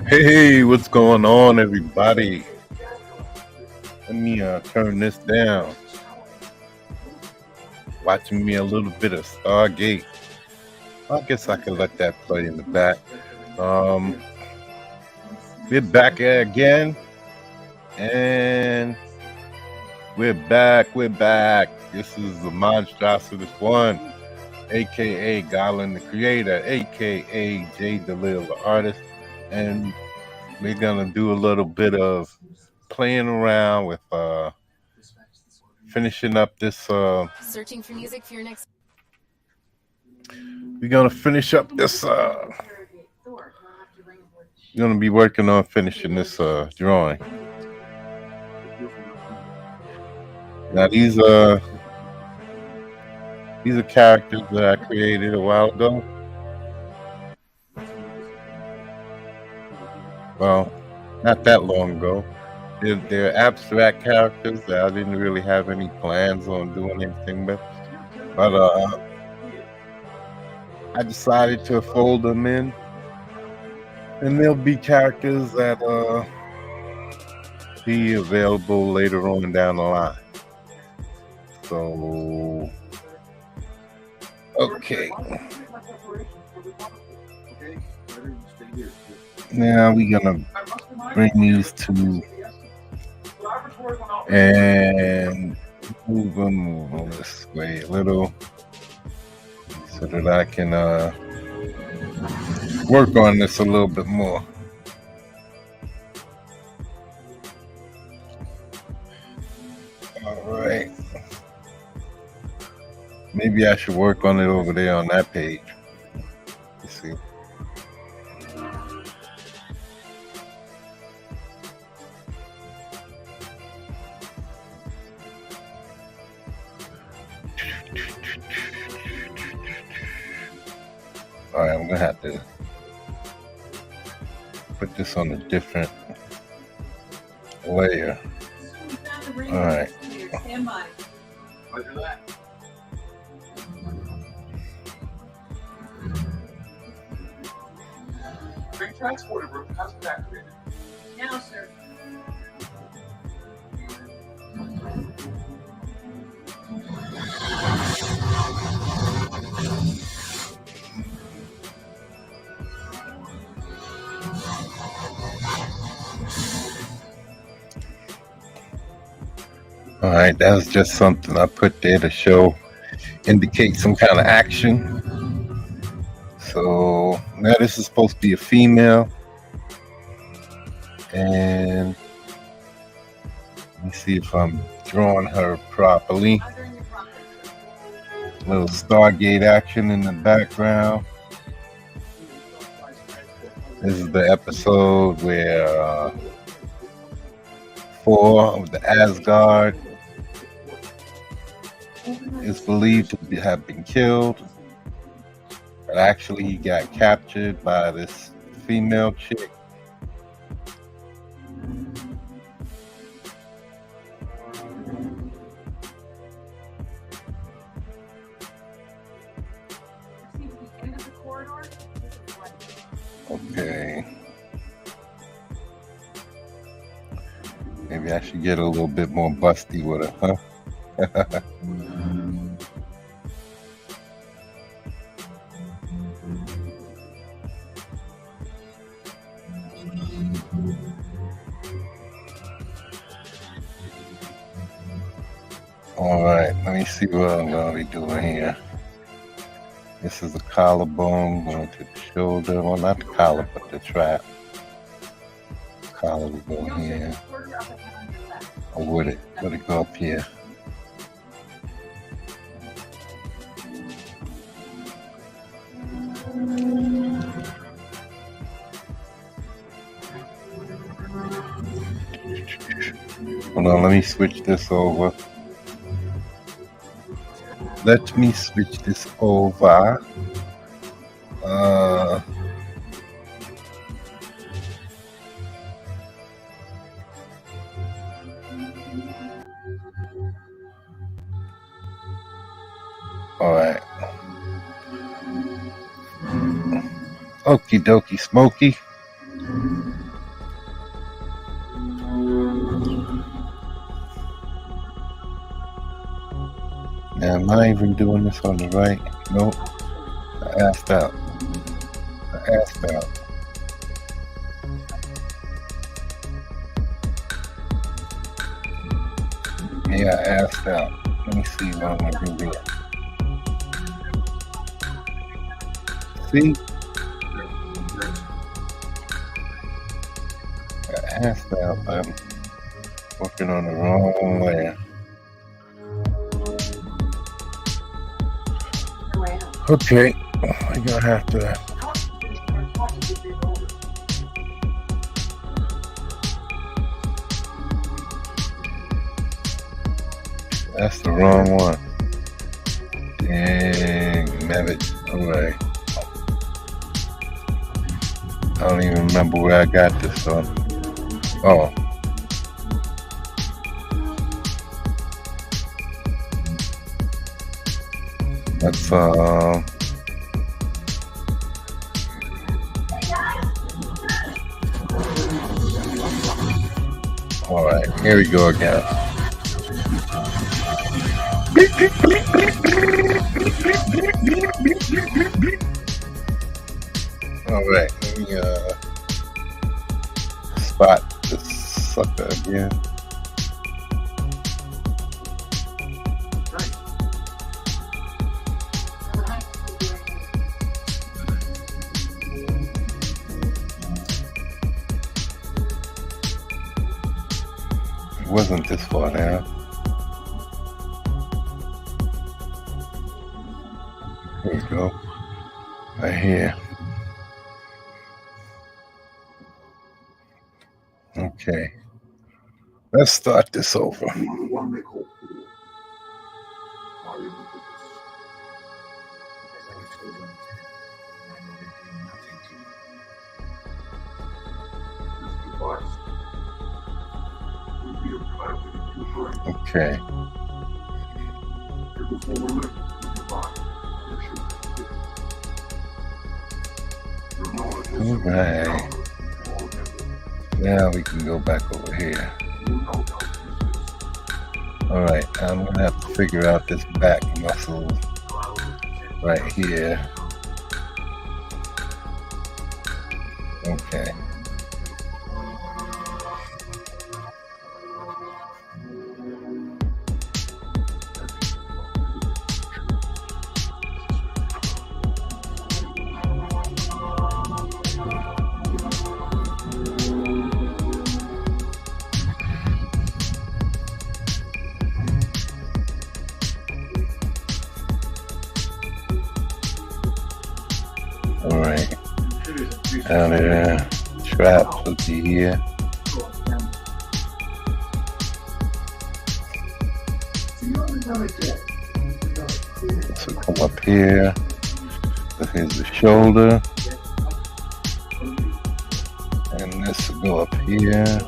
Hey, what's going on, everybody? Let me turn this down. Watching me a little bit of Stargate. I guess I can let that play in the back. We're back again, and we're back. This is the Monstrosities One, aka Goblin the Creator, aka Jay DeLille the Artist, and we're gonna do a little bit of playing around with finishing up this searching for music for your next. We're gonna finish up this we're gonna be working on finishing this drawing. Now these are characters that I created a while ago. Well, not that long ago. They're abstract characters that I didn't really have any plans on doing anything with. But I decided to fold them in. And there'll be characters that be available later on down the line. So okay. Now we're gonna bring these two and move them this way a little so that I can work on this a little bit more. All right. Maybe I should work on it over there on that page. Let's see. All right, I'm gonna have to put this on a different layer. All right. Big transporter room has been activated. Now, sir. All right, that's just something I put there to indicate some kind of action. So now this is supposed to be a female. And let me see if I'm drawing her properly. A little Stargate action in the background. This is the episode where 4 of the Asgard is believed to have been killed, but actually he got captured by this female chick. Okay. Maybe I should get a little bit more busty with her, huh? All right, let me see what I'm going to be doing here. This is the collarbone going to the shoulder. Well, not the collar, but the trap. Collar will go here. Or would it go up here? Hold on, let me switch this over. Let me switch this over. All right. Okie dokie smoky. Now, am I even doing this on the right? Nope. I asked out. Yeah, I asked out. Let me see what I'm gonna do here. See? I asked out, but I'm working on the wrong way. Okay, we're gonna have to. That's the wrong one. Dang, nabbit. Alright. I don't even remember where I got this from. Oh. That's alright, here we go again. Alright, let me spot this sucker again. It wasn't this far down. Here we go. Right here. Okay. Let's start this over. Okay. All right. Now we can go back over here. All right. I'm gonna have to figure out this back muscle right here. Okay. All right. Down there. Trap will be here. So come up here. So here's the shoulder. And this will go up here.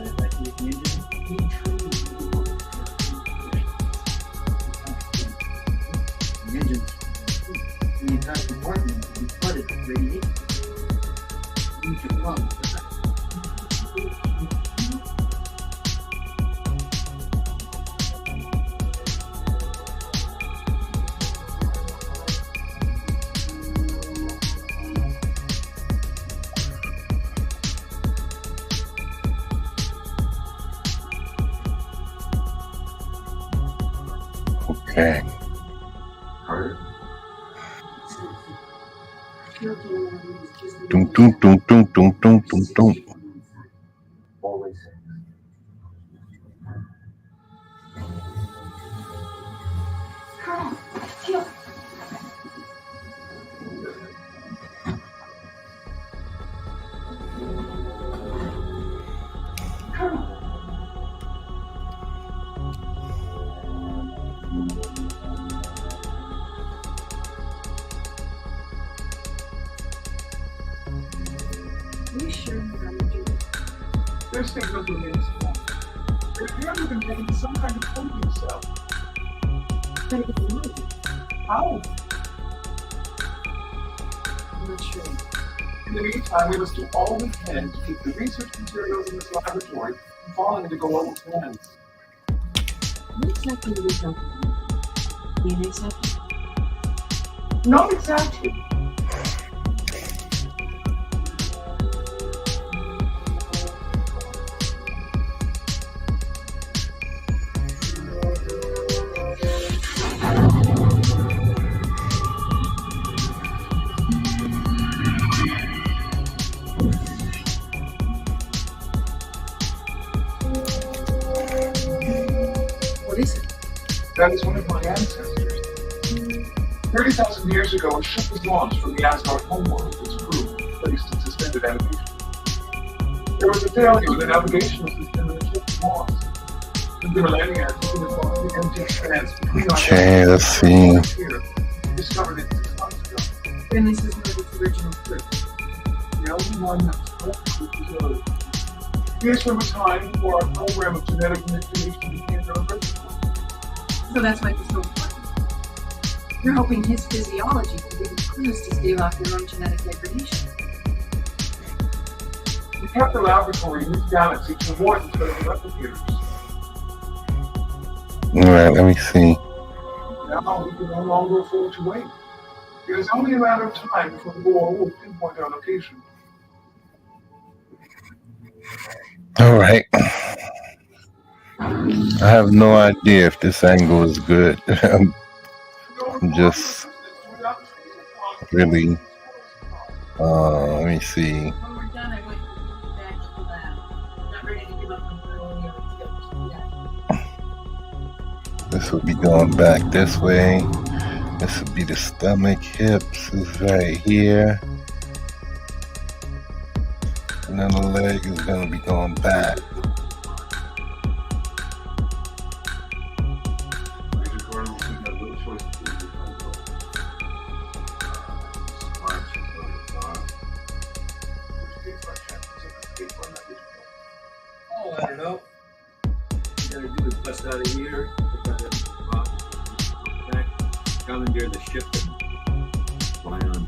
Okay. Dum dum dum dum dum dum dum dum. This thing doesn't mean it's wrong. If you haven't been taking some kind of food yourself. How? I'm not sure. In the meantime, we must do all we can to keep the research materials in this laboratory from falling into global hands. What exactly are we talking about? DNA sampling? Not exactly. What is it? That is one of my ancestors. 30,000 years ago, a ship was launched from the Asgard homeworld with its crew placed in suspended animation. There was a failure in the navigational system and the ship was lost. The millennia took it across the empty expanse between our Okay, let's see. We discovered it 6 months ago. Then this is not its original proof. The only one that's perfectly preserved. Here's from a time before our program of genetic manipulation became irreversible. So that's why it's so important. You're hoping his physiology will give you clues to stave off your own genetic degradation. We kept the laboratory in this galaxy for more than 30 replicators. Alright, let me see. Now we can no longer afford to wait. It is only a matter of time before the war will pinpoint our location. Alright. I have no idea if this angle is good. I'm just really, let me see. When we're done, I want you to move back to the lab. I'm not ready to give up on all the other yet. This will be going back this way. This will be the stomach, hips is right here. And then the leg is going to be going back. Oh, I don't know. You gotta do is bust out of here, put that in the box, back, commandeer the ship, and fly on.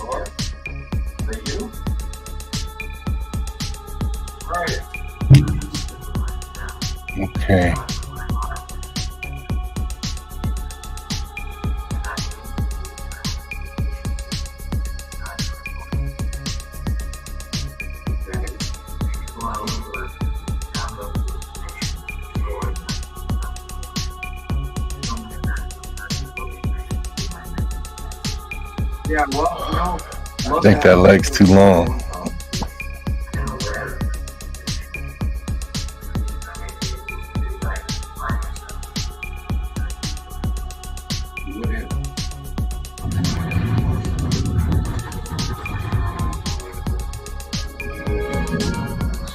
Or, for you? Right. Okay. Yeah, well, I think that leg's too long.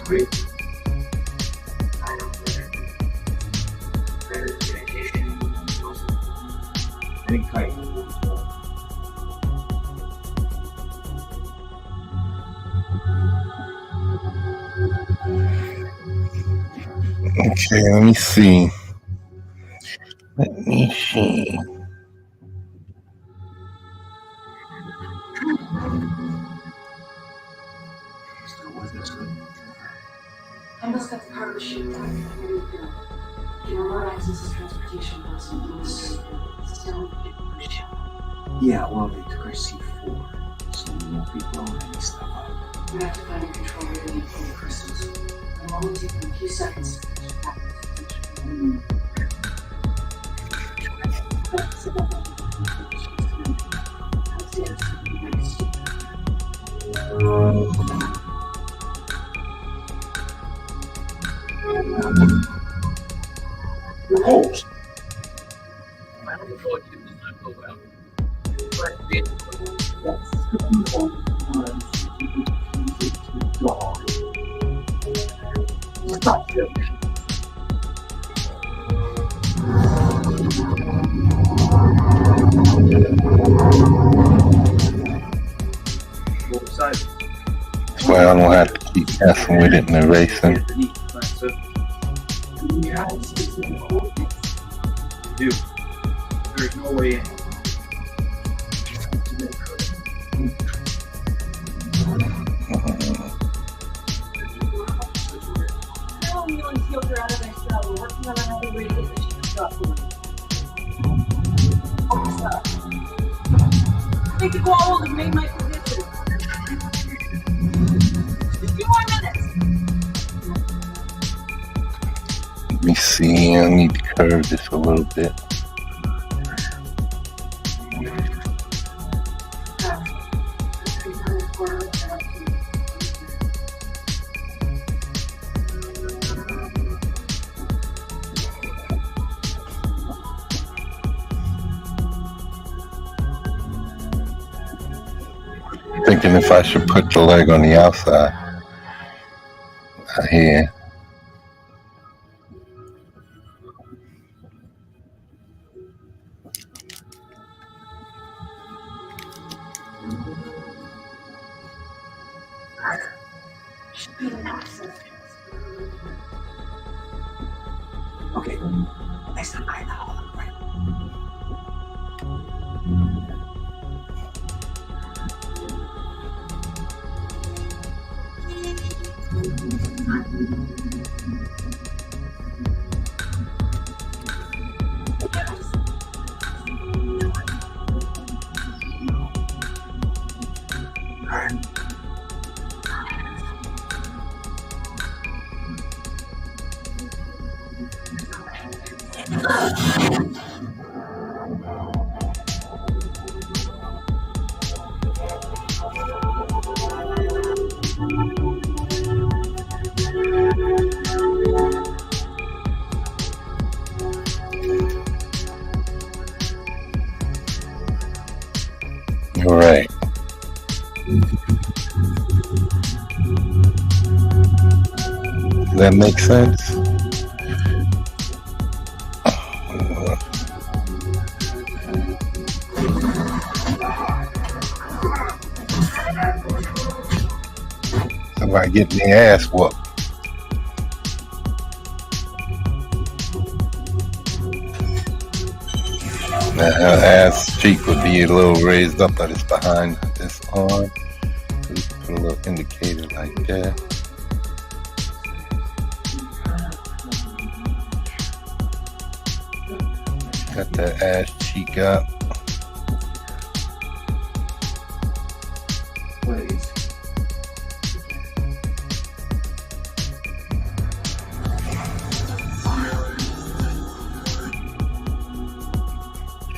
Sweet. Any kite. Okay, let me see. Let me see. I must have the cargo ship back. I'm ready to go. Get remote access to transportation bus and still ship. Yeah, well, they took our C4, so we won't be blowing any stuff up. We have to find a control room and pull the crystals. It'll only take them a few seconds to finish the package. Your hopes. I don't know what you did not go well. That's the only ones to dog. Stop finished. Both sides. That's why I don't have to keep messing with it and erasing. Underneath, right, so The United States of the do. There's no way in. We're working on another way to get the chicken shop going. I think the goal has made my position. 2 more minutes. Let me see. I need to curve this a little bit. Thinking if I should put the leg on the outside here. Okay, next time I know. All right. Does that make sense? Somebody getting their ass whooped. Her ass cheek would be a little raised up, but it's behind this arm. So you can put a little indicator like that. Got that ass cheek up.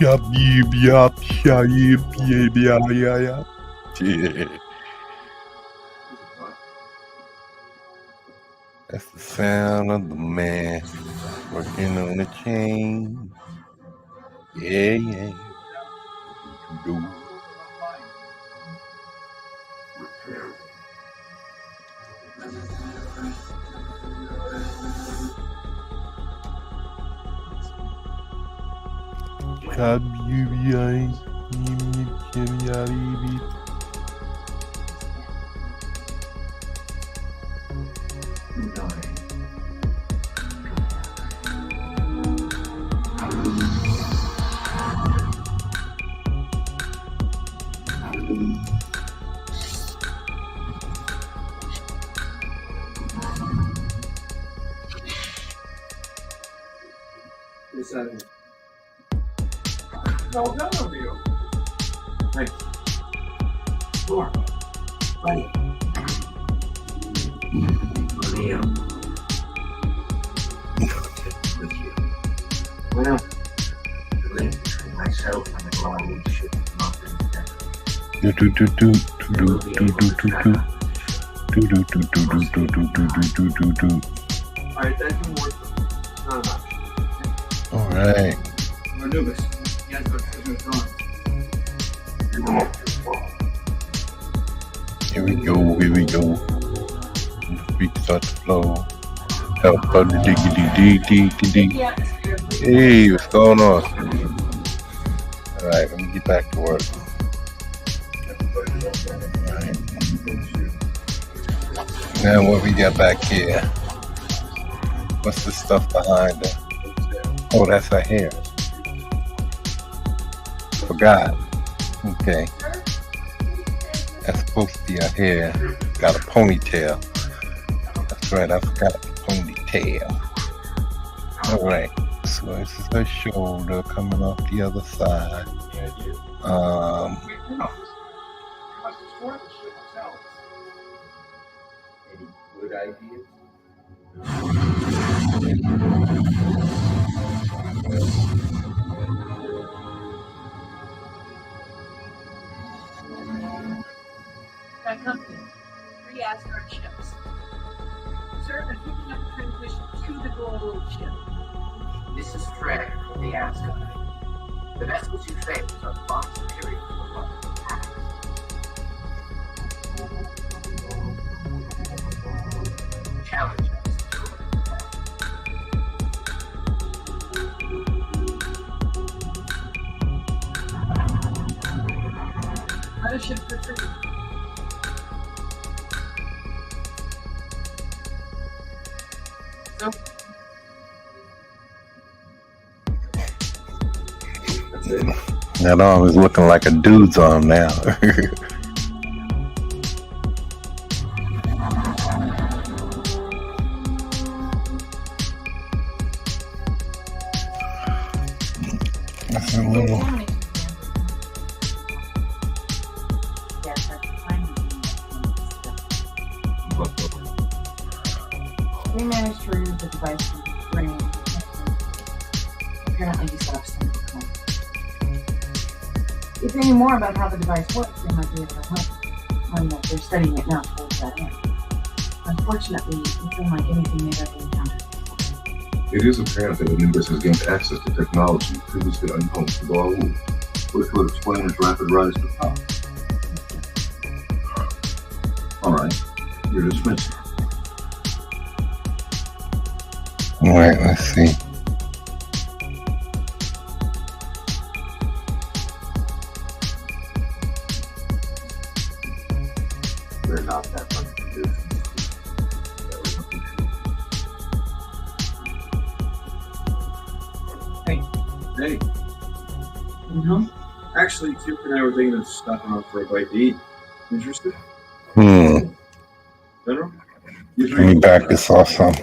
Yup, yup, yup, yup, yup. Yeah. That's the sound of the man working on the chain. Yeah, yeah. Do. No, no, you. Right. Four. Buddy. Leo. Well, the link between myself and the glowing ship nothing. Alright, that can work. Not much. Alright. Anubis. You guys go to Here we go, here we go. The feet start to flow. Help out the diggity dig. Hey, what's going on? Alright, let me get back to work. Alright. Now what we got back here? What's the stuff behind it? Oh, that's our hair. Forgot. Okay. That's supposed to be her hair. Got a ponytail. That's right, I forgot the ponytail. Alright. So this is her shoulder coming off the other side. Any good ideas? That company, 3 Asgard ships. Sir, I'm picking up a transmission to the gold ship. This is Fred from the Asgard. The vessels you favor are far superior to the ones of the past. Challenge us. Other ship for free. So, That's it. That arm is looking like a dude's arm now. That's a little. yes, that's fine. We managed to remove the device from the brain. Apparently, he stopped sending the call. If they knew more about how the device works, they might be able to help. And they're studying it now towards that end. Unfortunately, it's unlike anything they've ever encountered. It is apparent that Olympus has gained access to technology previously unknown to Baal, which would explain its rapid rise to power. All right, you're dismissed. Alright, let's see. They're not that much to do. Hey, Mm-hmm. actually, Cube and I were thinking of stopping off for a bite to eat. Interested? Let General? me back this off some.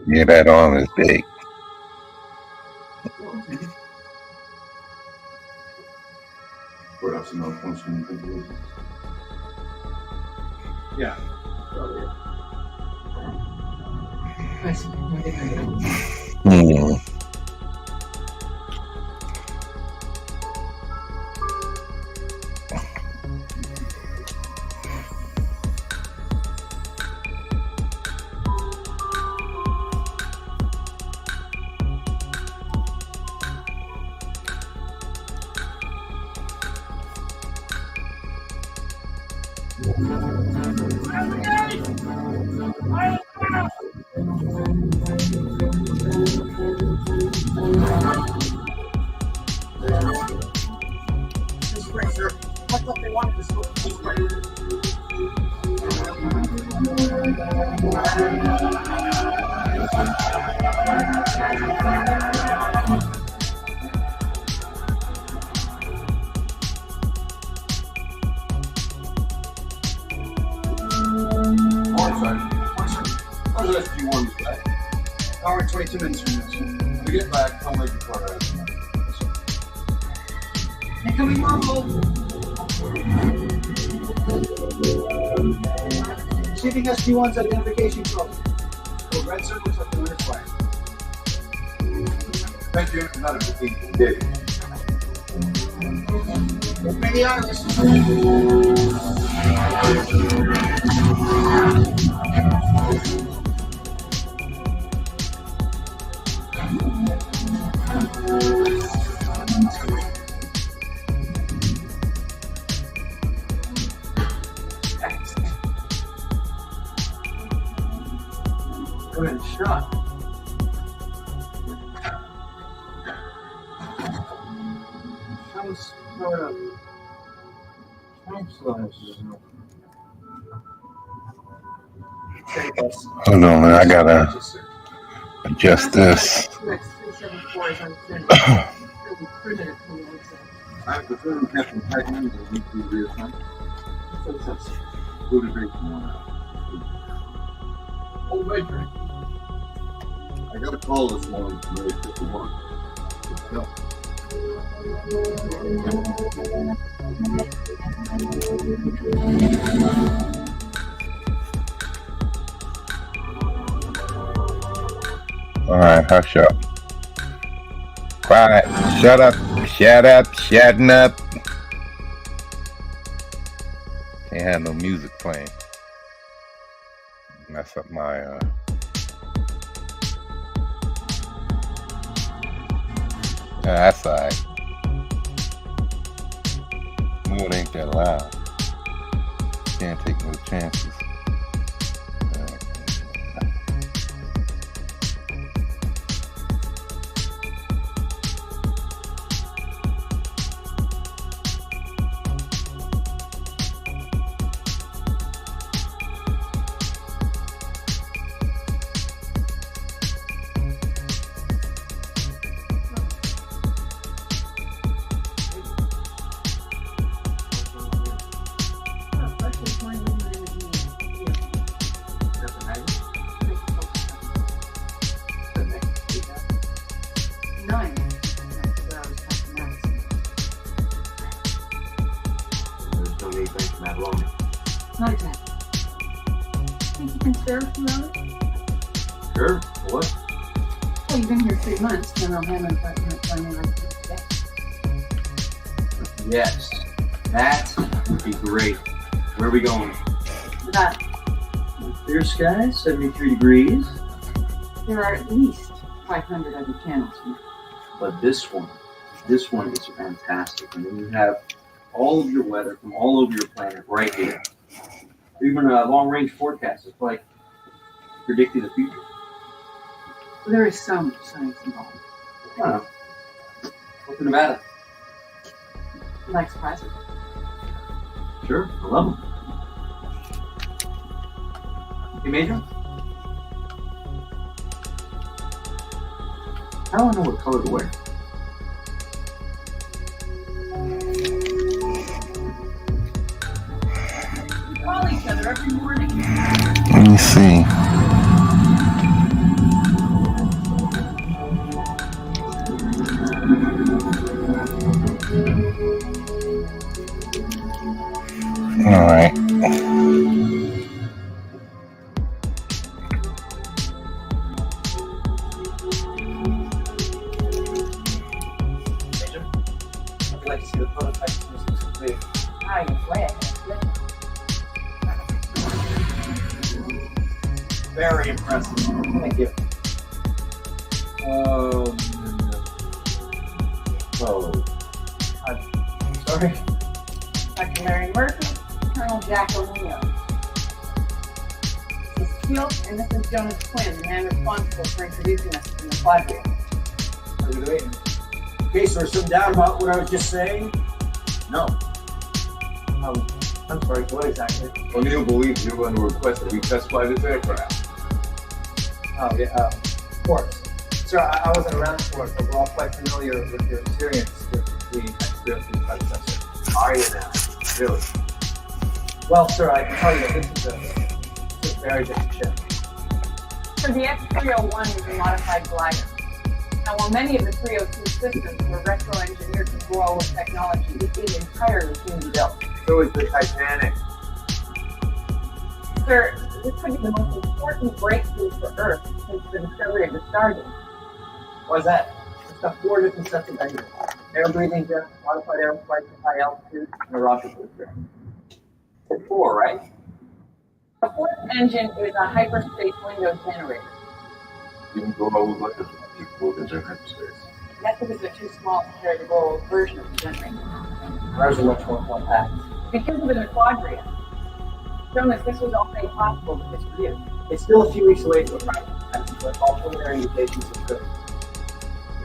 Yeah, that arm is big. Perhaps a malfunctioning ventilation. Yeah. Probably. This way, sir. What they wanted to smoke this way. I'll let you one back. Hour 22 minutes from now. When we get back, I'll make a call. They're coming normal. Receiving SG1's identification code. Code red circles at the winner's flag. Thank you. Not a big thing. Many honors. Good shot. Sounds sort of Hold on, man. I gotta Adjust this. UX374 is unfinished. Really primitive from the looks of it. I have the third Captain Titan will need to be reassigned. So, Good great one. Oh, wait, Frank. I got a call this morning from Ray 51. No. All right, hush up. Quiet. Shut up. Shut up. Shutting up. Can't have no music playing. Mess up my that's alright. Mood ain't that loud. Can't take no chances. Not exactly. Think you can spare a few hours? Sure. What? Well, you've been here 3 months, then I'll have an apartment for me like this today. Yes. That would be great. Where are we going? That Clear sky, 73 degrees. there are at least 500 other channels here. But this one is fantastic. And then you have all of your weather from all over your planet right here. Even a long-range forecast is like predicting the future. There is some science involved. I don't know. What's in Nevada? You like surprises? Sure, I love them. Hey, Major? I don't know what color to wear. We call each other every morning. Let me see. All right. Major, I'd like to see the prototype as soon as it's complete. Ah, you're way Very impressive. Thank you. I'm sorry. Dr. Larry Murphy, Colonel Jack O'Neill. This is Teal, and this is Jonas Quinn, the man responsible for introducing us to the quadrant. How you doing? In case there was some doubt about what I was just saying, no. I'm sorry, what exactly? O'Neill believes you're going to request that we test fly this aircraft. Oh, yeah, of course. Sir, I wasn't around for it, but we're all quite familiar with your experience with the X-303 predecessor. Are you now? Really? Well, sir, I can tell you that this is a very different ship. So the X-301 is a modified glider. Now, while many of the 302 systems were retro-engineered to grow with technology, it is entirely human built. So is the Titanic. Sir, this could be the most important breakthrough for Earth since the discovery of the Stargate. Why is that? It's got 4 different sets of engines. Air-breathing jet, modified air flight to high altitude, and a rocket booster. 4, right? The fourth engine is a hyperspace window generator. You can go out with like a hyperspace. That's because they're too small to carry the roll version of the generator. Ours are much more compact. Because of the quadrant, Jonas, this was all made possible because of you. It's still a few weeks away from the private test, but all preliminary indications are good.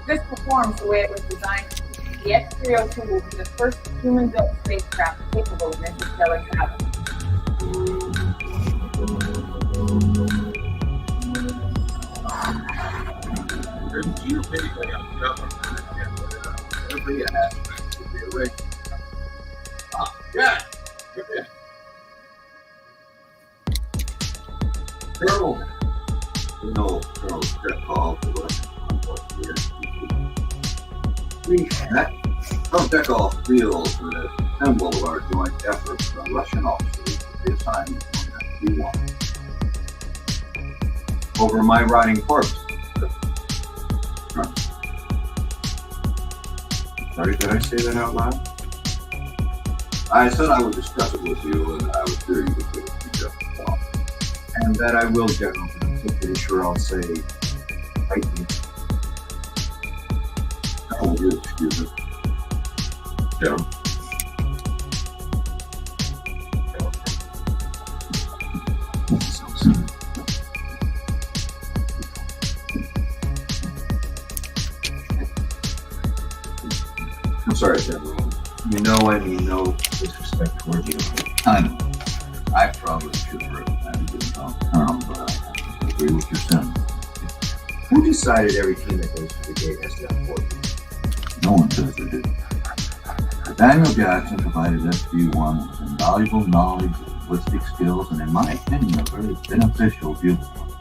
If this performs the way it was designed, the X-302 will be the first human-built spacecraft capable of interstellar travel. Yeah. Colonel. You know, Colonel Strick called to Colonel Deckall feels that a symbol of our joint efforts for Russian officers to be assigned to B1. Over my rotting corpse. Sorry, did I say that out loud? I said I would discuss it with you, and I was sure you would do it just well. And that I will, General, but I'm so pretty sure I'll say, thank you. Oh, you excuse me. General. I'm sorry, General. You know I mean no disrespect toward you. I know. I probably should have recommended you about Colonel, but I have to agree with your sentiment. Who decided every team that goes to the gate has to have 4 people? No one says they do. Daniel Jackson provided SG-1 with invaluable knowledge, linguistic skills, and in my opinion, a very beneficial viewpoint.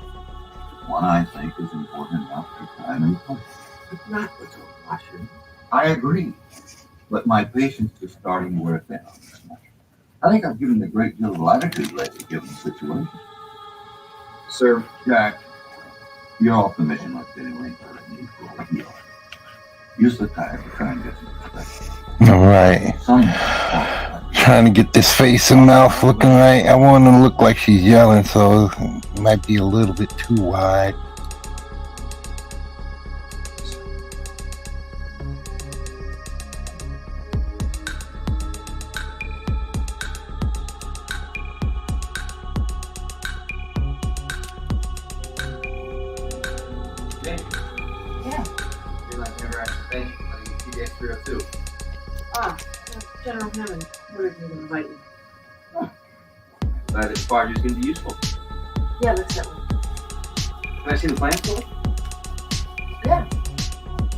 One I think is important enough to time and place. But not with a Russian. I agree. But my patience is starting to wear thin on this matter. I think I've given a great deal of latitude lately, given the situation. Sir, Jack, you're off the mission list anyway. Use the tire to try and get some perspective. All right. Trying to get this face and mouth looking right. I want to look like she's yelling, so it might be a little bit too wide. General Hammond ordered me to invite you. That this barge is going to be useful. Yeah, that's that one. Can I see the plans for it? Yeah.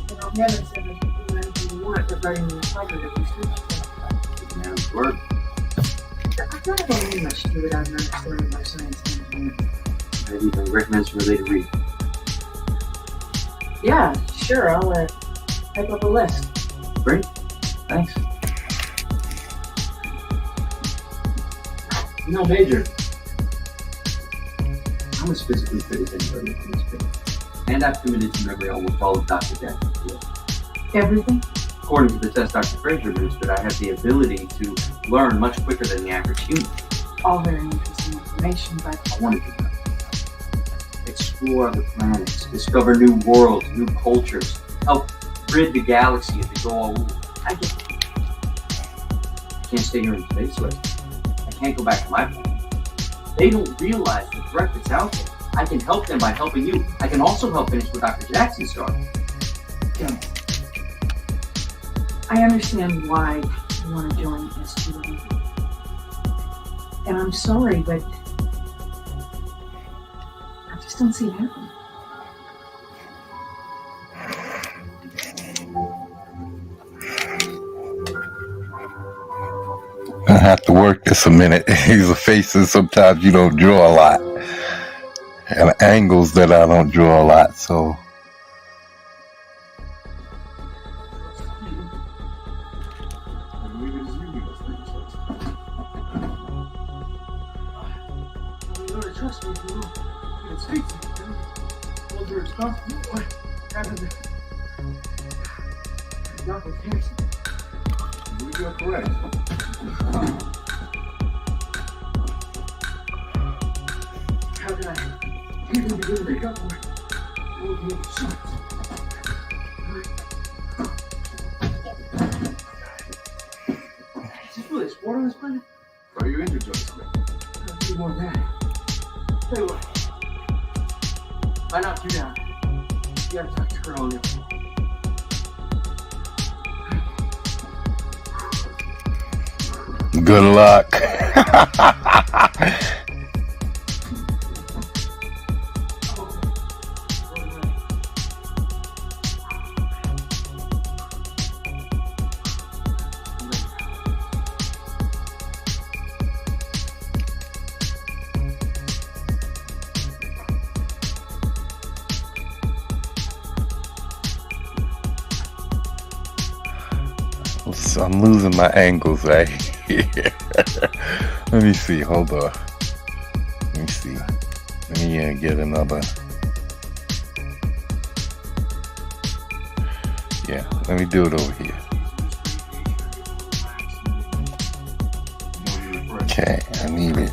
General Hammond said that you can do anything you want regarding the appointment of research. Man's word. I thought I don't need much to do without an understanding of my science and engineering. Maybe even recommend some related read. Yeah, sure. I'll type up a list. Great. Thanks. You know, Major, I'm as physically fit as anybody in this picture. And I've committed to memory almost all of Dr. Jackson's work. Everything? According to the test Dr. Fraser administered, I have the ability to learn much quicker than the average human. All very interesting information, but I wanted to know. Explore other planets, discover new worlds, new cultures, help rid the galaxy of the Goa'uld. I get it. I can't stay here in space, right? I can't go back to my planet. They don't realize the threat that's out there. I can help them by helping you. I can also help finish what Dr. Jackson started. General, I understand why you want to join SG-1. And I'm sorry, but I just don't see it happening. I have to work this a minute. These are faces sometimes you don't draw a lot. And angles that I don't draw a lot, so. Trust me if you will. You can speak to me. Hold your responsibility. What happened to Dr. Harrison? I believe you're correct. How did I even begin to make up for it? All the other shots. Is this really a sport on this planet? Are you injured, Joseph? I'll do more than that. Tell you what. If I knock you down, you gotta talk to Colonel O'Neill. Good luck. I'm losing my angles right here. Let me see. Hold on. Let me see. Let me get another. Yeah, let me do it over here. Okay, I need it.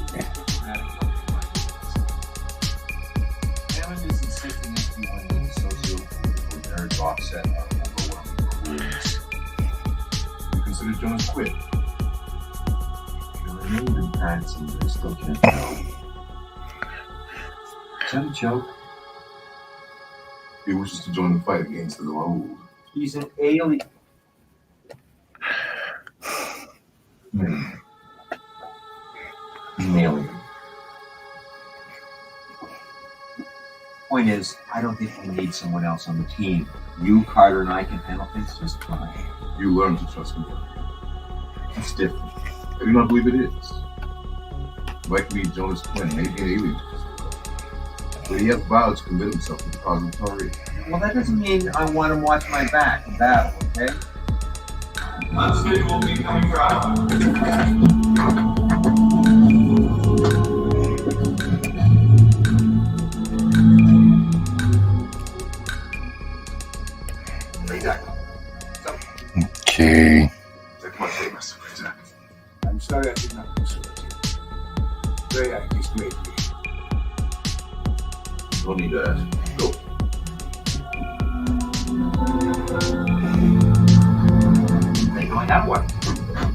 Hammond is insisting everyone needs a socio-political marriage offset are overwhelming rules. You consider Jonas quit? You're removing Patsy, but I still can't tell. Is that a joke? He wishes to join the fight against the Raoul. He's an alien. He's an alien. Point is, I don't think we need someone else on the team. You, Carter, and I can handle things just fine. You learn to trust me. That's different. I do not believe it is. Likely Jonas Quinn may be an alien, but he has vowed to commit himself to the cause of Tari. Well, that doesn't mean I want him watching my back in battle, okay? Unscheduled incoming drive. Okay. I'm sorry I did not consult you. Very anxious greatly. No need to ask. Go. They don't have one.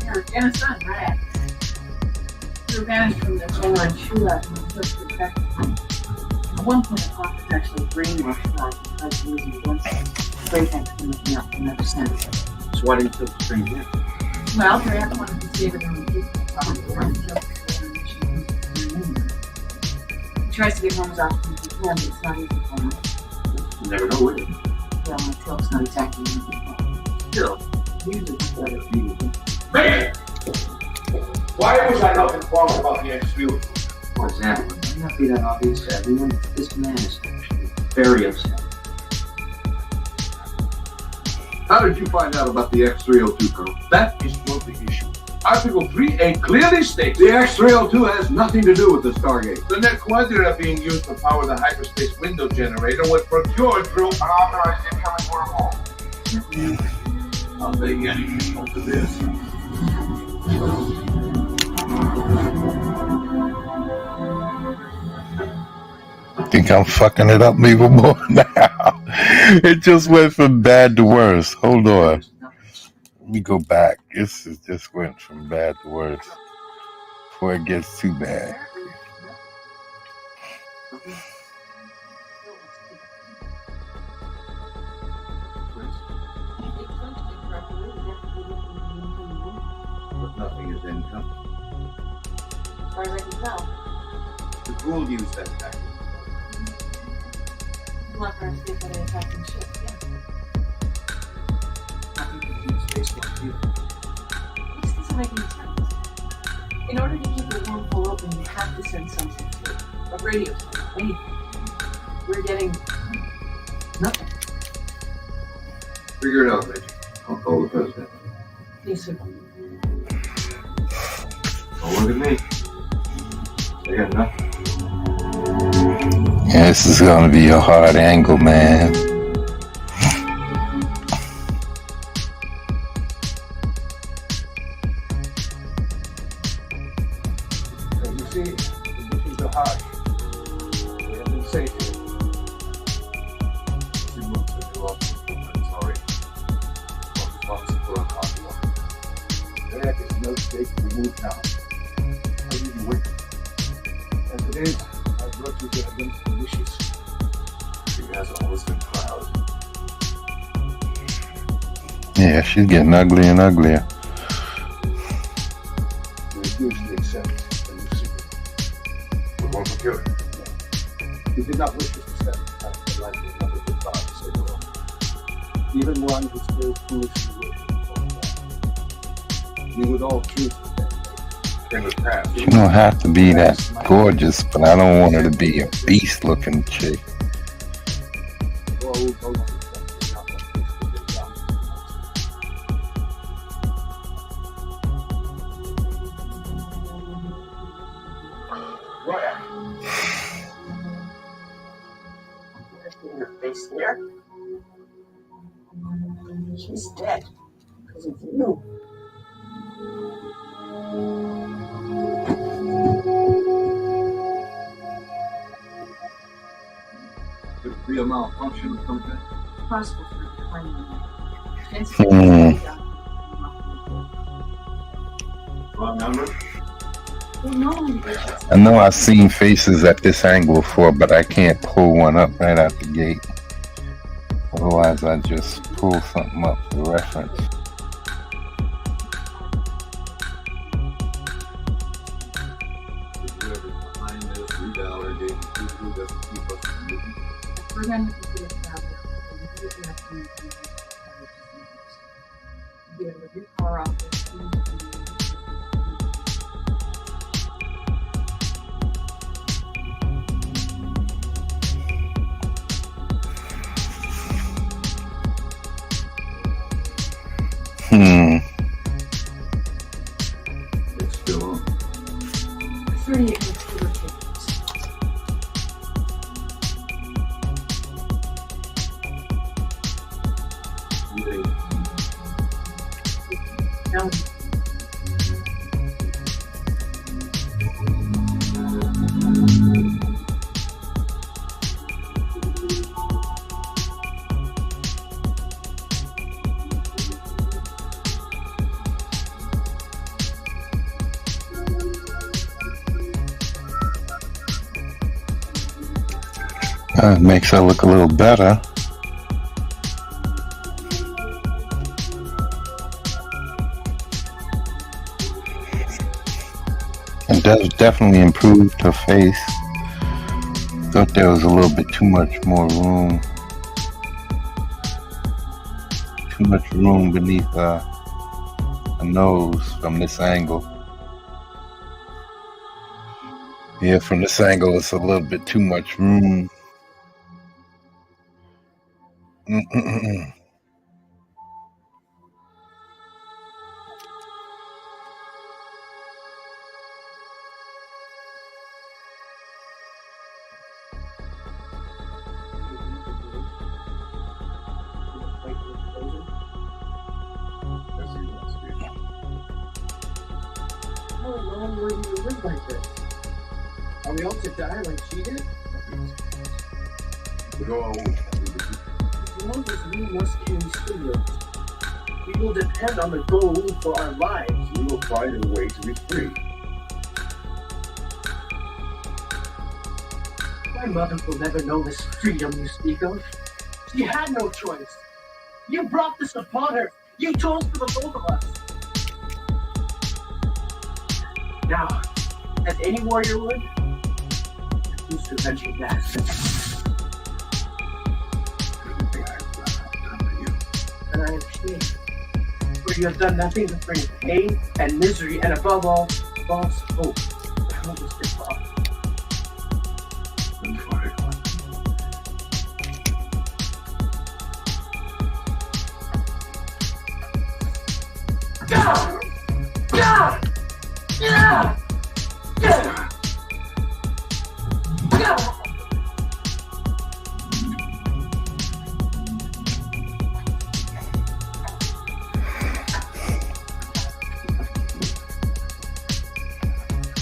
You're innocent, right? You're banished from the General Shula and just protected. At one point, the clock was actually brainwashed for because he was in one sense. Great thanks for looking out from another sense. So why didn't you bring him? Well, Drea wanted to save it on the people. He tries to get home as often as he can, but it's not easy for him. You never know, would you? Well, my cloak's not exactly easy. Still, usually it's better for you. Man! Why was I not informed about the X-View? For example, it may not be that obvious to everyone, but this man is actually very upset. How did you find out about the X302, Colonel? That is not the issue. Article 3A clearly states The X302 has nothing to do with the Stargate. the net quadra being used to power the hyperspace window generator was procured through unauthorized incoming wormhole. I'll take anything to this. I think I'm fucking it up even more now. It just went from bad to worse. Hold on. Let me go back. This is just went from bad to worse before it gets too bad. But nothing is income. As far as I can tell. The Gould used that tactic. You want her to see if they attack and shit, yeah. Nothing to do space one either. This doesn't make any sense. In order to keep the wormhole open, you have to send something to it. A radio signal, anything. We're getting nothing. Figure it out, Major. I'll call the president. Yes, sir. Don't look at me. They got nothing. Yeah, this is gonna be a hard angle, man. So you see, the conditions are harsh. We have been safe here. She moved to the new office for Tari. Office for a copy of There is no state to be moved now. it. How do you wait? As it is, I brought you here against the wishes. She has always been proud. Yeah, she's getting uglier and uglier. We usually accept the new secret. We're going for Curie. He did not wish us to step out the life of another good father, say the Lord. Even one who still foolishly worships. We would all choose to stand. In the past. She don't have to be that gorgeous, but I don't want her to be a beast-looking chick. All who go to the not like this, but they face here. She's dead because of you. Could it be a malfunction of some kind? Possible for declining. Wrong number? I know I've seen faces at this angle before, but I can't pull one up right out the gate. Otherwise, I just pull something up for reference. Whoever's behind this, redial or gate, who doesn't keep us from moving. We're going to do it now. Be able to get power off this. It's still on. 38 minutes to rotate. Now, Makes her look a little better. It does definitely improve her face. Thought there was a little bit too much more room. Too much room beneath her nose from this angle. Yeah, from this angle it's a little bit too much room. How long were you to live like this? Are we all to die like she did? But all As long as we must be in studios, we will depend on the gold for our lives. we will find a way to be free. My mother will never know this freedom you speak of. She had no choice. You brought this upon her. You chose for the both of us. Now, as any warrior would, who's to avenge your death? And I understand. For you have done nothing but bring pain and misery, and above all, false hope. How was this father?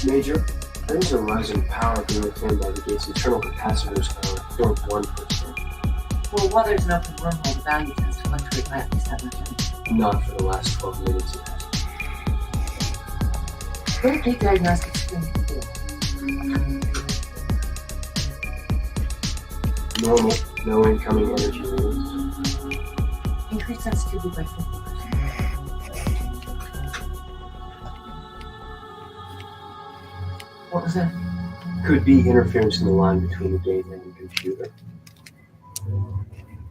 Major, there's a rising power being retained by the gate's internal capacitors around 0.1%. well, while there's an open wormhole, the value tends to fluctuate by at least that much. Not for the last 12 minutes it has. What did gate diagnostics do? Normal, no incoming energy readings. Increased sensitivity by 50%. What was that? Could be interference in the line between the gate and the computer.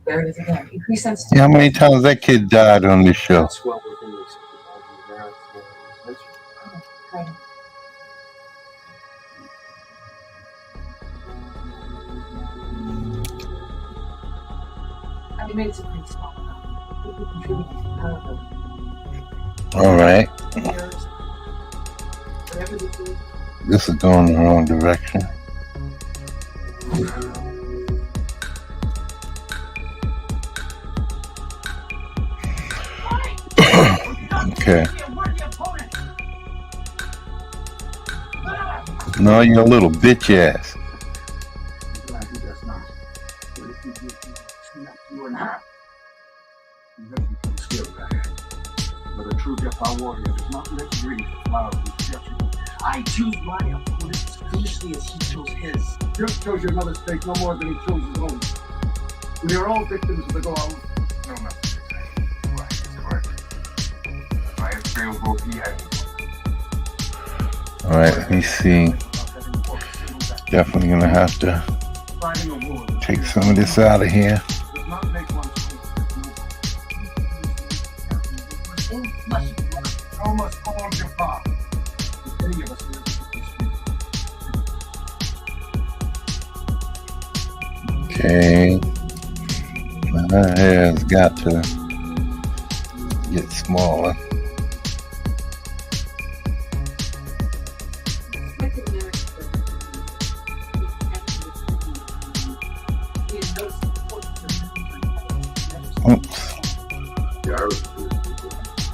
There it is again. Increased sensitivity. How many times that kid died on this show? That's well within the accepted bounds of the Right. I mean, maybe it's a pretty small amount. It would contribute to the power bill. All right, Errors. Whatever this is. this is going the wrong direction. Okay. No, you a little bitch ass. Glad he does not. But if you do, snap you in half. Then you can still die. But a true Jaffa warrior does not let grief cloud his judgment. I choose my opponent as foolishly as he chose his. You chose your mother's fate no more than he chose his own. We are all victims of the goal. No, no. Right, that's correct. I have failed both he and All right, let me see. Definitely gonna have to Fighting a war take some of this out of here. does not make one so must all Jaffa. If any of us will Okay. My hair's got to get smaller. Oops.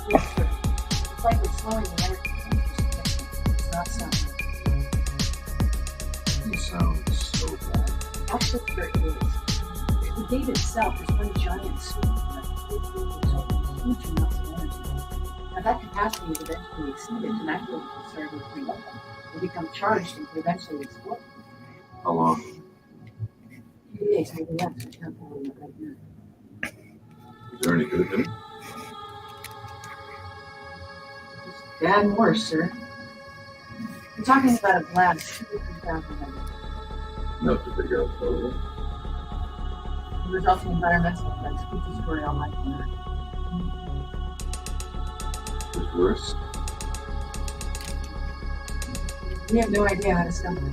It's like we're slowing the energy. It's not sounding. You sound so bad. Actually, there is. The gate itself is one giant swoop that absorbs huge amounts of energy. Now that capacity is eventually exceeded and actually can start to free up. They become charged and can eventually explode. How long? A few days, maybe less. I can't tell you right now. Is there any good in it? It's bad and worse, sir. We're talking about a blast 2,000 members. Enough to figure out the The resulting environmental effects could destroy all life on Earth. It's worse. We have no idea how to stop it.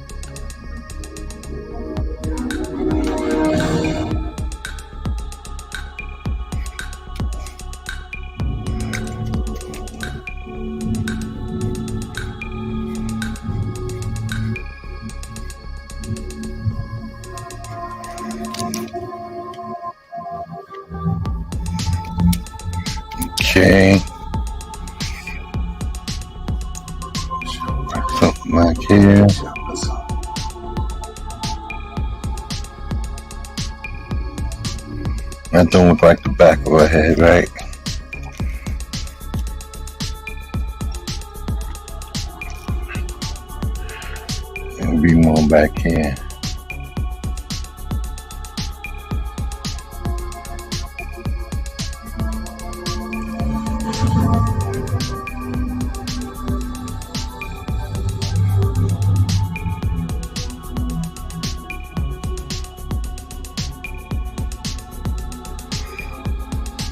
Okay. Something like here. That don't look like the back of her head, right? There'll be more back here.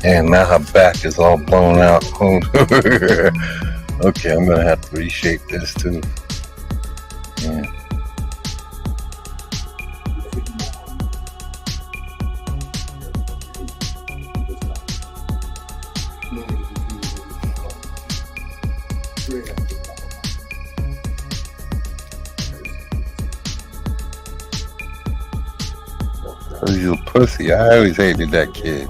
And now her back is all blown out. Okay, I'm gonna have to reshape this too. Yeah. Oh, he's a pussy. I always hated that kid.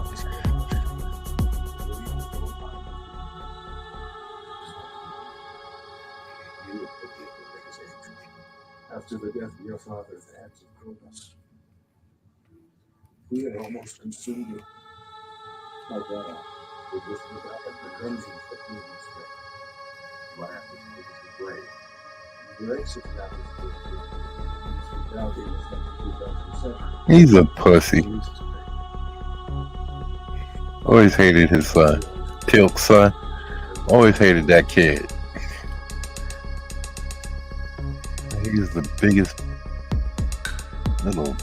After the death of your father, the hands of Kronos. We had almost consumed you. My God, we just look up at the dungeons that we must get. Land is the grave. The exit now is He's a pussy. Always hated his son. Tilk's son. Always hated that kid. He's the biggest little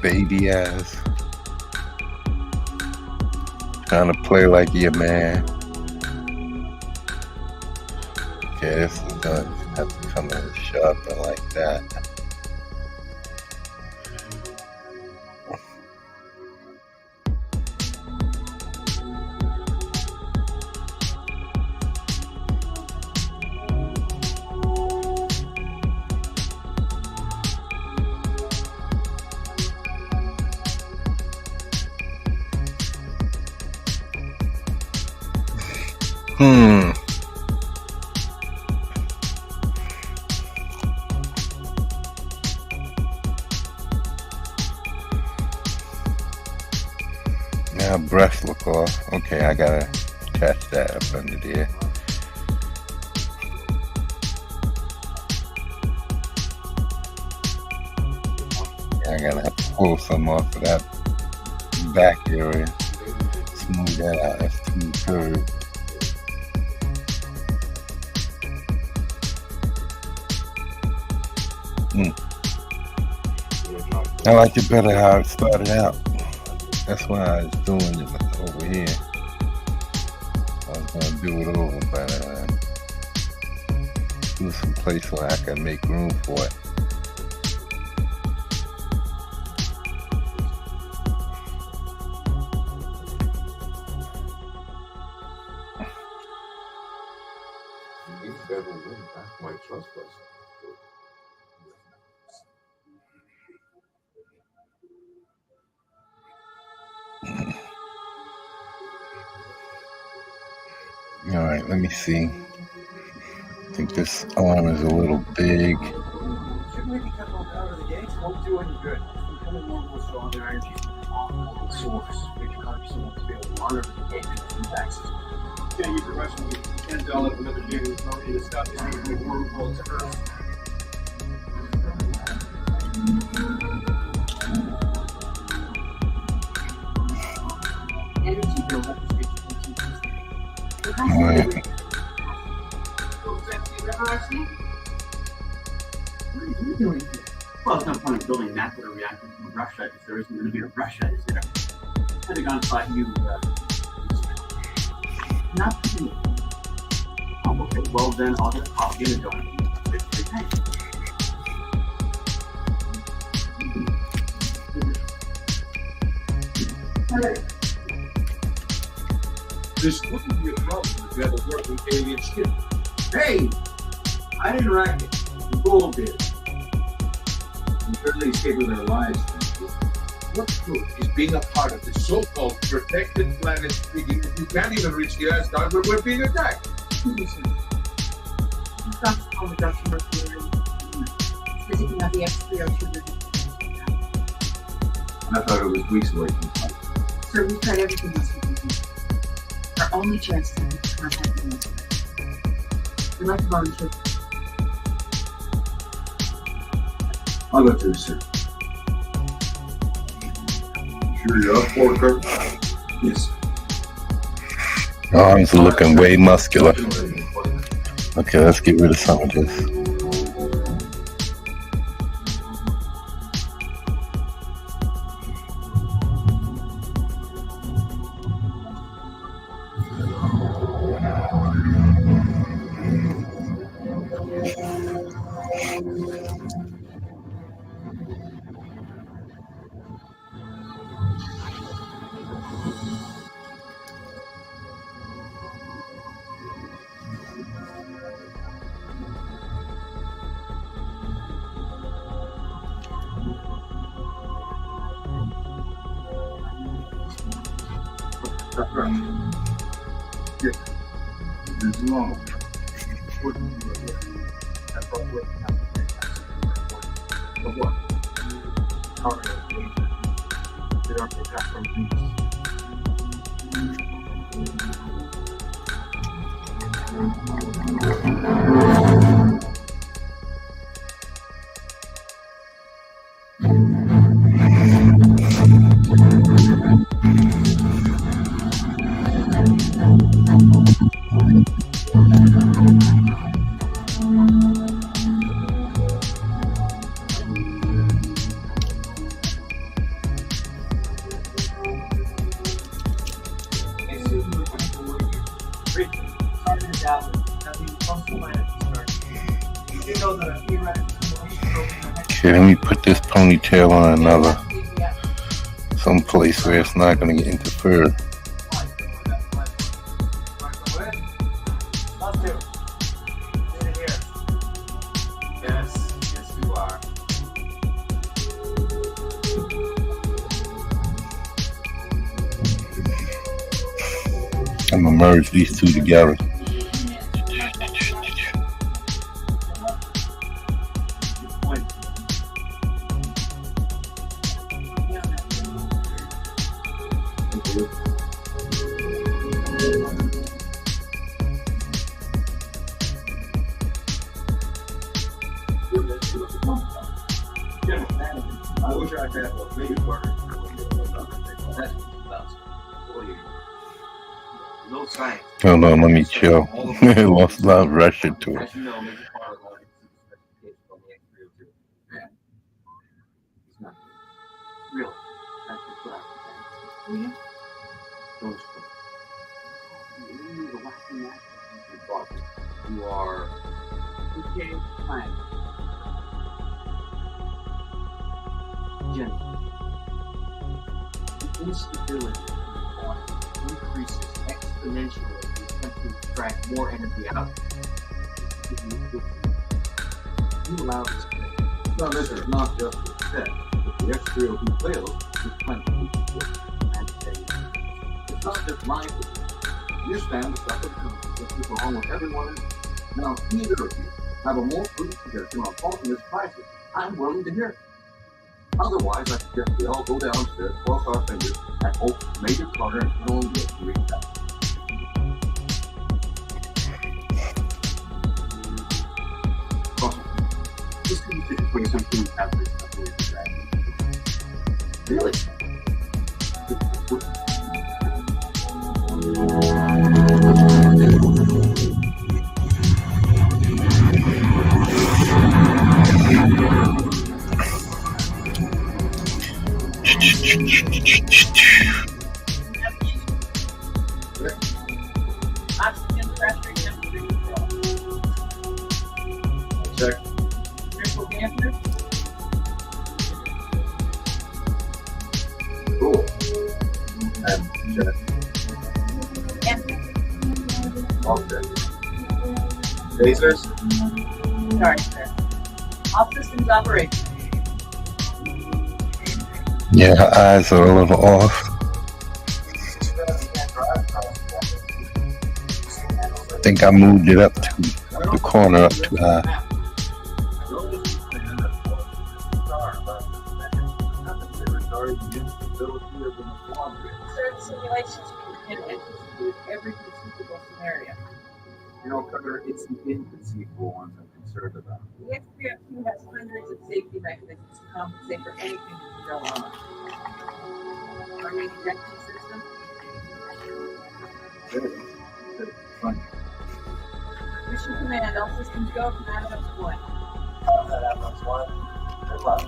baby ass. Trying to play like he a man. Okay, this is gonna have to come in sharper like that. look off. Okay, I gotta attach that up under there. I gotta have to pull some off of that back area. Smooth that out. That's too curved. I like it better how it started out. That's why I was doing it over here. I was gonna do it over, but do some place where I can make room for it. All right, let me see. I think this arm is a little big. Shouldn't we be cutting off out of the gates? Won't do any good. Becoming more and more strong, their energy from the source. Make your congressman want to be able to monitor the gate and feedback system. Can't use the Russian. You can't dial up another gate with authority to stop this thing from world called to Earth. Energy buildup is All right. What are you doing here? Well, it's no point in building that with a reactor from Russia if there isn't going to be a Russia, is there? Pentagon thought you, Not for me. oh, okay, well then I'll just pop in and go. This wouldn't be a problem if you had a working alien ship. Hey! I didn't wreck it. The Gould did. We barely escaped with our lives. What good is being a part of this so-called protected planet treaty if you can't even reach the Asgard where we're being attacked? Listen. You've got to call the Dr. Mercury. Physics of the X302. I thought it was weeks away from time. Sir, we've tried everything else we can do. Our only chance to get contact with them. We'd like to volunteer. I'll go through, sir. Sure you're up for it, Kirk? Yes. Arms are looking way muscular. Okay, let's get rid of some of this. It's long. But what? They don't attack from beasts. Okay, let me put this ponytail on another someplace where it's not going to get interfered. Yes, you are. I'm gonna merge these two together. No science. Hold on, let me chill. Let's not rush into it. As you know, Major Carter wanted to see the specifications on the X302. Yeah. He's not. Really. That's just what I can say. Don't screw. You're the whacking master. You are okay, fine. General. The instability of the body increases exponentially as you attempt to extract more energy out. You allow this to happen. No, this is not just a step. If the X302 fails, there's plenty of people and it's not just my opinion. You stand to suffer the consequences along with everyone else. Now, either of you have a more prudent suggestion on faulting this crisis, I'm willing to hear it. Otherwise, I suggest we all go downstairs, cross our fingers, and hope Major Carter and Colonel Gibbs reach out. Just can you bring some food after this? Really? Oxygen pressure, temperature control. Check. Triple damper. Cool. And check. Enter. Okay. Lasers? Sorry, sir. All systems operational. Yeah, her eyes are a little off. I think I moved it up to the corner up too high. Certain simulations can anticipate every conceivable scenario. You know, Carter, it's the inconceivable ones I'm concerned about. The X302 has hundreds of safety mechanisms to compensate for anything that can go on. Our main ejection system, Funny. mission command, all systems go from Adams 1. Good luck.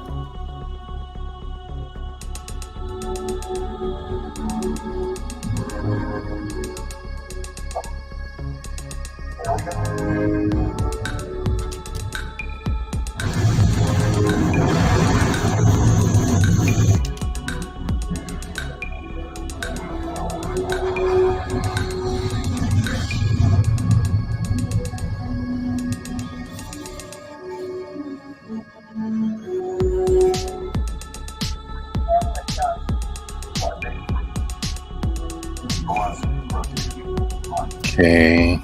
Okay.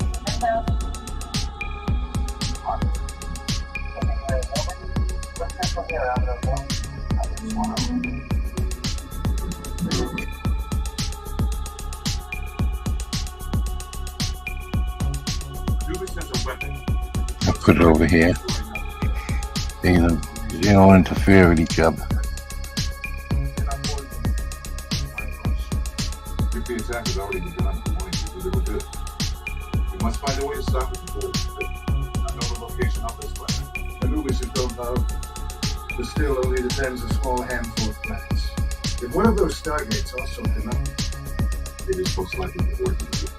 I put it over here. They don't interfere with each other. If the attack has already begun, we were good. We must find a way to stop it before it's I know the location of this weapon. Anubis don't know. But still only defends a small handful of planets. If one of those stargates also came up, It is most likely the origin of it.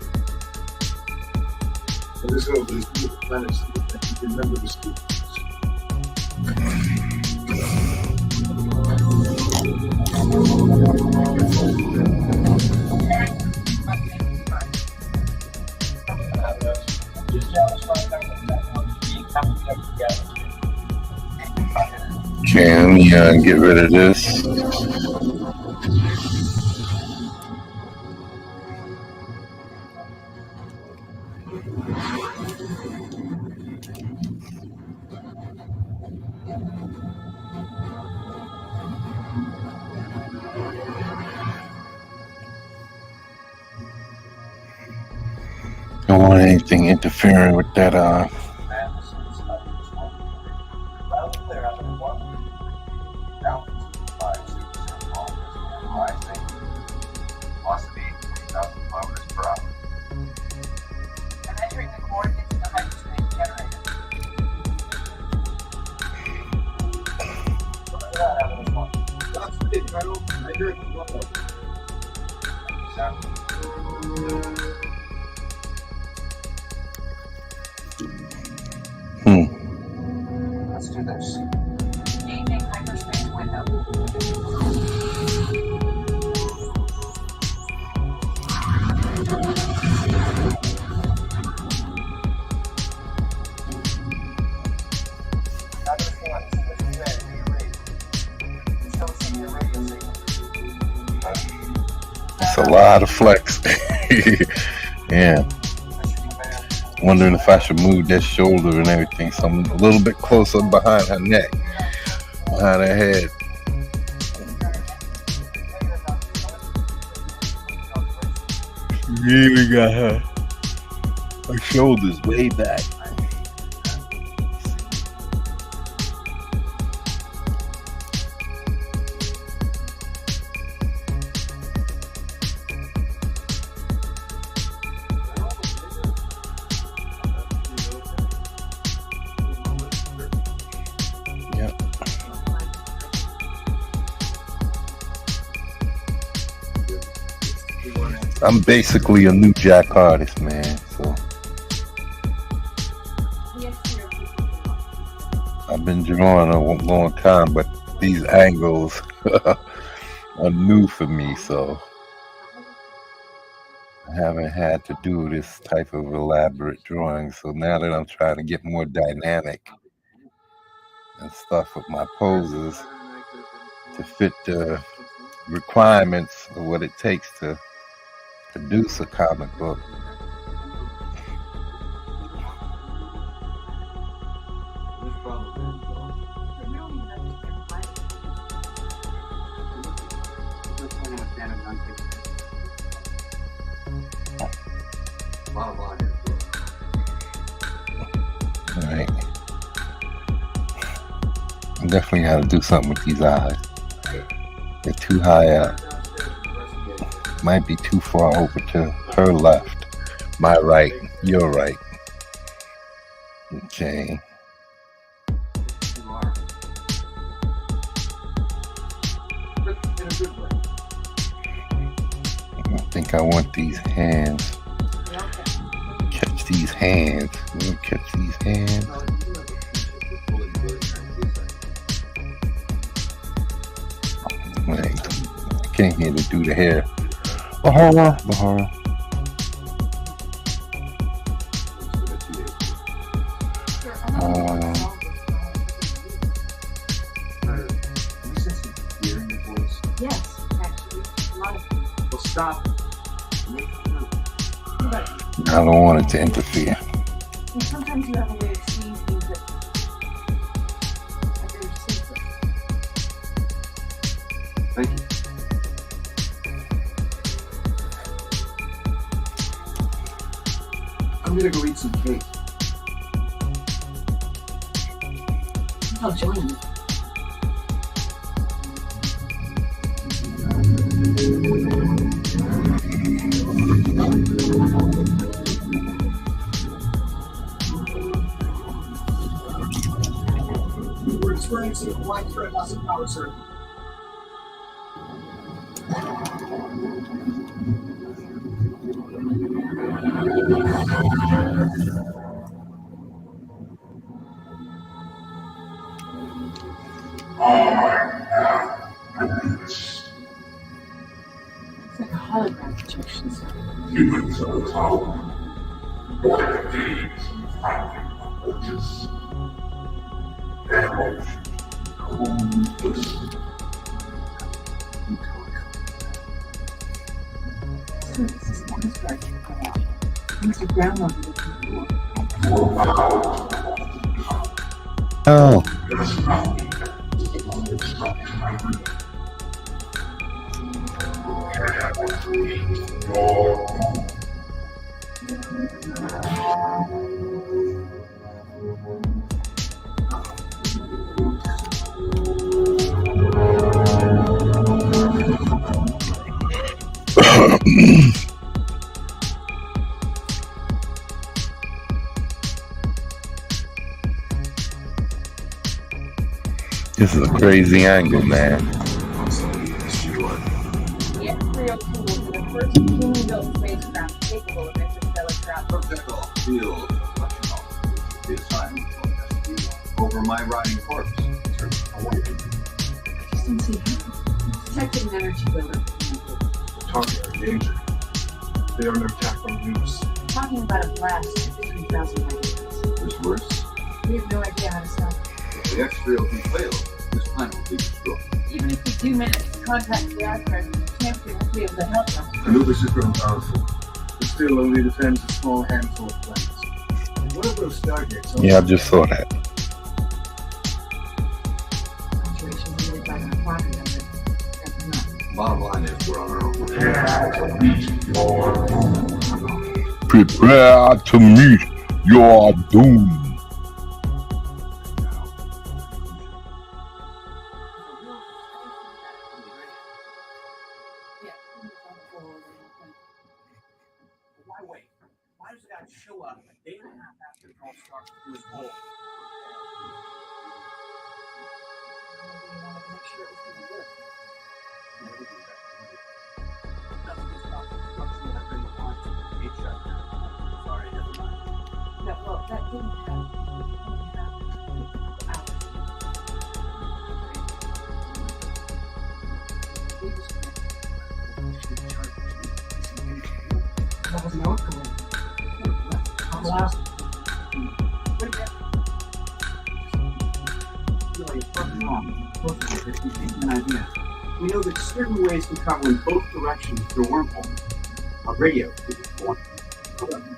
let us hope these beautiful planets that you remember the speakers. Okay, let me get rid of this. Don't want anything interfering with that Velocity 3,000 kilometers per hour. Let's do this. Changing hyperspace window. Not just once. This is it. Your rate. You still see your radio signal. It's a lot of flex. Yeah. Wondering if I should move that shoulder and everything, so I'm a little bit closer behind her neck, behind her head. She really got her shoulders way back. I'm basically a new jack artist, man. So I've been drawing a long time, but these angles are new for me. So I haven't had to do this type of elaborate drawing. So now that I'm trying to get more dynamic and stuff with my poses to fit the requirements of what it takes to produce a comic book. Alright. I definitely got to do something with these eyes. They're too high up. Might be too far over to her left. My right, your right. Okay. I think I want these hands. Catch these hands. Catch these hands. Wait, I came here to do the hair. Bahara. Yes, actually, a lot of people. Well, stop. I don't want it to interfere. And sometimes you have a way of seeing things that are very secret. Thank you. I'm gonna go eat some cake. I'll join you. We're experiencing a widespread loss of power surge. It's like a hologram projection, sir. Humans are the power. What days just So this is demonstrated. Things are ground level looking Oh. This is a crazy angle, man. Yeah, 302 was the first Human-built spacecraft capable of interstellar travel. Projectile field reflection off the assignment over my riding corpse. I just don't see how. Detected an energy buildup. The target are danger. They are under attack from nukes. Talking about a blast at 3,000 megawatts. There's worse. We have no idea how to stop it. If the X-trail can fail, this planet will be destroyed. Even if we do manage to contact the Asgard, Champion won't be able to help us. Anubis has grown powerful. It still only defends a small handful of planets. What are those stargates? Yeah, I just saw that. Situation needed by the climate of it. That's not. Bottom line is we're on our own. Prepare to meet your doom. Why wait? Why does the guy show up a day and a half after the call starts to do his role? Maybe he wanted to make sure it was going to work. Nothing about the construction that really wants to be shut down. Sorry, never mind. No, well, that didn't happen. That was no outcome. An idea. We know that certain ways can travel in both directions through a wormhole. A radio is one.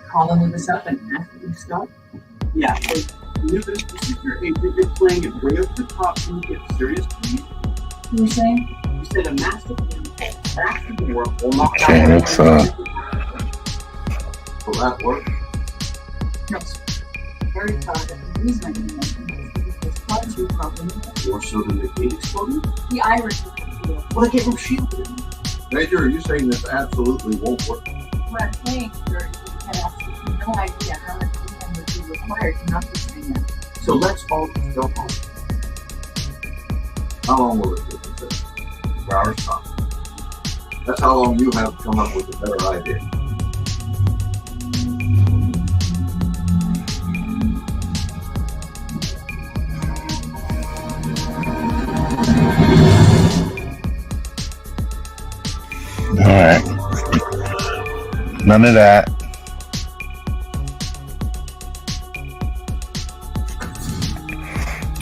Call Anubis up and ask him to stop. Yeah, Anubis, your agent is playing it way up the top and you get serious, please. You were saying? You said a massive wormhole back to the world will knock Okay, out let's Will that work? No, sir. Very thought that the reason I didn't mention this is because part of your problem More so than the gate exploded? the Irish would feel. Well, I gave him shielded. Major, are you saying this absolutely won't work? What I'm saying, sir, is that we had absolutely no idea how much income would be required to knock this thing out. So let's all just go home. How long will it take to fix? 4 hours time. That's how long you have to come up with a better idea. Alright. None of that.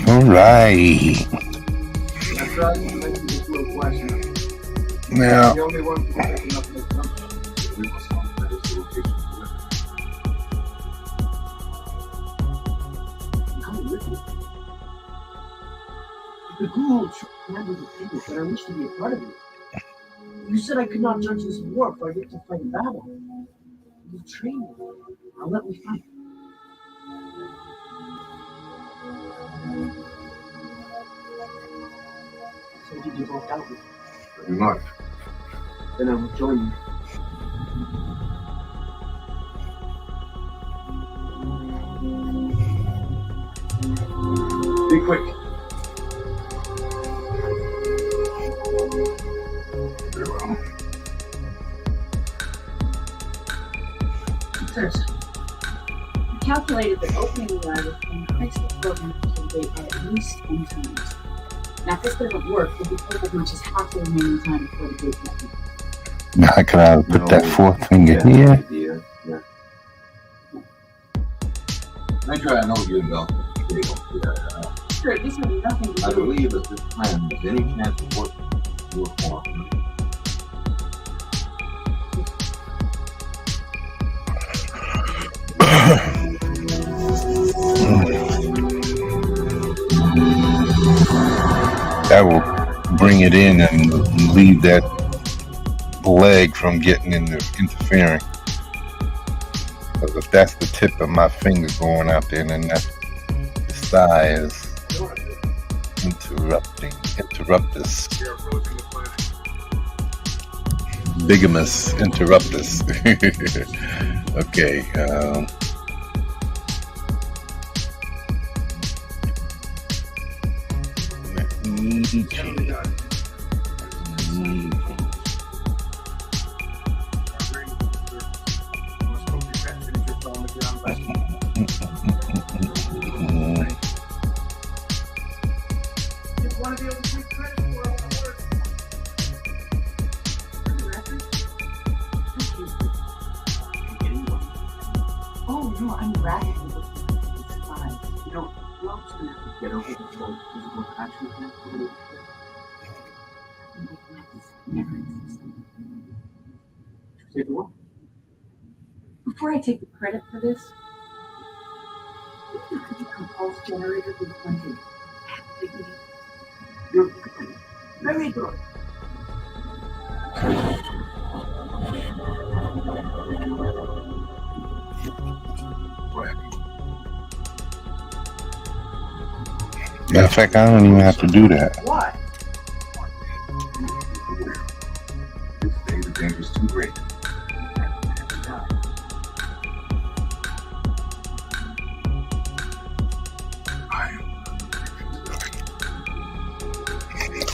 Alright. That's right. Thank you for the question. Now, The only one who's picking up this number. We must find that is the location of the Come with me. The Gould handled the people, but I wish to be a part of it. You said I could not touch this war if I get to fight a battle. You trained me. Now let me fight. So did you walk out with me? Pretty much. Then I will join you. Be quick. very well. First, I calculated that opening the ladder would increase the program to the gate by at least 10 times. Now, if this doesn't work, we'll be told as much as half the remaining time before the gate gets open. Now, can I put that fourth finger here? Yeah. Major, I know you know. Sure, this has nothing to I do with believe that this plan has any chance of working. Your form. That will bring it in and leave that leg from getting interfering. Because if that's the tip of my finger going out there, then that's the thigh is interruptus. You're approaching the planet. Bigamous interruptus. Okay. Let me change. I'm rapidly looking at these spies. You know, we're also going to have to get over the whole physical attachment thing for the relationship. Never existed. Say the what? Before I take the credit for this, you could become a pulse generator with plenty of dignity. You're good. Very good. Matter of fact, I don't even have to do that. What? This day the danger is too great.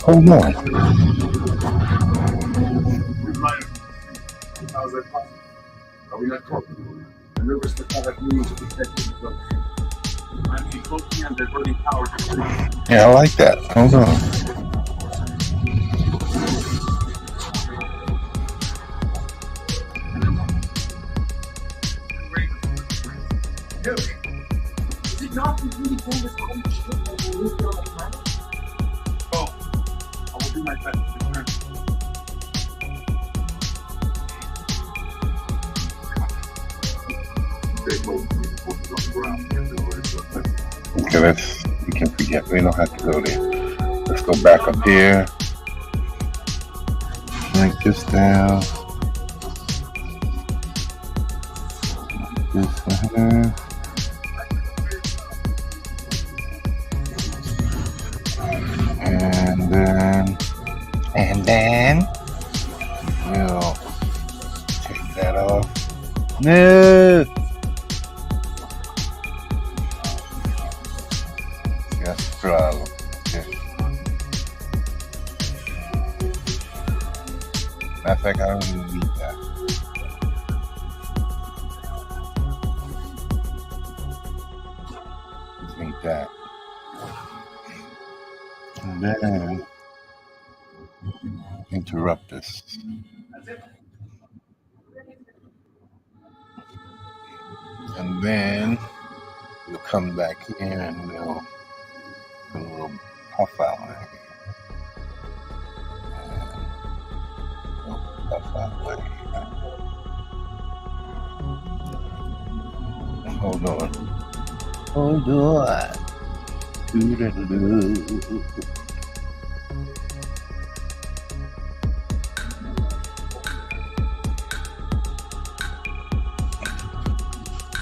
Hold on. How's that possible? Are we not talking? The nervous metallic means of protecting the I'm evoking and diverting power to Yeah, I like that. Hold on. Is it not completely clear this whole shit that we moved on the planet? Oh, I will do my best to return. Stay close to the forces on the ground. Okay, we can forget. We don't have to go there. Let's go back up here. Break this down. This here. And then we'll take that off. No. That's the problem. Okay. Matter of fact, I don't even need that. Just need that. And then interrupt this. And then we'll come back here and we'll put a little puff out right here. And we'll puff out right here. Hold on. Hold on. Doo-doo-doo-doo.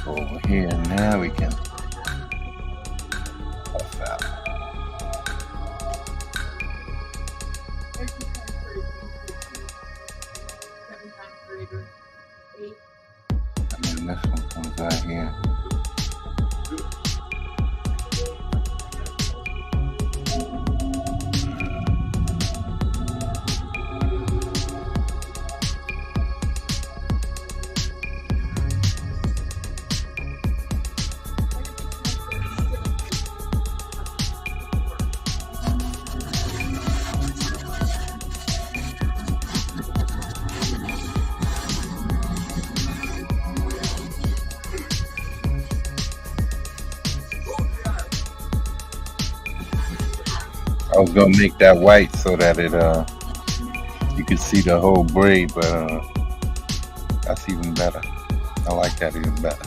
Over here, now we can puff out. And then this one comes out here. I was gonna make that white so that it you could see the whole braid, but that's even better. I like that even better.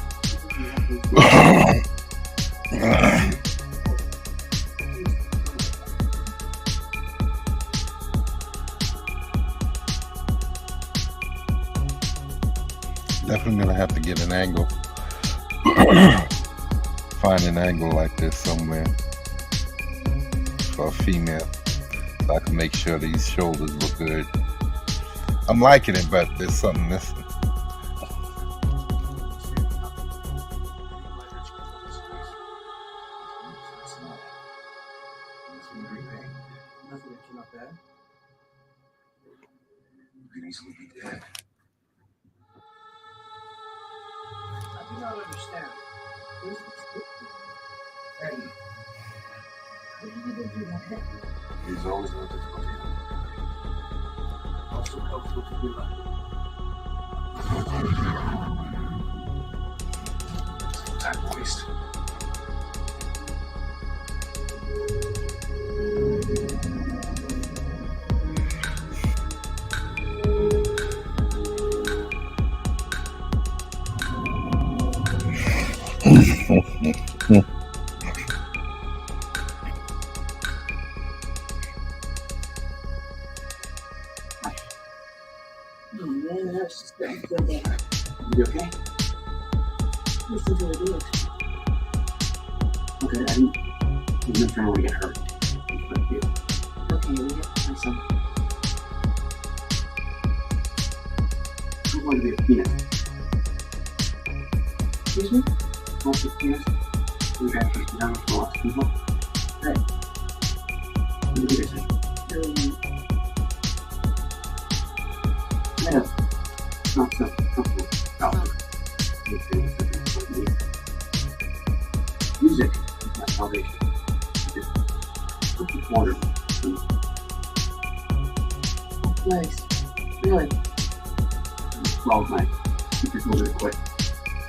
Definitely gonna have to get an angle. Find an angle like this somewhere for a female, so I can make sure these shoulders look good. I'm liking it, but there's something missing. Nothing that came up bad. You could easily be dead. I do not understand. Where's the script? Hey. How did you even do that? There's always no difficulty. Also helpful to be like. least. Oh man, that's just getting good there. You okay? Listen to the lyrics. Okay, I didn't want to get hurt. Thank you. Okay, we have to try something. I'm going to be a peanut. Excuse me? Want to be a peanut? You guys just down with lots of people? Right. What do you guys say? Not so comfortable. Music is my salvation. It's perfect water. Nice. Really? Well, my teachers told me to quit.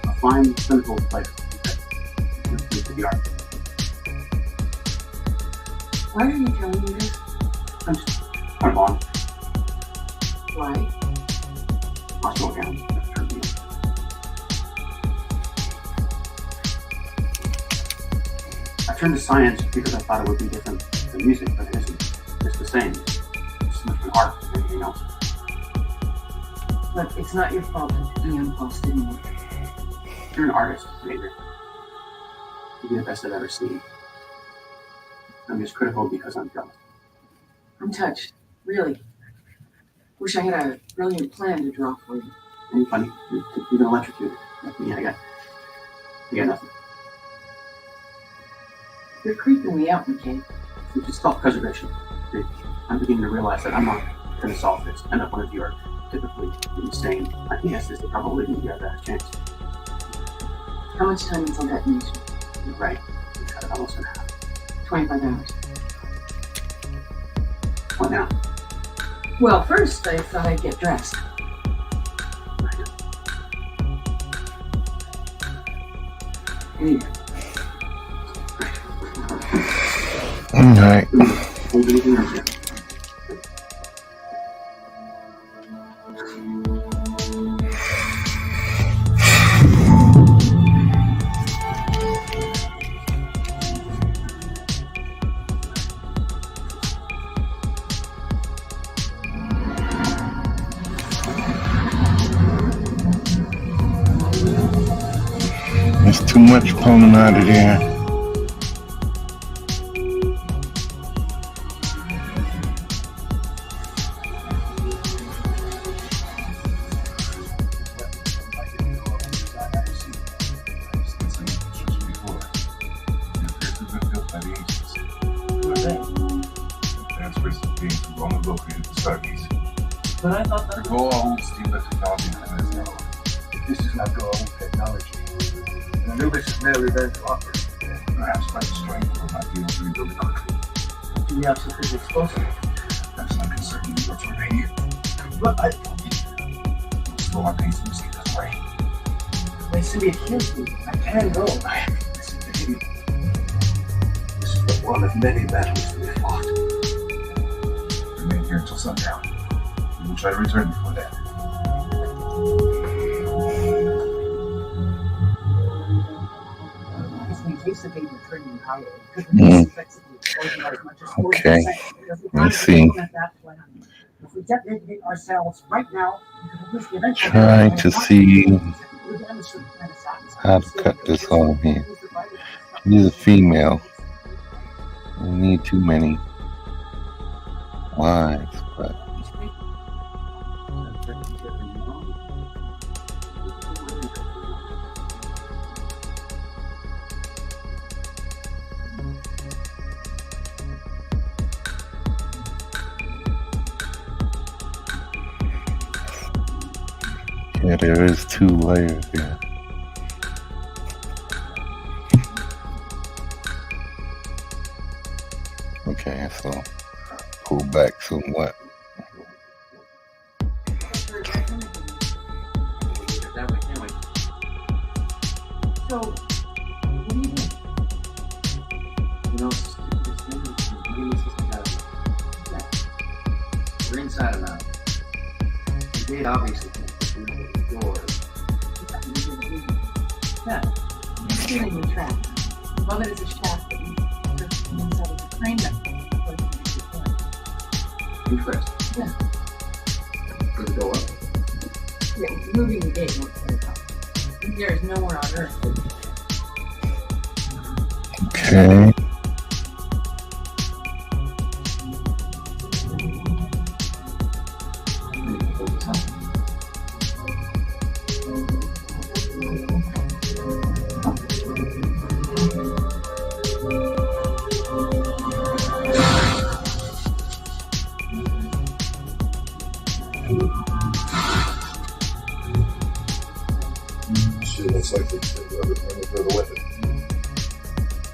A fine, cynical life to the art. Why are you telling me this? I'm just kind of on. Why? I'll slow down. I turned to science because I thought it would be different than music, but it isn't. It's the same. It's much more art than anything else. But it's not your fault that the impulse didn't work. You're an artist, Major. You're the best I've ever seen. I'm just critical because I'm jealous. I'm touched. Really. Wish I had a brilliant plan to draw for you. Ain't funny. You've been electrocuted. I got nothing. You're creeping me out, McKay. It's self-preservation. I'm beginning to realize that I'm not going to solve this. End up one of you are typically insane. I guess this is probably going to be our best chance. How much time until detonation? You're right. We got it almost in half. 25 hours. What now? Well, first I thought I'd get dressed. Anyway. All right. There's too much pulling out of there. But I thought that Go old Steve technology now. this is not go old technology. And Anubis is merely there to offer. Perhaps by strength will not be able to rebuild it quickly. Do we have sufficient explosive? That's not concerning you what's remaining. But Slow our pace and see this way. my city kills me. I can't go. Listen to me. This is but one of many battles to be fought. Remain here until sundown. We will try to return before that. If we anticipate returning higher, it could be effectively exposing as much as 40%. Okay. Let's see. If we detonate ourselves right now, we could lose the Trying to see how to cut this on here. She's a female. We need too many wives, but yeah, there is 2 layers here. Okay, so pull back somewhat. So, It obviously can't get through the door. Yeah. It's feeling the trap. Above it is a shaft that leads to the inside of the crane mechanism. Interesting. Yeah. Does it go up? Yeah, moving the gate won't set it up. There is nowhere on Earth. Okay. Shit looks like it's the weapon.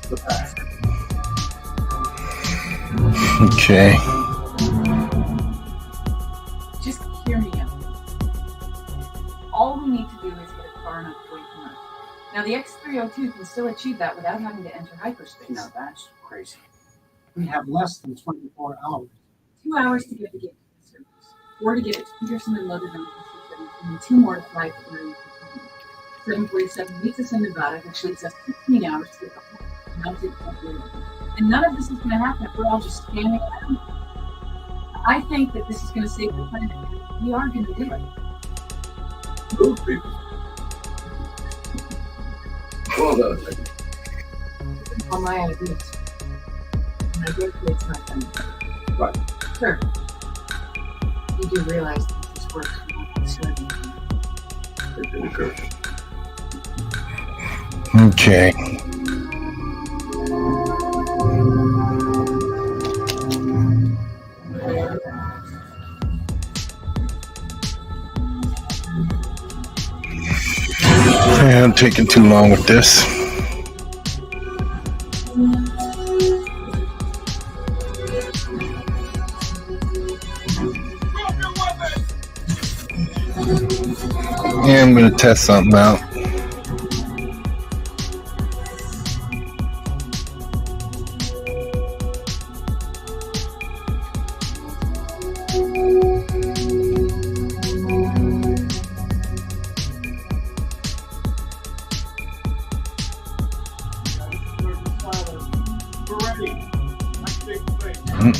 The path. Okay. Just hear me out. All we need to do is get it far enough away from Earth. Now, the X-302 can still achieve that without having to enter hyperspace. Now that's crazy. We have less than 24 hours. 2 hours to get the gate to the surface, 4 to get it to Peterson and loaded on PC-7, and then 2 more to fly to Area 747 meets us in Nevada, which leaves us 15 hours to get the whole mounted up. And none of this is going to happen if we're all just standing around. I think that this is going to save the planet. We are going to do it. Those people. Well done, lady. On my ideas. And I did create something. Right. Sure. You do realize that this works for certain. It didn't occur. Okay. Yeah, I'm taking too long with this. Yeah, I'm gonna test something out.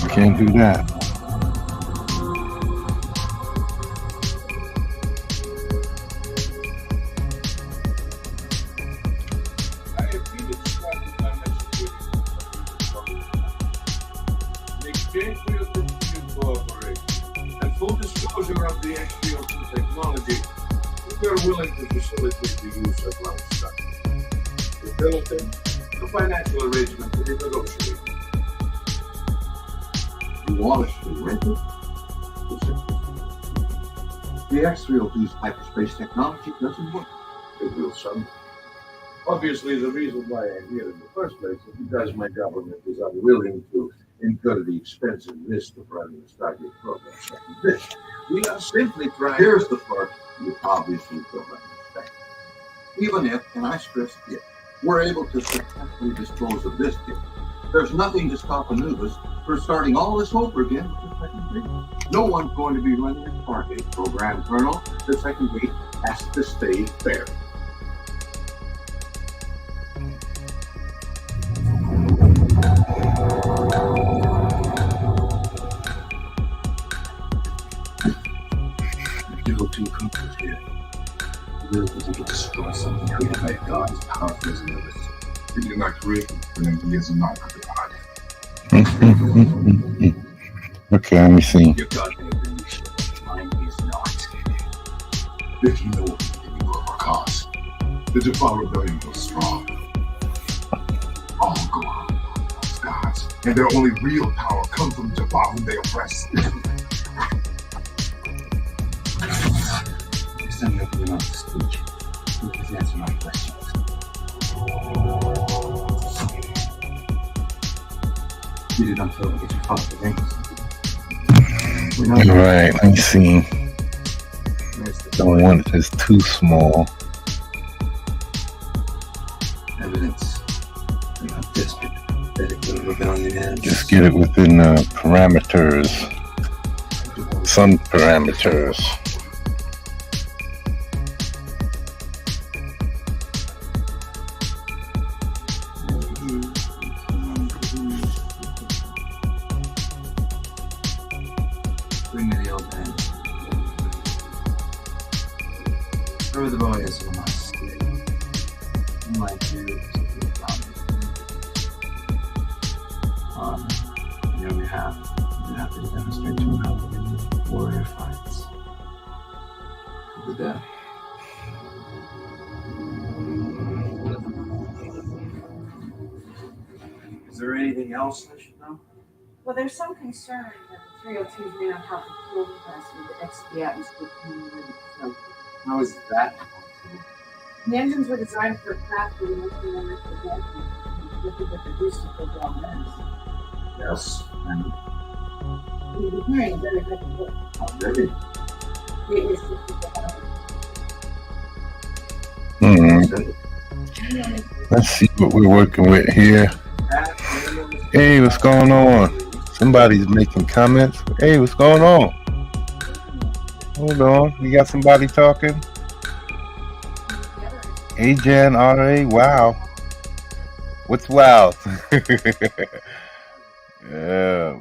Can't do that. I have been instructed by my superior in exchange for your continued cooperation and full disclosure of the XPO2 technology, we are willing to facilitate the use of LiveStream. The penalty, the financial arrangement to be negotiated. You want us to rent it? The X-302's hyperspace technology doesn't work. It will some. Obviously, the reason why I'm here in the first place is because my government is unwilling to incur the expense and risk of running a Stargate program such as this. We are simply trying. Here's the part you obviously don't understand. Even if, and I stress if, we're able to successfully dispose of this kit, there's nothing to stop Anubis for starting all this over again with the second gate. No one's going to be running a Stargate program, Colonel. The second gate has to stay buried. You go too comfortable here. You really think you can destroy something created by a god as powerful as Anubis? It is not created for them to use a not of the god. Okay, let me see. Your god may have been useful, but mine is not. If you know anything, you will cause. The Jafar rebellion was strong. All go on those gods, and their only real power comes from Jafar, whom they oppress. Next time you open your mouth to speak, please answer my questions. You did not feel like your father, right? Right, let me see. The one is too small. Evidence. You're not desperate. Dedicated rebellion and Just get it within parameters. Some parameters. this on my stick. I might do something about it. And then we have to demonstrate to how warrior fights to the death. Is there anything else I should know? Well, there's some concern that the 302s may not have the fuel capacity to exit the atmosphere. How is that possible? The engines were designed for a craft with an open lifted with reduced overall mass. Yes. And We'll be hearing a better type of work. already. It is 50,000. Let's see what we're working with here. Hey, what's going on? Somebody's making comments. Hey, what's going on? Hold on. You got somebody talking? Hey, Jan, R.A. Wow. What's wow? Yeah.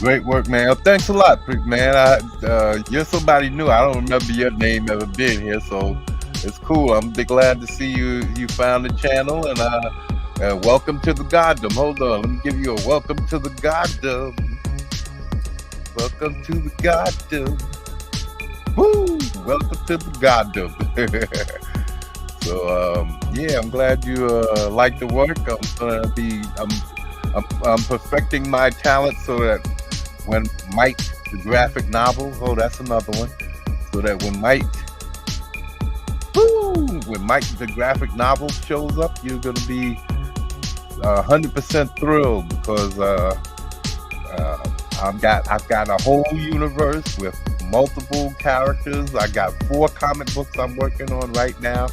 Great work, man. Oh, thanks a lot, man. You're somebody new. I don't remember your name ever being here, so it's cool. I'm glad to see you found the channel, and welcome to the Goddom. Hold on, let me give you a welcome to the Goddom. Welcome to the Goddom. Woo! Welcome to the Goddom. So yeah, I'm glad you like the work. I'm perfecting my talent so that when Mike, the graphic novel, that's another one. So that when Mike the graphic novel shows up, you're gonna be 100% thrilled because I've got a whole universe with multiple characters. I got 4 comic books I'm working on right now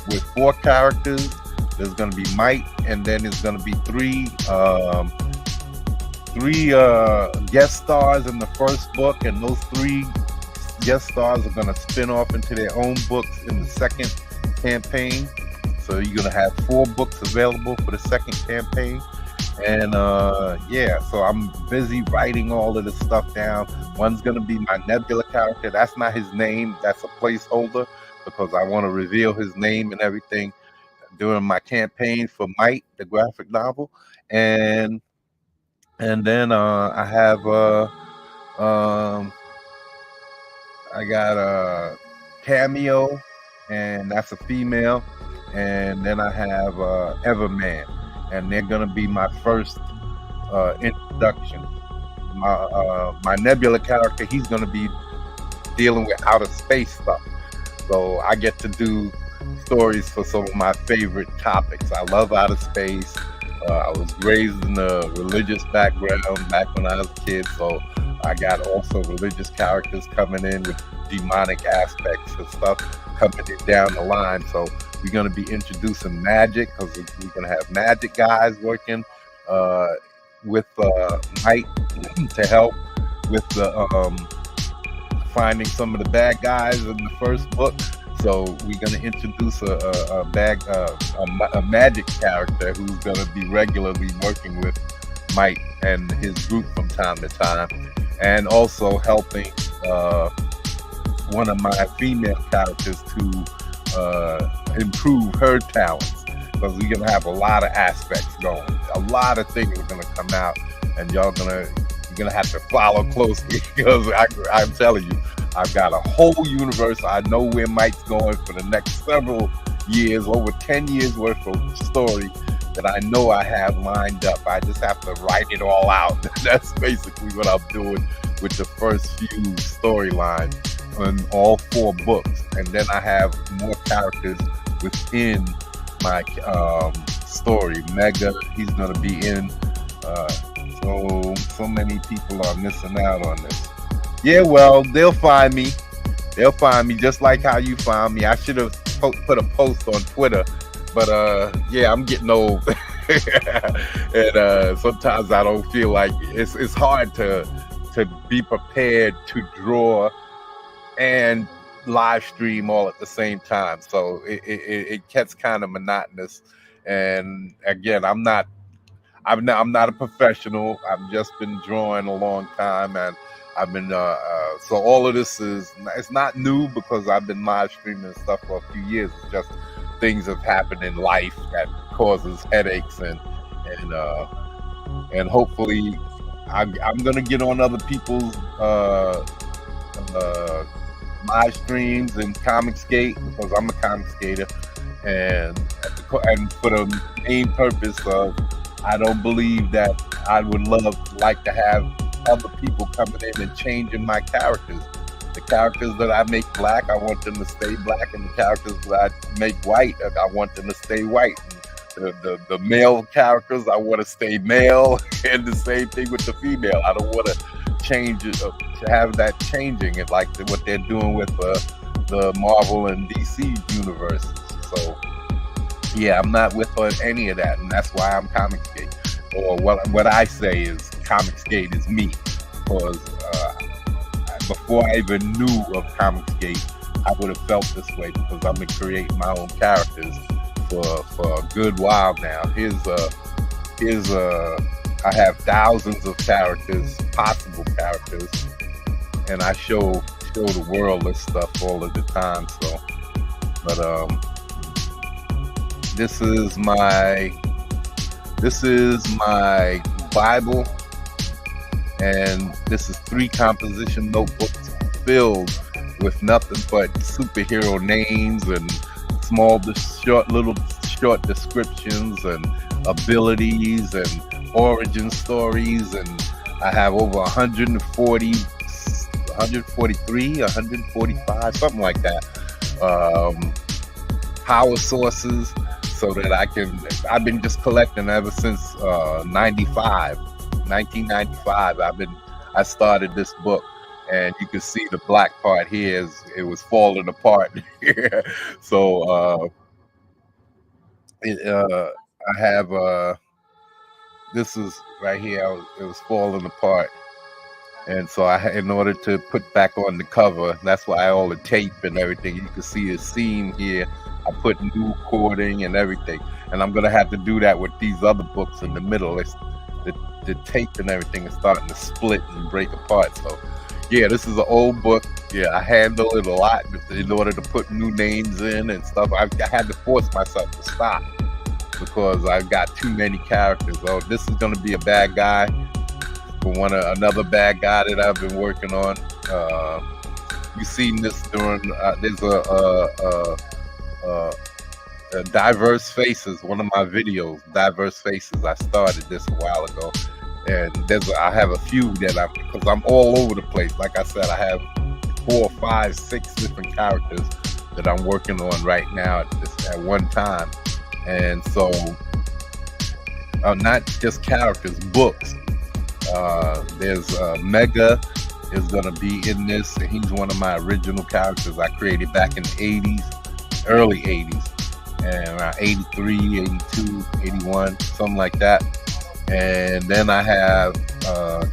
with 4 characters. There's gonna be Mike, and then there's gonna be 3 guest stars in the first book, and those 3 guest stars are going to spin off into their own books in the second campaign. So you're going to have 4 books available for the second campaign. And yeah, so I'm busy writing all of this stuff down. One's going to be my Nebula character. That's not his name. That's a placeholder because I want to reveal his name and everything during my campaign for Might, the graphic novel. And then I have I got a Cameo, and that's a female, and then I have Everman, and they're gonna be my first introduction. My Nebula character, he's gonna be dealing with outer space stuff, so I get to do stories for some of my favorite topics. I love outer space. I was raised in a religious background back when I was a kid, so I got also religious characters coming in with demonic aspects and stuff coming in down the line. So we're going to be introducing magic because we're going to have magic guys working with Mike to help with the finding some of the bad guys in the first book. So we're going to introduce a magic character who's going to be regularly working with Mike and his group from time to time, and also helping one of my female characters to improve her talents, because we're going to have a lot of aspects going. A lot of things are going to come out, and you're going to have to follow closely because I'm telling you, I've got a whole universe. I know where Mike's going for the next several years, over 10 years worth of story that I know I have lined up. I just have to write it all out. That's basically what I'm doing with the first few storylines on all 4 books. And then I have more characters within my story. Mega, he's going to be in. So many people are missing out on this. Yeah, well, they'll find me. They'll find me just like how you found me. I should have put a post on Twitter, but yeah, I'm getting old, and sometimes I don't feel like it's hard to be prepared to draw and live stream all at the same time. So it gets kind of monotonous. And again, I'm not I'm not a professional. I've just been drawing a long time, and I've been so all of this it's not new because I've been live streaming and stuff for a few years. It's just things have happened in life that causes headaches, and hopefully I'm gonna get on other people's live streams and comic skate because I'm a comic skater, and for the main purpose of I don't believe that I would like to have other people coming in and changing my characters. The characters that I make black, I want them to stay black, and the characters that I make white, I want them to stay white. And the male characters, I want to stay male, and the same thing with the female. I don't want to change it, to have that changing it like what they're doing with the Marvel and DC universes. So yeah, I'm not with any of that, and that's why I'm Comic Skate. Or what I say is Comic Skate is me, because before I even knew of Comic Skate, I would have felt this way because I've been creating my own characters for a good while now. I have thousands of characters, possible characters, and I show the world this stuff all of the time. So, but this is my Bible, and this is 3 composition notebooks filled with nothing but superhero names and short descriptions and abilities and origin stories, and I have over 143, 145, something like that, power sources, so that I've been just collecting ever since 1995. I started this book, and you can see the black part here it was falling apart. So I have this is right here. It was falling apart, and so in order to put back on the cover, that's why all the tape and everything. You can see a seam here. I put new cording and everything, and I'm gonna have to do that with these other books in the middle. The tape and everything is starting to split and break apart. So yeah, this is an old book. Yeah, I handle it a lot in order to put new names in and stuff. I had to force myself to stop because I've got too many characters. Oh, this is going to be a bad guy for another bad guy that I've been working on. You've seen this during there's a Diverse Faces, one of my videos, Diverse Faces. I started this a while ago, and I have a few that because I'm all over the place. Like I said, I have 4, 5, 6 different characters that I'm working on right now at one time. And so not just characters, books. There's Mega is going to be in this, and he's one of my original characters I created back in the 80s, early 80s, and around 83, 82, 81, something like that. And then I have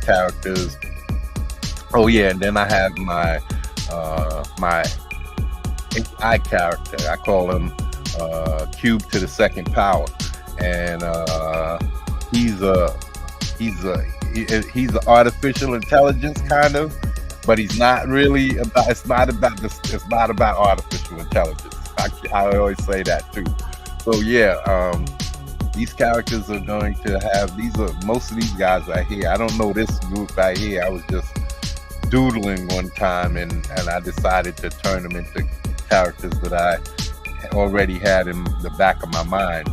characters. Oh yeah, and then I have my AI character. I call him Cube to the Second Power, and he's an artificial intelligence kind of, but he's not really about. It's not about artificial intelligence. I always say that too. So yeah, these characters are going to have. Most of these guys right here. I don't know this group right here. I was just doodling one time, and I decided to turn them into characters that I already had in the back of my mind.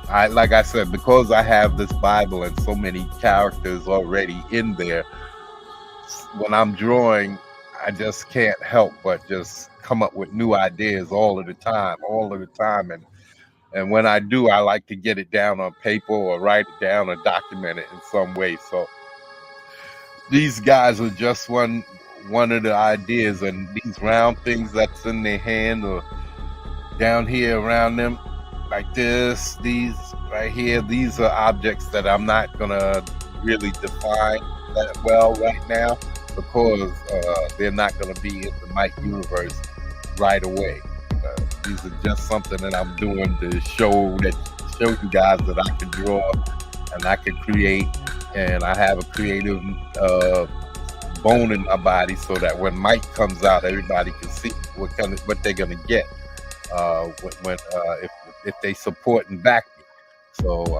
Like I said, because I have this Bible and so many characters already in there, when I'm drawing, I just can't help but just come up with new ideas all of the time. And when I do, I like to get it down on paper or write it down or document it in some way. So these guys are just one of the ideas, and these round things that's in their hand or down here around them, like this, these right here, these are objects that I'm not gonna really define that well right now because they're not gonna be in the Mike universe right away. These are just something that I'm doing to show you guys that I can draw and I can create, and I have a creative bone in my body, so that when Mike comes out, everybody can see what they're gonna get if they support and back me. So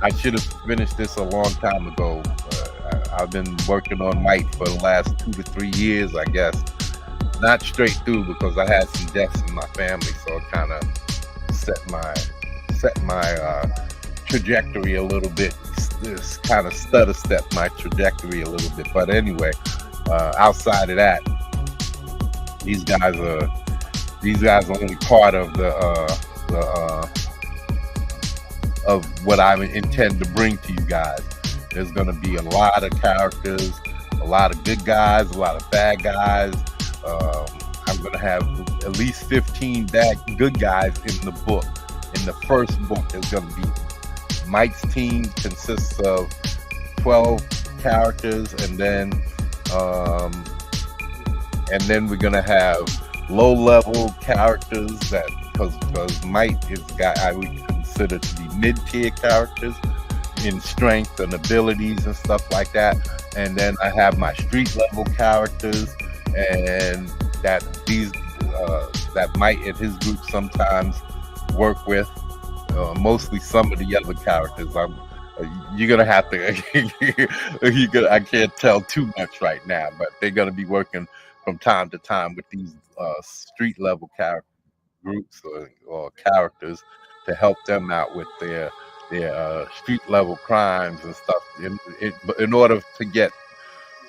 I should have finished this a long time ago. I've been working on Mike for the last 2 to 3 years, I guess. Not straight through, because I had some deaths in my family, so it kind of set my trajectory a little bit. This kind of stutter step my trajectory a little bit. But anyway, outside of that, these guys are only part of of what I intend to bring to you guys. There's going to be a lot of characters, a lot of good guys, a lot of bad guys. I'm going to have at least 15 good guys in the book. In the first book, there's going to be Mike's team consists of 12 characters, and then we're going to have low-level characters that because Mike is the guy I would consider to be mid-tier characters in strength and abilities and stuff like that. And then I have my street level characters, and that Mike and his group sometimes work with. Mostly some of the other characters. You're gonna have to. I can't tell too much right now, but they're gonna be working from time to time with these street level character groups or characters to help them out with their street level crimes and stuff in order to get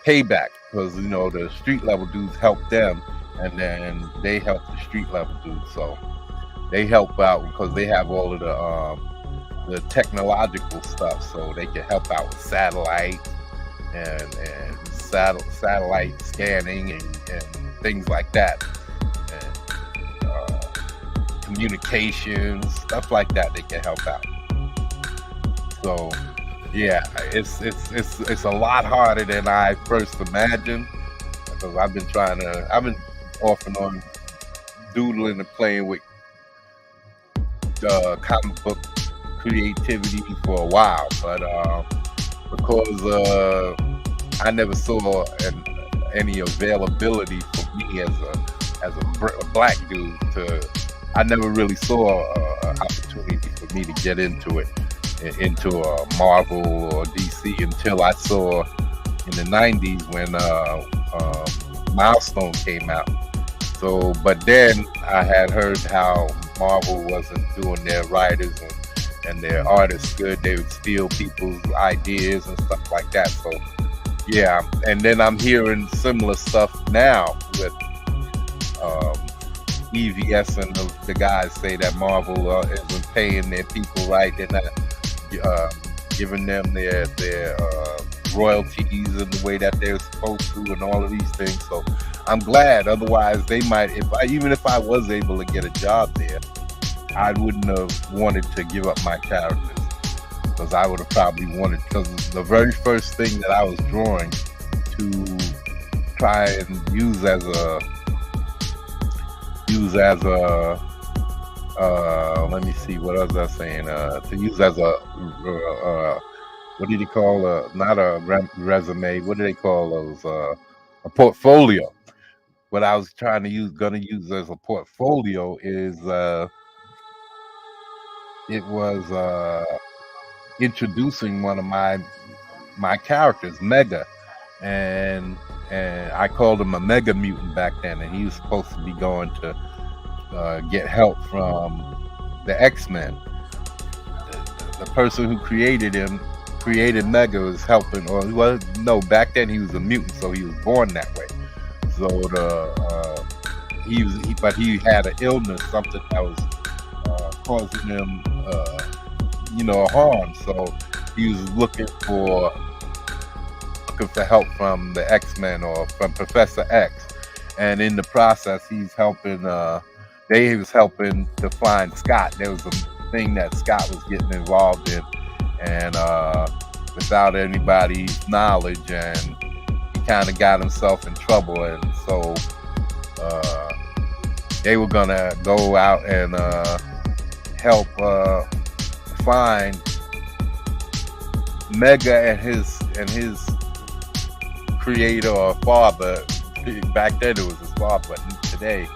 payback, because the street level dudes help them, and then they help the street level dudes. So they help out because they have all of the technological stuff, so they can help out with satellite and satellite scanning and things like that, and communications, stuff like that. They can help out. So yeah, it's a lot harder than I first imagined, because I've been off and on doodling and playing with comic book creativity for a while, but because I never saw any availability for me as a black dude, I never really saw an opportunity for me to get into Marvel or DC until I saw in the 90s when Milestone came out. So, but then I had heard how Marvel wasn't doing their writers and their artists good. They would steal people's ideas and stuff like that. So yeah, and then I'm hearing similar stuff now with EVS, and the guys say that Marvel isn't paying their people right. They're not giving them their royalties in the way that they're supposed to, and all of these things. So I'm glad. Otherwise, they might, even if I was able to get a job there, I wouldn't have wanted to give up my characters, because I would have probably wanted, because the very first thing that I was drawing to try and use as a let me see, what was I saying? To use as a what did he call not a resume? What do they call those? A portfolio. What I was gonna use as a portfolio is it was introducing one of my characters, Mega, and I called him a Mega Mutant back then, and he was supposed to be going to get help from the X-Men. The person who created Mega was helping, back then he was a mutant, so he was born that way. So but he had an illness, something that was causing him harm. So he was looking for help from the X-Men or from Professor X, and in the process he's helping. They was helping to find Scott. There was a thing that Scott was getting involved in, and without anybody's knowledge, and he kind of got himself in trouble. And so they were gonna go out and help find Mega and his creator or father, back then it was his father, but today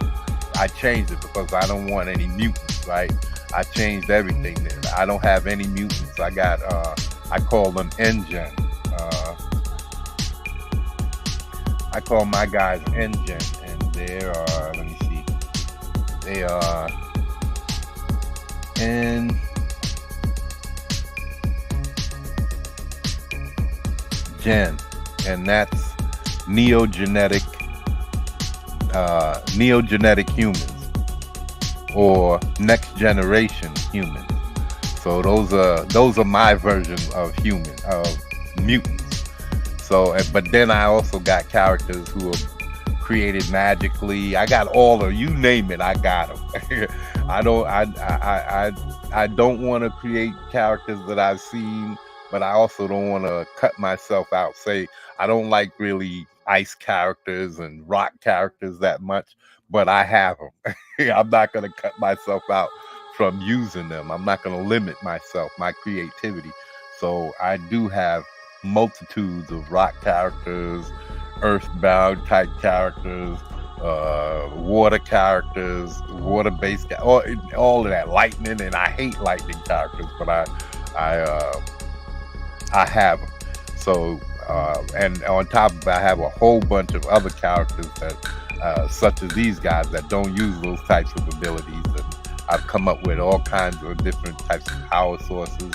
I changed it because I don't want any mutants, right? I changed everything there. I don't have any mutants. I got I call them Engine. I call my guys Engine, and they are, let me see, they are N Gen, and that's neogenetic humans or next generation humans. So those are my version of mutants. So, but then I also got characters who are created magically. I got all of, you name it, I got them. I don't want to create characters that I've seen, but I also don't want to cut myself out. Say, I don't like really ice characters and rock characters that much, but I have them. I'm not going to cut myself out from using them. I'm not going to limit myself, my creativity. So I do have multitudes of rock characters, earthbound type characters, water characters, water-based, all of that, lightning, and I hate lightning characters, but I have them. So and on top of it, I have a whole bunch of other characters that such as these guys that don't use those types of abilities, and I've come up with all kinds of different types of power sources,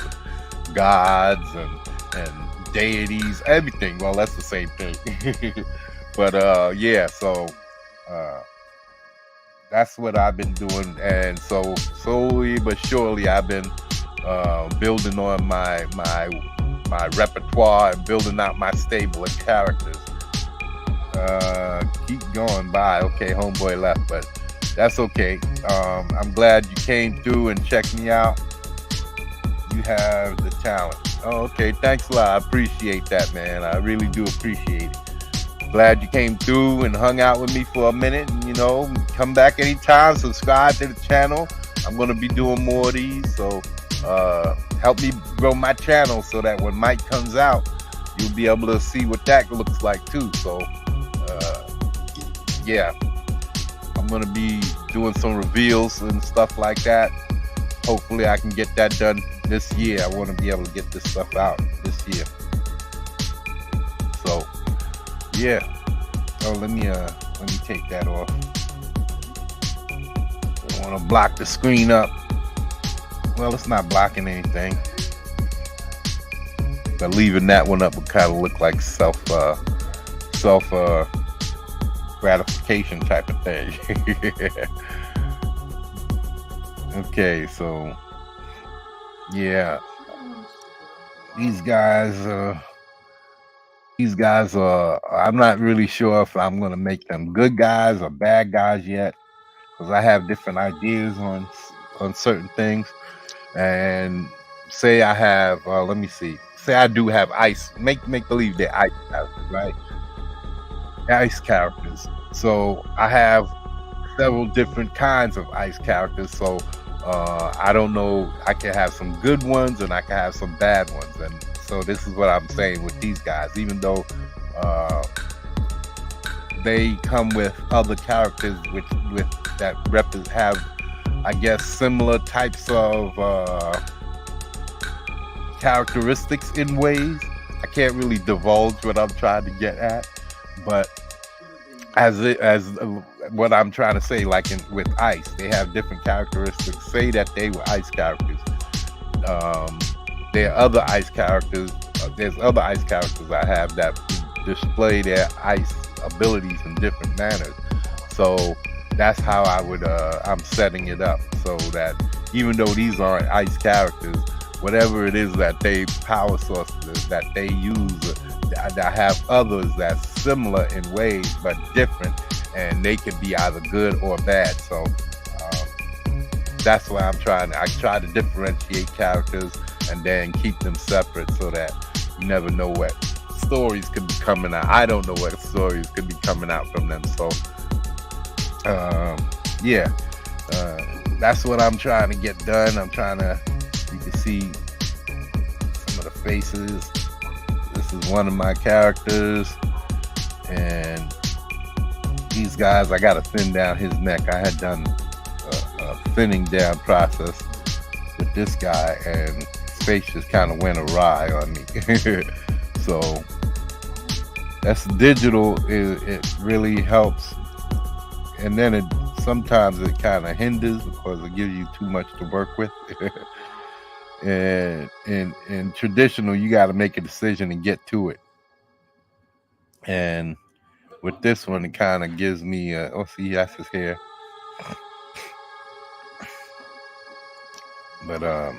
gods and deities, everything. Well, that's the same thing. But yeah, so that's what I've been doing, and so slowly but surely I've been building on my repertoire and building out my stable of characters. Keep going by. Okay, homeboy left, but that's okay. I'm glad you came through and checked me out. You have the talent. Oh, okay, thanks a lot. I appreciate that, man. I really do appreciate it. Glad you came through and hung out with me for a minute. And, you know, come back anytime. Subscribe to the channel. I'm going to be doing more of these. So help me grow my channel so that when Mike comes out, you'll be able to see what that looks like too. So yeah, I'm going to be doing some reveals and stuff like that. Hopefully I can get that done this year. I want to be able to get this stuff out this year. So yeah. Oh, let me take that off. I want to block the screen up. Well, it's not blocking anything, but leaving that one up would kind of look like self gratification type of thing. Okay, so yeah, these guys I'm not really sure if I'm going to make them good guys or bad guys yet, because I have different ideas on certain things. And say I have let me see, say I do have ice, make believe they're ice characters, right? Ice characters. So I have several different kinds of ice characters. So I don't know, I can have some good ones and I can have some bad ones. And so this is what I'm saying with these guys, even though they come with other characters with that have, I guess, similar types of characteristics in ways. I can't really divulge what I'm trying to get at, but as what I'm trying to say, like with ice, they have different characteristics. Say that they were ice characters. There are other ice characters. There's other ice characters I have that display their ice abilities in different manners. So that's how I would I'm setting it up, so that even though these aren't ice characters, whatever it is that they power sources that they use, I have others that's similar in ways but different, and they can be either good or bad. So that's why I try to differentiate characters and then keep them separate, so that you never know what stories could be coming out. I don't know what stories could be coming out from them. So yeah, that's what I'm trying to get done. I'm trying to, you can see some of the faces. This is one of my characters, and these guys, I gotta thin down his neck. I had done a thinning down process with this guy, and his face just kind of went awry on me. So that's digital. It really helps, and then sometimes it kind of hinders because it gives you too much to work with. And in traditional, you got to make a decision and get to it. And with this one, it kind of gives me see, that's his hair. But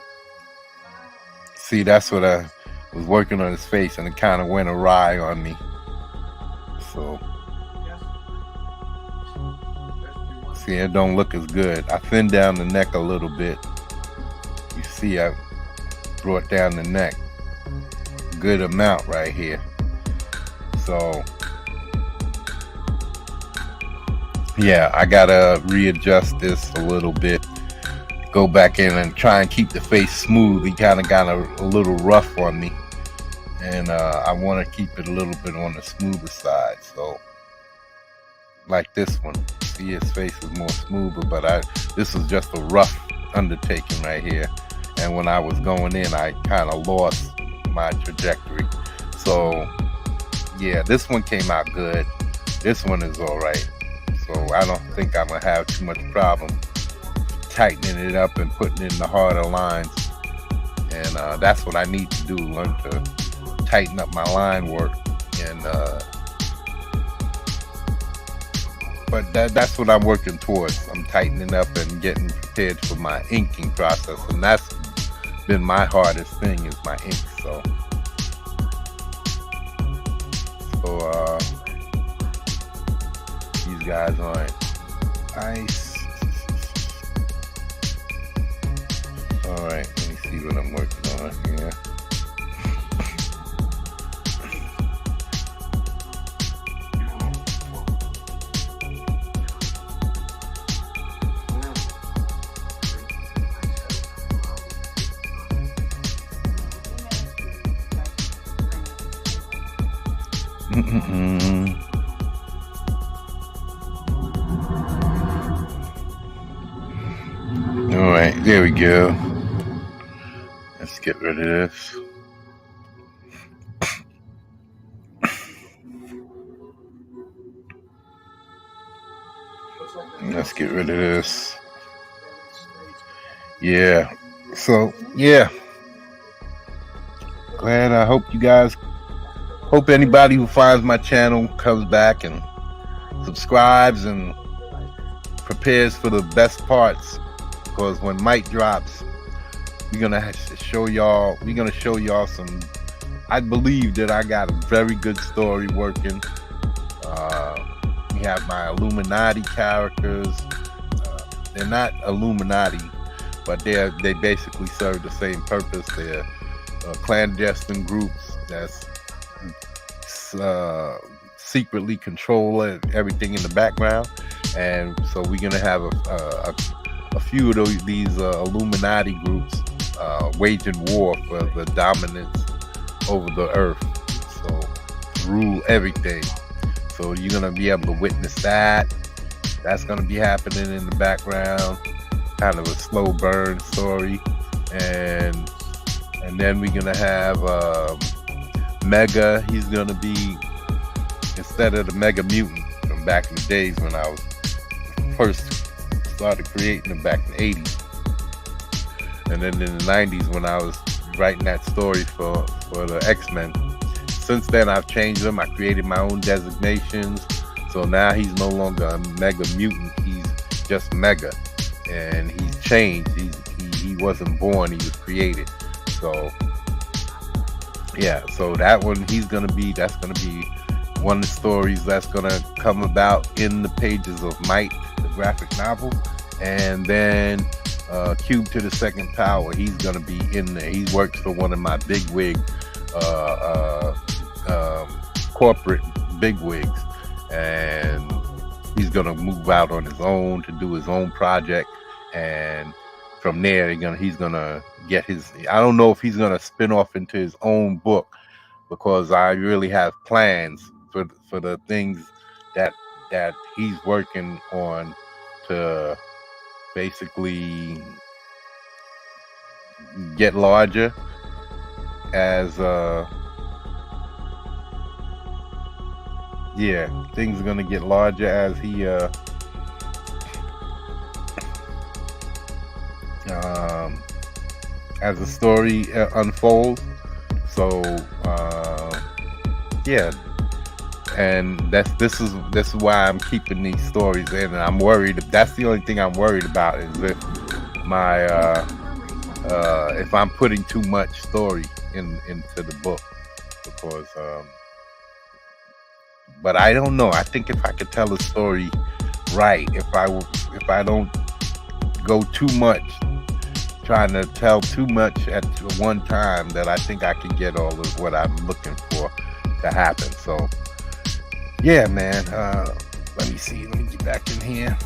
see, that's what I was working on his face, and it kind of went awry on me. So see, it don't look as good. I thinned down the neck a little bit. You see, I brought down the neck good amount right here. So yeah, I gotta readjust this a little bit, go back in and try and keep the face smooth. He kind of got a little rough on me, and I want to keep it a little bit on the smoother side. So like this one, see, his face is more smoother, but this was just a rough undertaking right here. And when I was going in, I kind of lost my trajectory. So yeah, this one came out good. This one is all right. So I don't think I'm gonna have too much problem tightening it up and putting in the harder lines. And that's what I need to do, learn to tighten up my line work. And but that's what I'm working towards. I'm tightening up and getting prepared for my inking process, and that's been my hardest thing, is my ink. So these guys aren't ice. All right, let me see what I'm working on here. All right, there we go. Let's get rid of this. Let's get rid of this. Yeah. So yeah. Glad. I hope you guys. Hope anybody who finds my channel comes back and subscribes and prepares for the best parts, because when Mike drops, we're gonna show y'all some. I believe that I got a very good story working. We have my Illuminati characters. They're not Illuminati, but they basically serve the same purpose. They're clandestine groups that's secretly control everything in the background, and so we're gonna have a few of these Illuminati groups waging war for the dominance over the earth, so rule everything. So you're gonna be able to witness that. That's gonna be happening in the background, kind of a slow burn story, and then we're gonna have Mega. He's gonna be, instead of the Mega Mutant from back in the days when I was first started creating them back in the 80s, and then in the 90s when I was writing that story for the X-Men. Since then I've changed them. I created my own designations, so now he's no longer a Mega Mutant. He's just Mega, and he's changed. He wasn't born, he was created. So yeah, so that one that's gonna be one of the stories that's gonna come about in the pages of Might, the graphic novel. And then Cube to the Second Power, he's gonna be in there. He works for one of my bigwig corporate bigwigs, and he's gonna move out on his own to do his own project. And from there he's gonna get his. I don't know if he's gonna spin off into his own book, because I really have plans for the things that he's working on to basically get larger as things are gonna get larger as he as the story unfolds. So and this is why I'm keeping these stories in, and I'm worried. That's the only thing I'm worried about, is if my if I'm putting too much story into the book, because but I don't know. I think if I could tell a story right, if I don't go too much, trying to tell too much at one time, that I think I can get all of what I'm looking for to happen. So yeah, man. Let me see. Let me get back in here.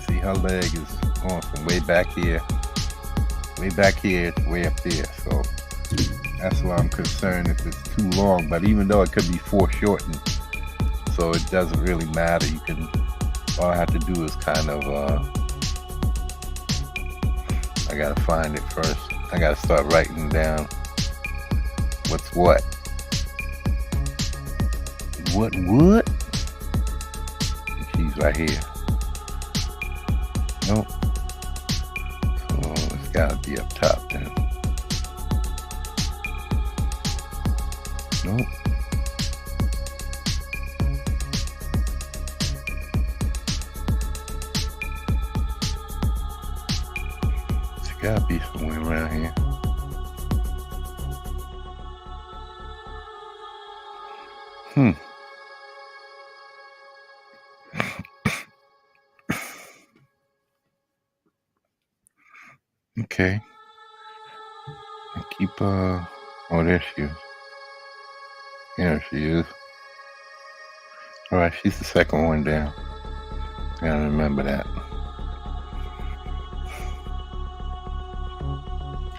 See, her leg is going from way back here to way up there. So that's why I'm concerned if it's too long. But even though it could be foreshortened, so it doesn't really matter. You can, all I have to do is kind of I gotta find it first. I gotta start writing down what's what. She's right here. Nope. So it's gotta be up top then. Nope. It's gotta be somewhere around here. Okay. I keep oh, there she is. There she is. Alright, she's the second one down. Gotta remember that.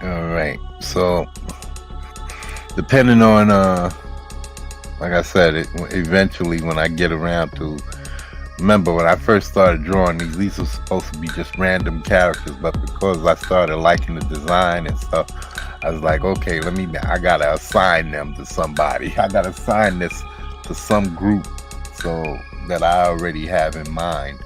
Alright, so depending on like I said, eventually when I get around to, remember when I first started drawing these were supposed to be just random characters, but because I started liking the design and stuff, I was like, okay, I gotta assign them to somebody. I gotta assign this to some group so that I already have in mind.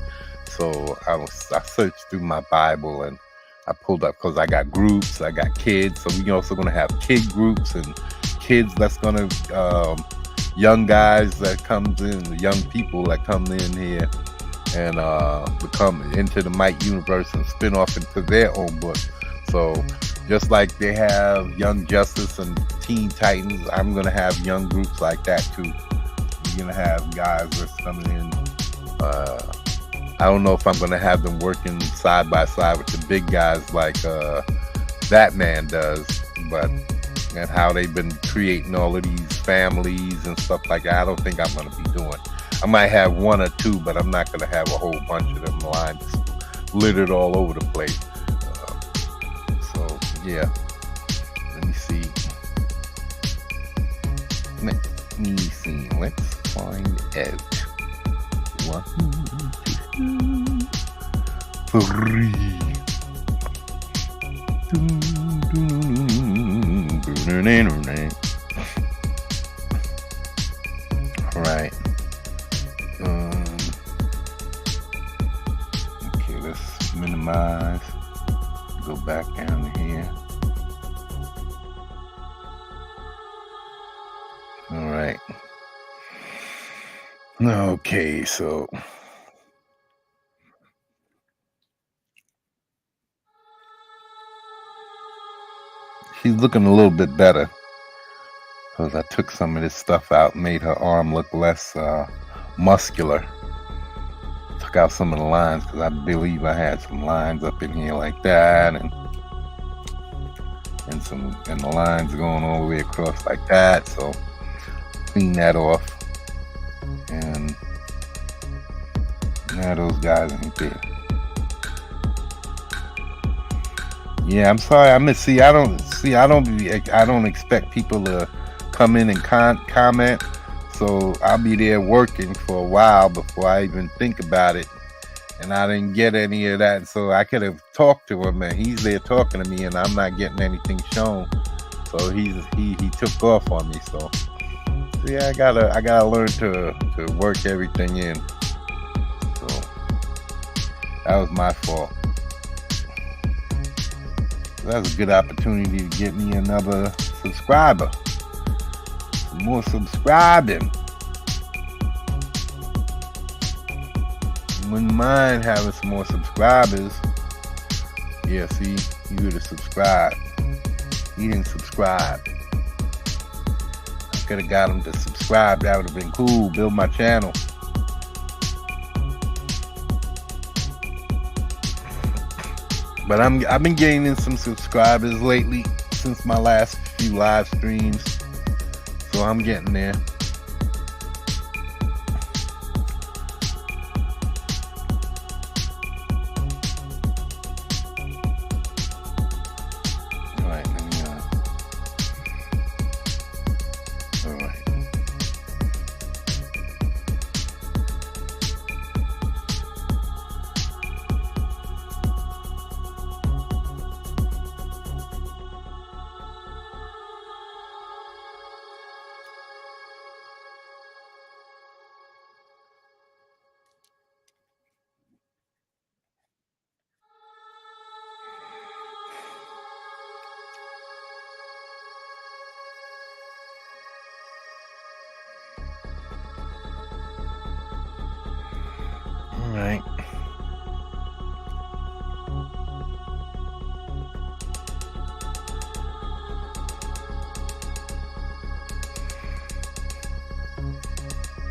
So I searched through my Bible and I pulled up, because I got groups, I got kids, so we also gonna have kid groups and kids that's gonna young guys that comes in, young people that come in here and become into the Mike universe and spin off into their own book. So just like they have Young Justice and Teen Titans, I'm gonna have young groups like that too. We're gonna have guys that's coming in. I don't know if I'm gonna have them working side by side with the big guys like Batman does, but and how they've been creating all of these families and stuff like that, I don't think I'm going to be doing. I might have one or two, but I'm not going to have a whole bunch of them lines littered all over the place. So yeah, let me see. Let's find out. 1, 2, 3. All right. Okay, let's minimize. Go back down to here. All right. Okay, so she's looking a little bit better, because I took some of this stuff out, made her arm look less muscular. Took out some of the lines, because I believe I had some lines up in here like that, and the lines going all the way across like that. So clean that off. And now those guys ain't there. Yeah, I'm sorry. I don't expect people to come in and comment. So I'll be there working for a while before I even think about it. And I didn't get any of that. So I could have talked to him, and he's there talking to me, and I'm not getting anything shown. So he took off on me. So yeah, I gotta learn to work everything in. So that was my fault. That was a good opportunity to get me another subscriber. Some more subscribing. Wouldn't mind having some more subscribers. Yeah, see, you would have subscribed. He didn't subscribe. I could have got him to subscribe. That would have been cool. Build my channel. But I've been gaining some subscribers lately since my last few live streams. So I'm getting there. Alright, let me alright. Alright.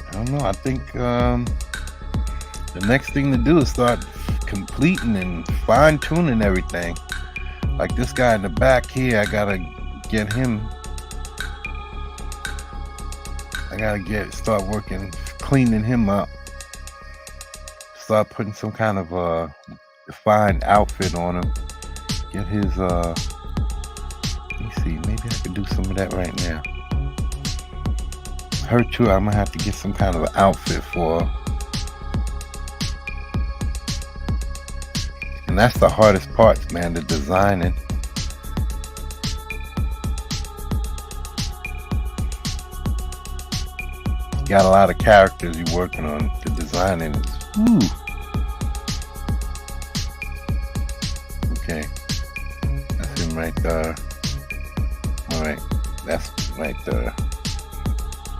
I don't know. I think the next thing to do is start completing and fine-tuning everything. Like this guy in the back here, I gotta get him. I gotta start working, cleaning him up. Start putting some kind of defined outfit on him. Get his let me see, maybe I could do some of that right now. Her too, I'm gonna have to get some kind of an outfit for her. And that's the hardest part, man, the designing. Got a lot of characters you're working on. The designing is okay. That's him right there. Alright, that's right there.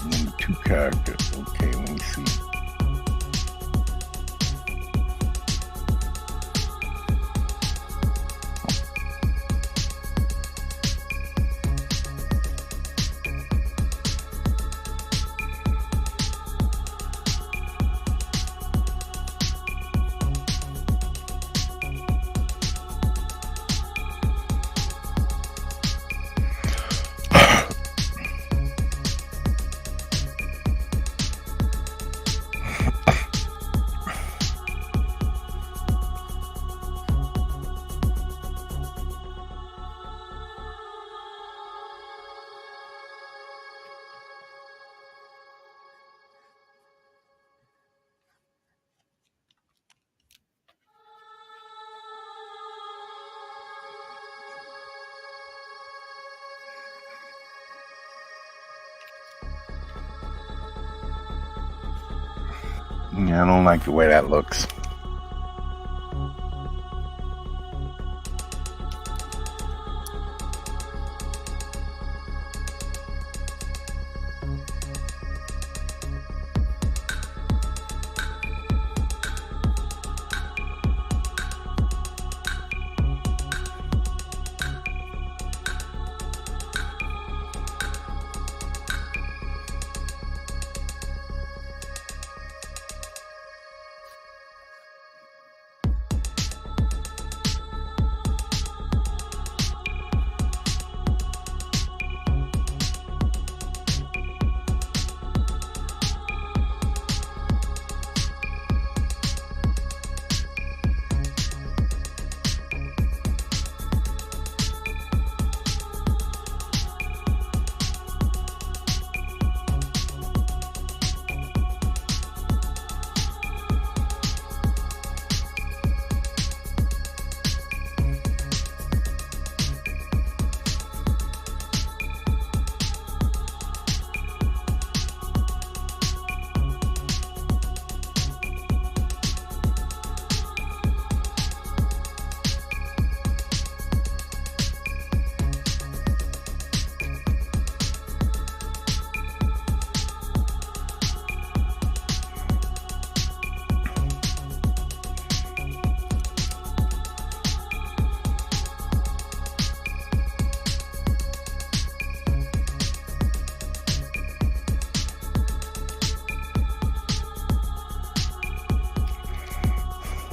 Number 2 character. Okay, let me see. Yeah, I don't like the way that looks.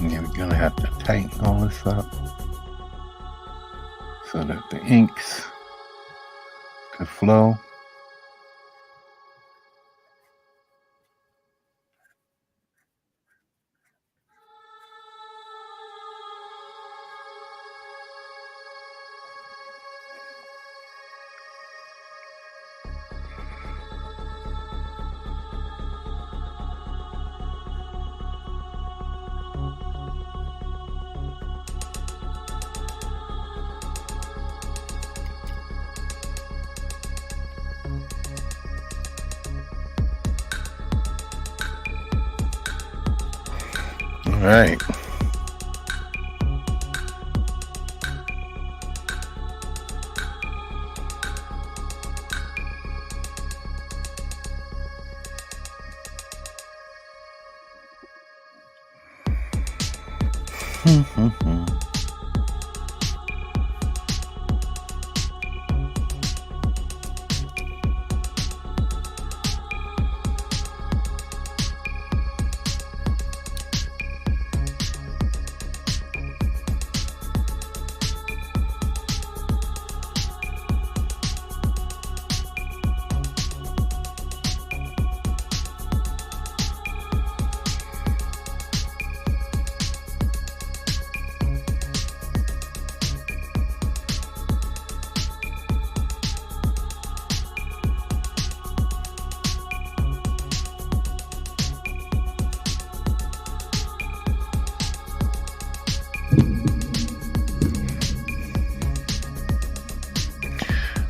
And we're gonna have to tighten all this up so that the inks could flow. All right.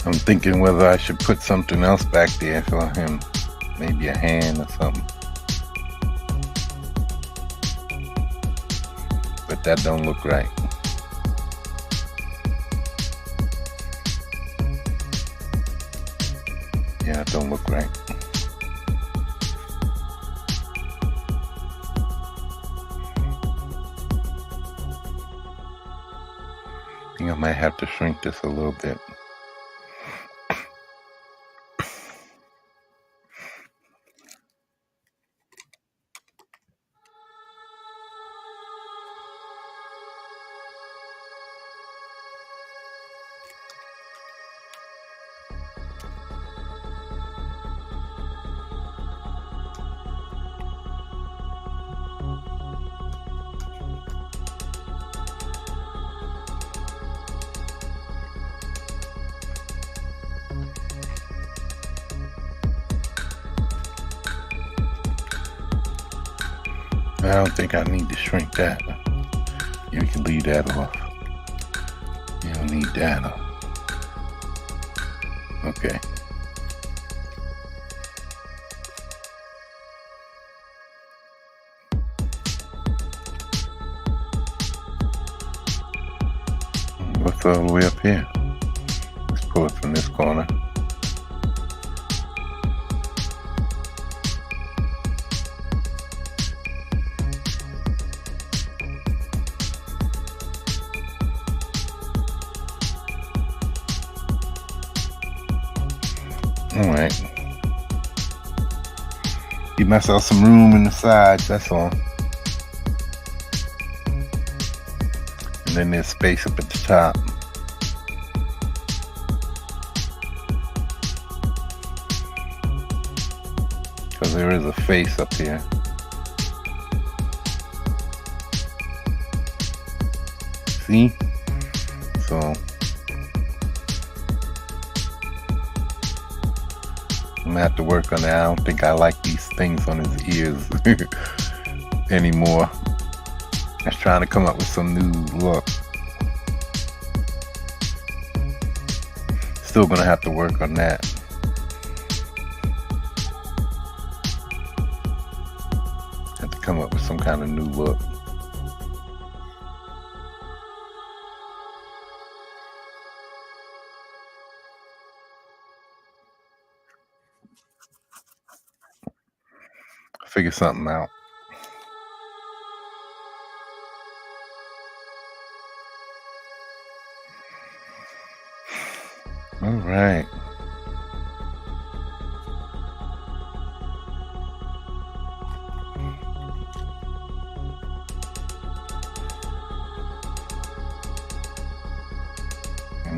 I'm thinking whether I should put something else back there for him, maybe a hand or something. But that don't look right. Yeah, it don't look right. I think I might have to shrink this a little bit. I don't think I need to shrink that. You can leave that off. You don't need that off. Okay. What's all the way up here? Let's pull it from this corner. Alright. Give myself some room in the sides, that's all. And then there's space up at the top. Because there is a face up here. See? So I'm gonna have to work on that. I don't think I like these things on his ears anymore. I was trying to come up with some new look. Still gonna have to work on that. Have to come up with some kind of new look. Figure something out. All right.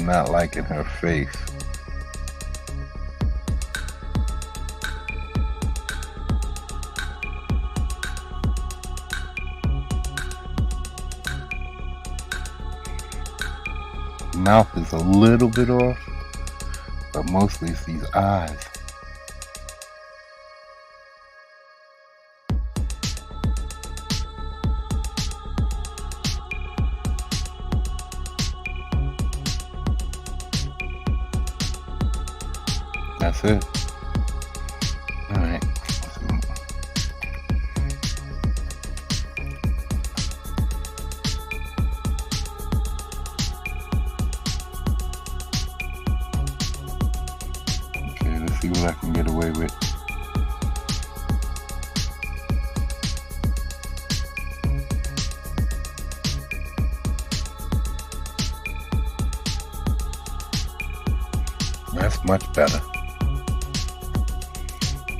not liking her face. Mouth is a little bit off, but mostly it's these eyes. That's it. All right. Okay, let's see what I can get away with. That's much better.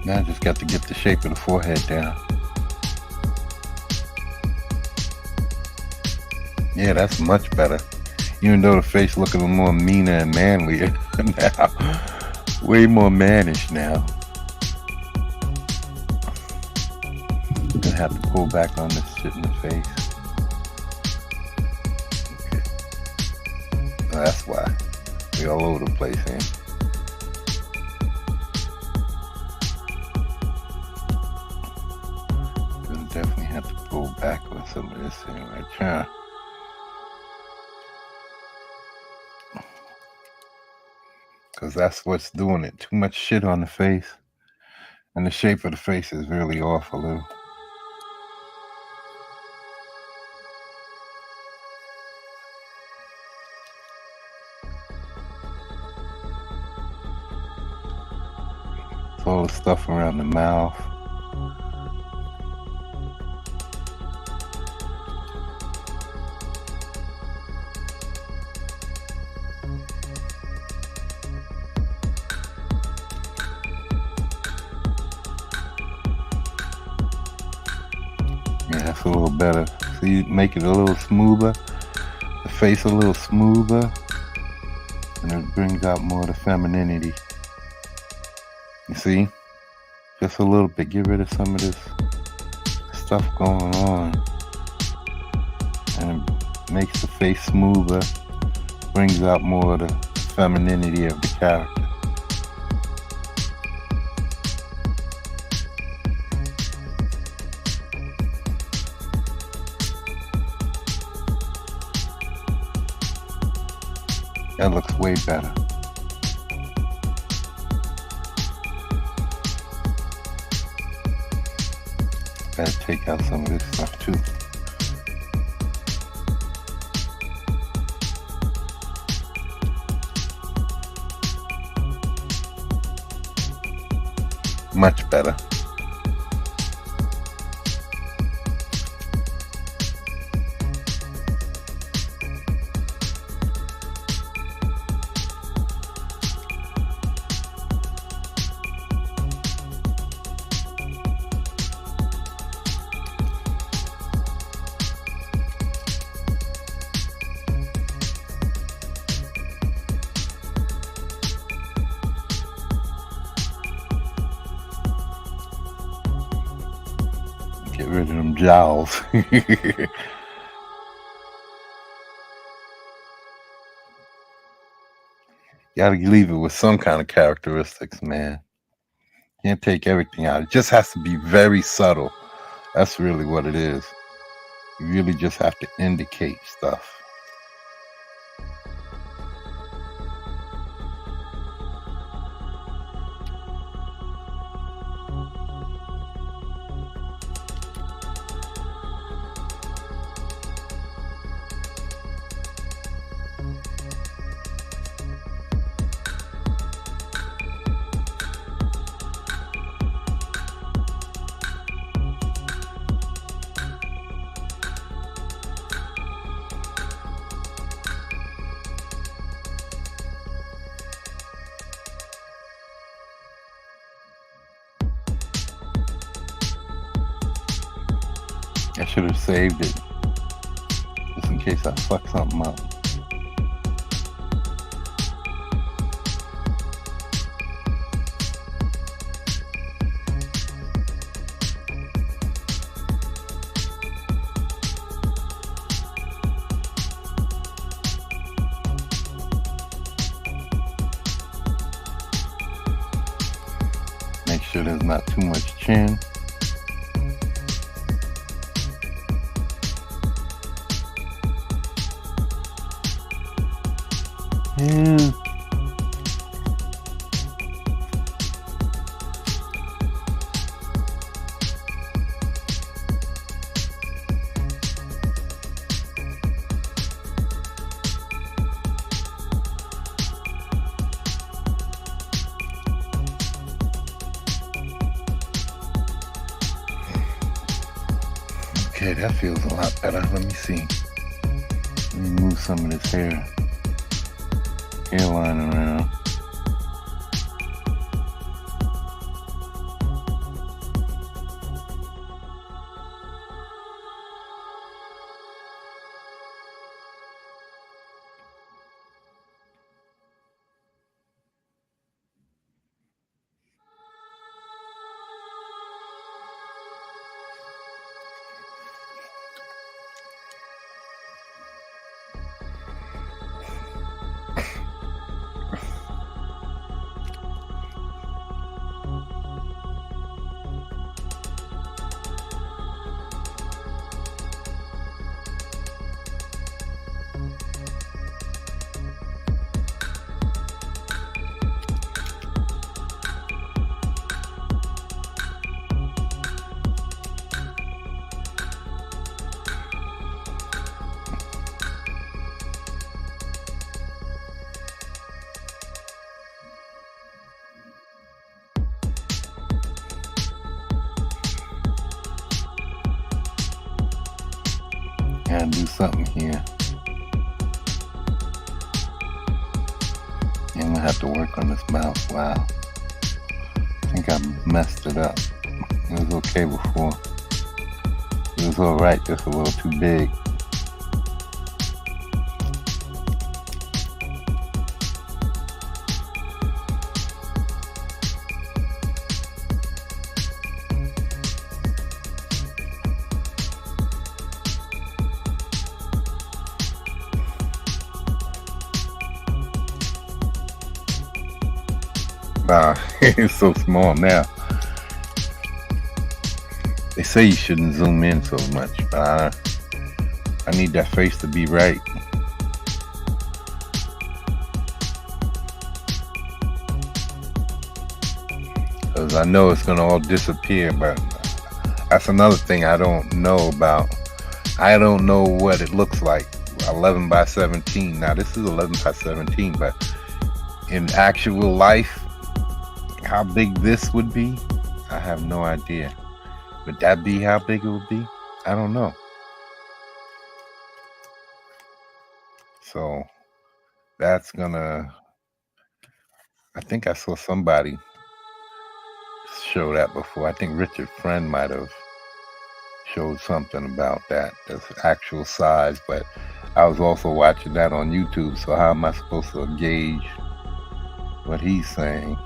Now I just got to get the shape of the forehead down. Yeah, that's much better. Even though the face looking a little more meaner and manlier now. Way more mannish now. I'm gonna have to pull back on this shit in the face. Okay. Oh, that's why. We all over the place, eh? Definitely have to pull back on some of this thing right here. Because that's what's doing it. Too much shit on the face. And the shape of the face is really off a little. It's all the stuff around the mouth. Yeah, that's a little better. See, make it a little smoother. The face a little smoother. And it brings out more of the femininity. You see? Just a little bit. Get rid of some of this stuff going on. And it makes the face smoother. Brings out more of the femininity of the character. That looks way better. Gotta take out some of this stuff too. Much better. Get rid of them jowls. Gotta leave it with some kind of characteristics, man. Can't take everything out. It just has to be very subtle. That's really what it is. You really just have to indicate stuff. I should have saved it, just in case I fuck something up. sure there's not too much chin. Yeah. Okay, that feels a lot better. Let me see. Let me move some of this hairline around. Gotta do something here. And I'm gonna have to work on this mouth. Wow. I think I messed it up. It was okay before. It was alright, just a little too big. It's so small now. They say you shouldn't zoom in so much, but I need that face to be right. Because I know it's going to all disappear, but that's another thing I don't know about. I don't know what it looks like. 11 by 17. Now this is 11 by 17, but in actual life, how big this would be, I have no idea. Would that be how big it would be? I don't know. So that's gonna, I think I saw somebody show that before. I think Richard Friend might have showed something about that, the actual size, but I was also watching that on YouTube, so how am I supposed to gauge what he's saying?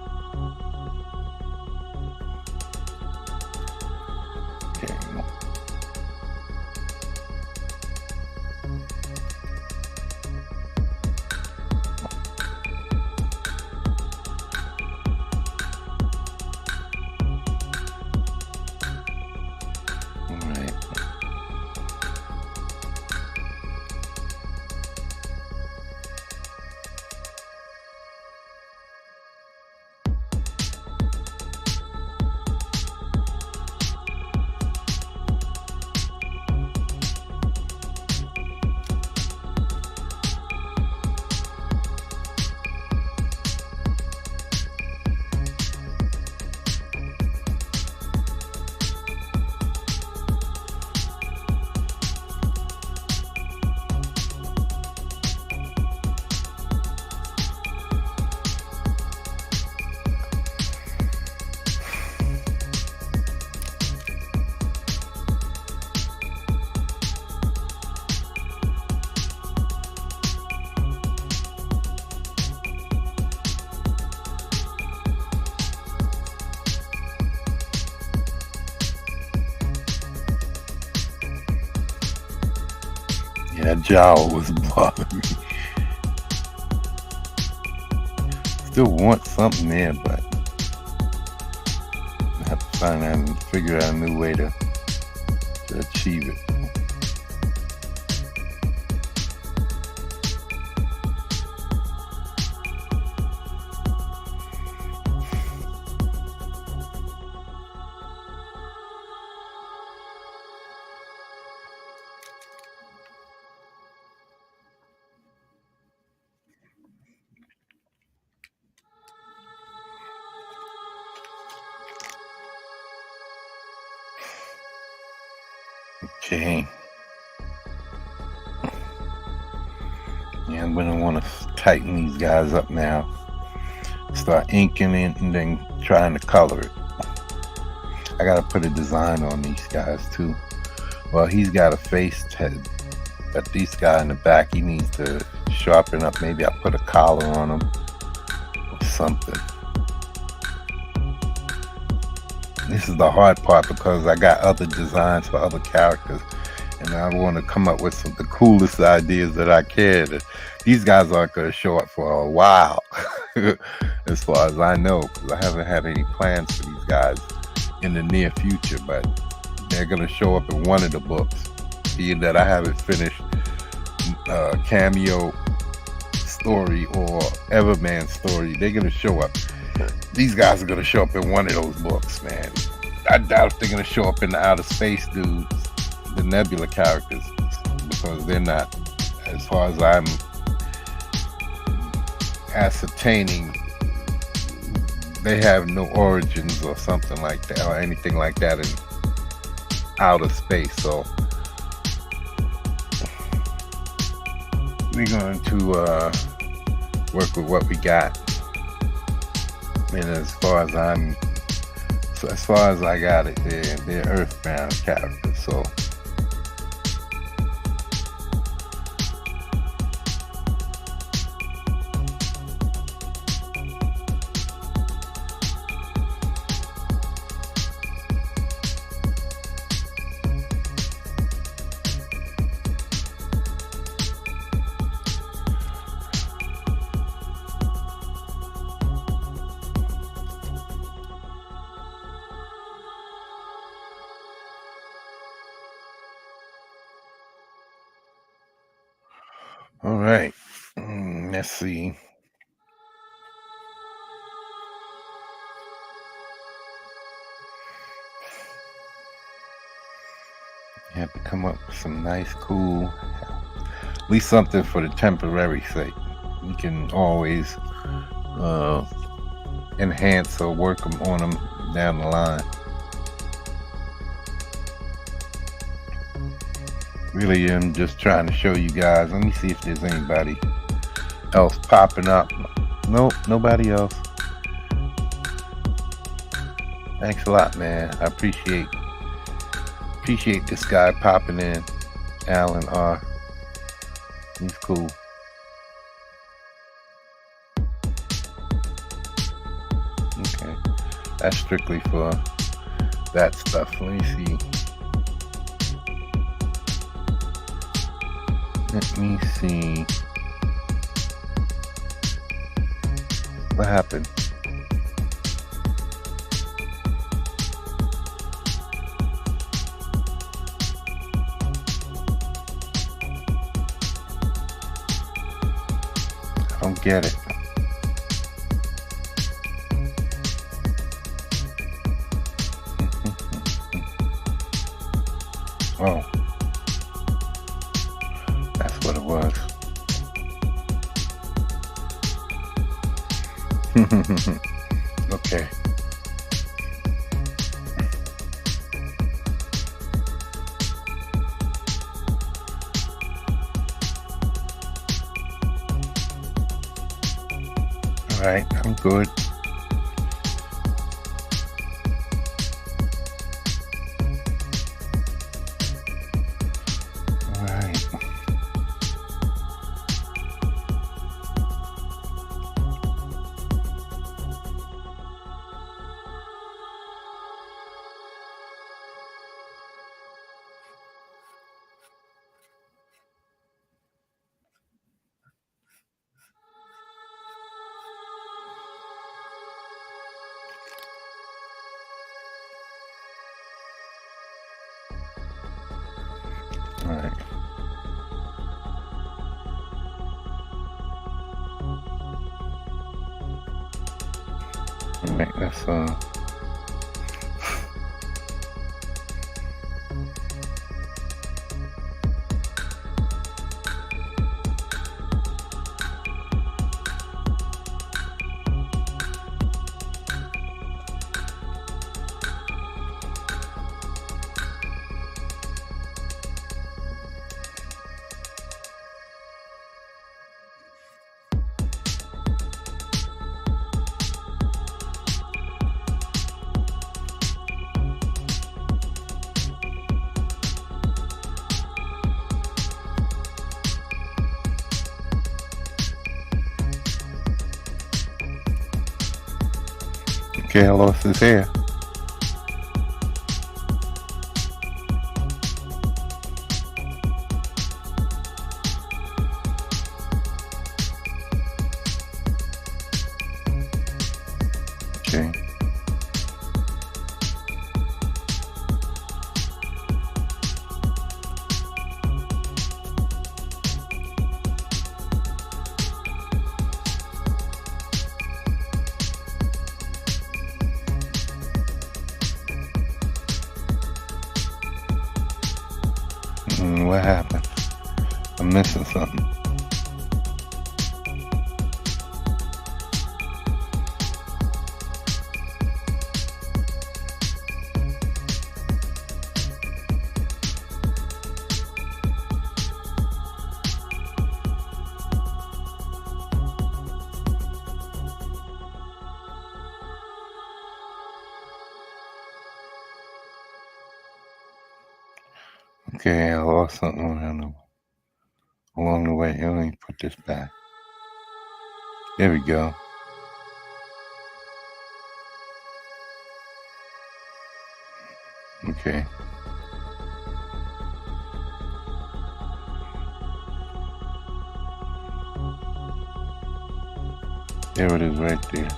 Okay. All right. Yeah, that jowl was bothering me. Still want something there, but trying to figure out a new way to achieve it. Okay. Yeah, I'm gonna want to tighten these guys up now. Start inking it and then trying to color it. I gotta put a design on these guys too. Well, he's got a face head, but this guy in the back, he needs to sharpen up. Maybe I'll put a collar on him or something. This is the hard part because I got other designs for other characters, and I want to come up with the coolest ideas that I can. These guys aren't going to show up for a while, as far as I know, because I haven't had any plans for these guys in the near future, but they're going to show up in one of the books, being that I haven't finished Cameo story or Everman story. They're going to show up. These guys are going to show up in one of those books, man. I doubt if they're going to show up in the outer space dudes, the Nebula characters, because they're not, as far as I'm ascertaining, they have no origins or something like that, or anything like that in outer space. So we're going to work with what we got. And as far as I got it, they're Earthbound characters. So all right, let's see. You have to come up with some nice, cool, at least something for the temporary sake. You can always enhance or work on them down the line. Really am just trying to show you guys. Let me see if there's anybody else popping up. Nope, nobody else. Thanks a lot, man. I appreciate this guy popping in. Alan R. He's cool. Okay. That's strictly for that stuff. Let me see. Let me see. What happened? I don't get it. Oh. That's what it was. Okay. All right, I'm good. All right. All right. All right, that's okay. I lost his hair. Okay. What happened? I'm missing something. Okay, I lost something along the way. Let me put this back. There we go. Okay. There it is right there.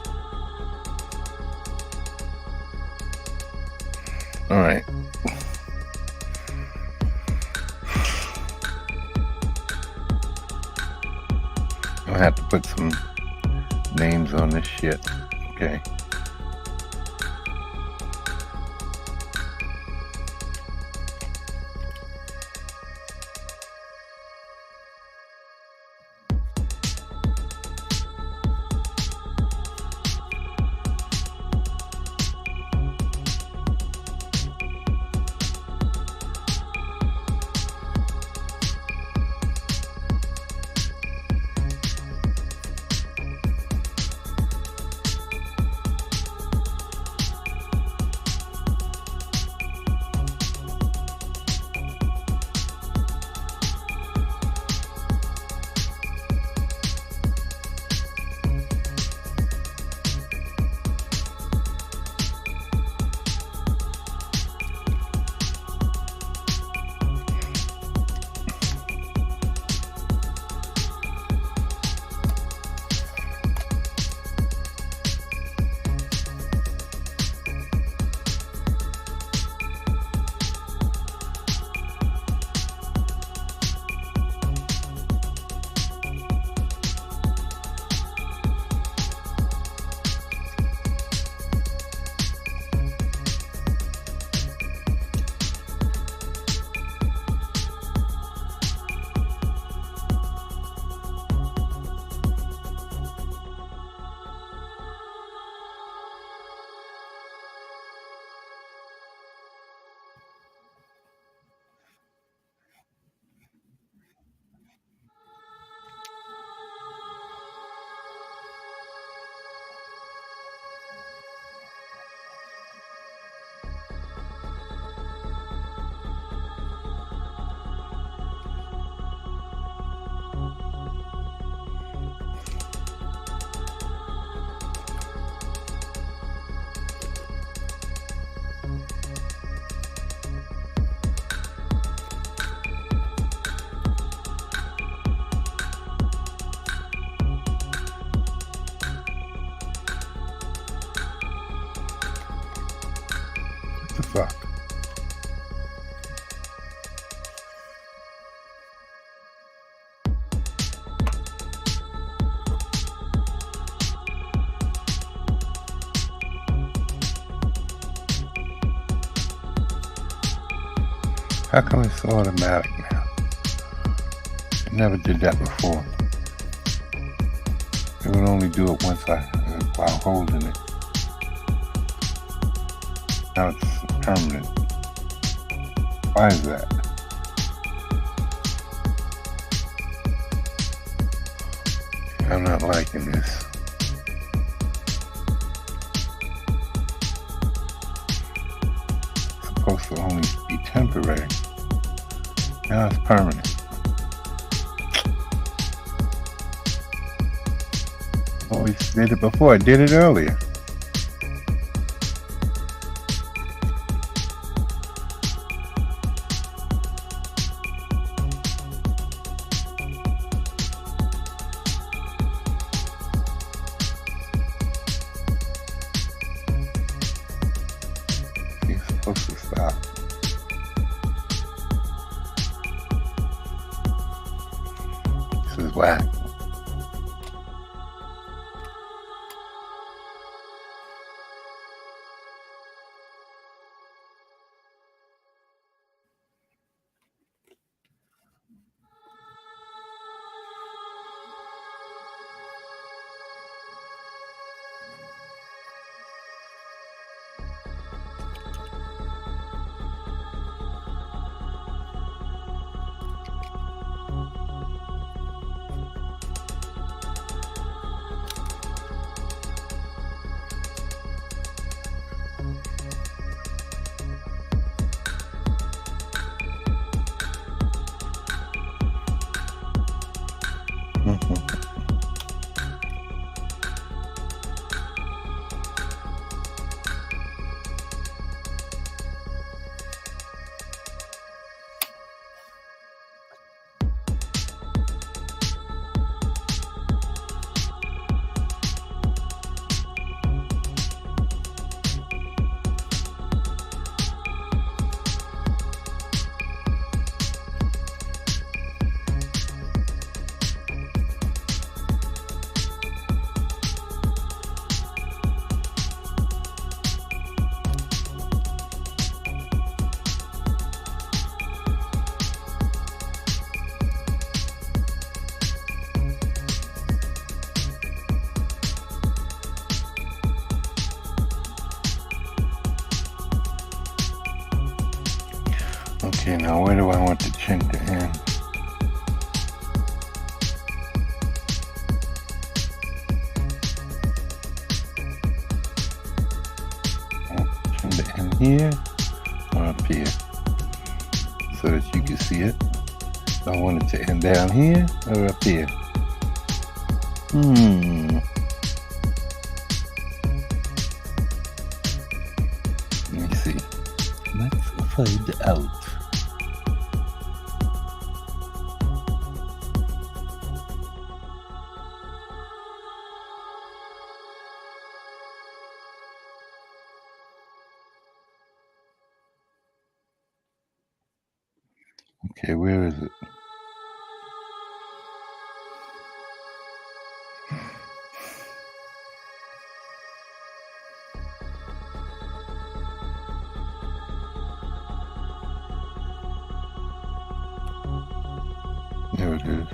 All right. I'll have to put some names on this shit. Okay. How come it's automatic now? Never did that before. It would only do it once while holding it. Now it's permanent. Why is that? I'm not liking this. It's supposed to only be temporary. Now it's permanent. Always did it before. I did it earlier. It's supposed to stop. This is whack. Okay, now where do I want the chin to end? I want the chin to end here or up here so that you can see it. I want it to end down here or up here. Let me see. Let's find out. Okay, where is it? There it is.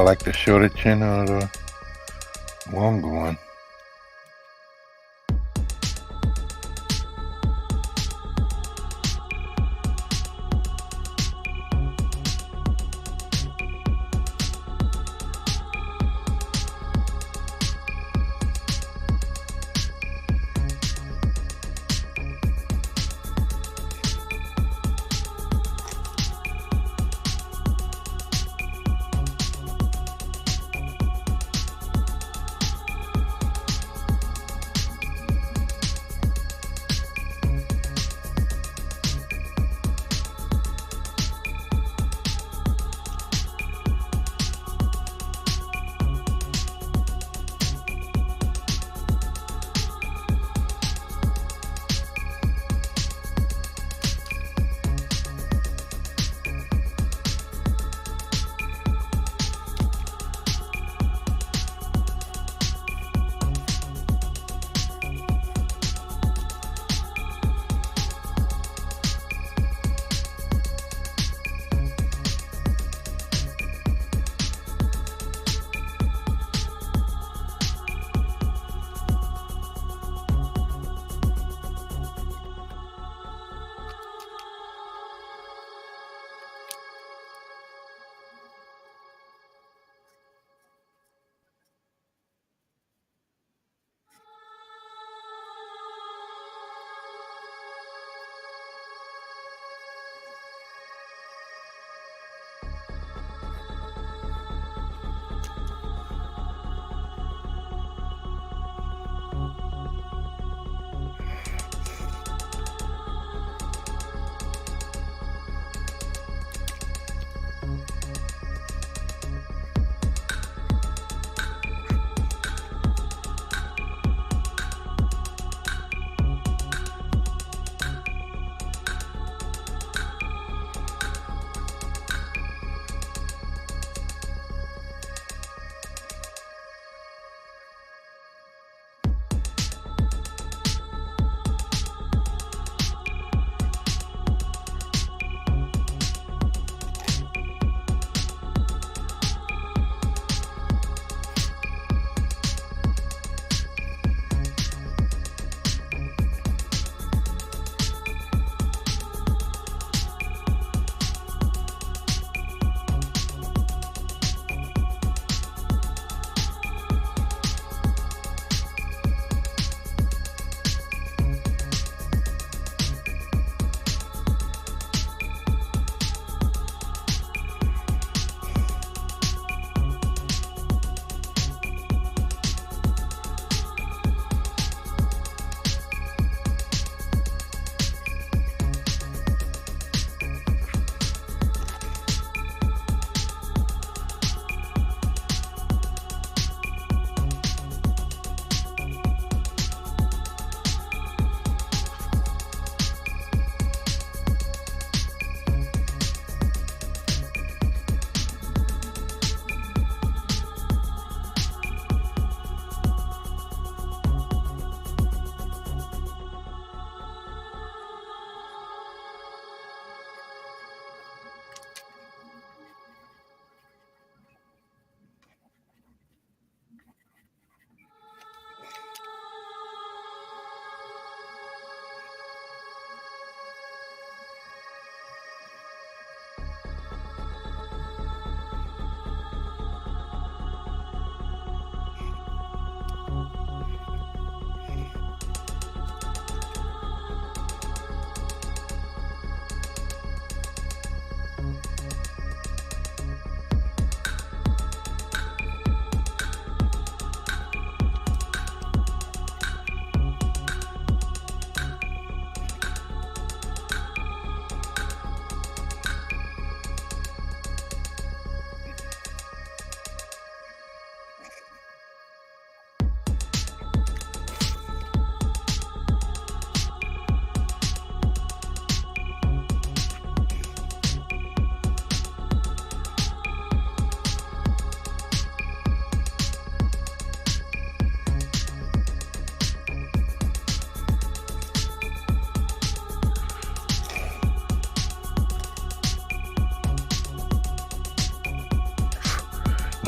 y'all like the shorter chin or the longer one?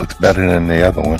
looks better than the other one.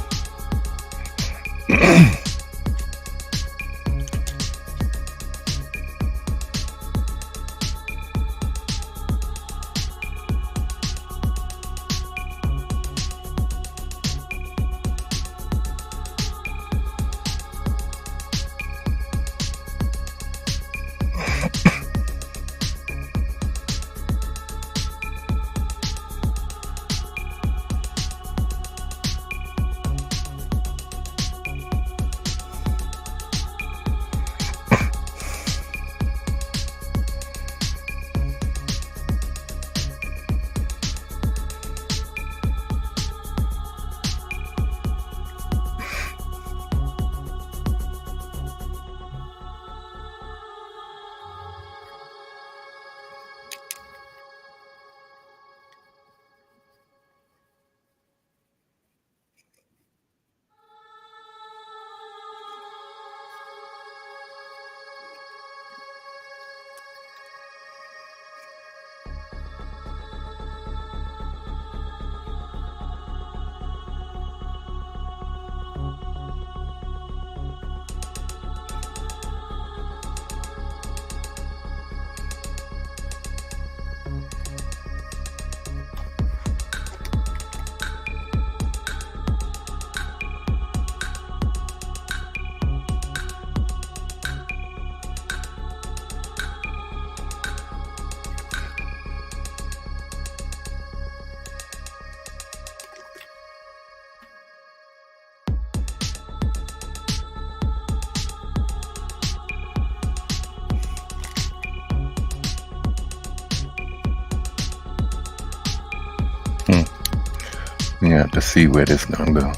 You have to see where this gonna go.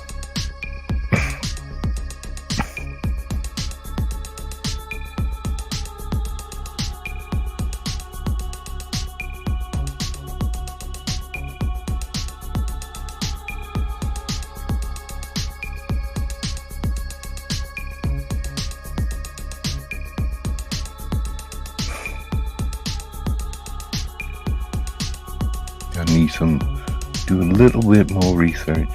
I need do a little bit more research.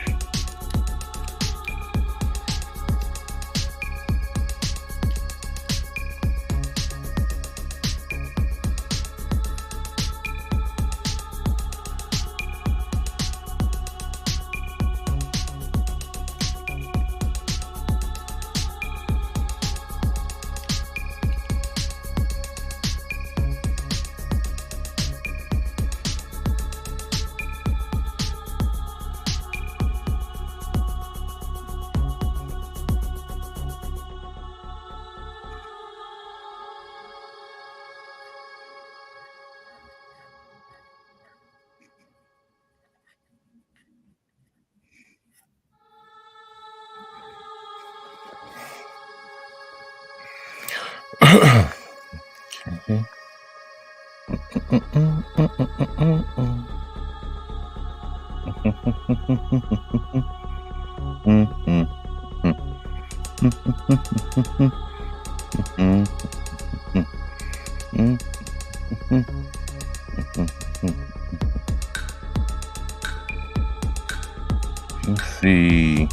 Let's see.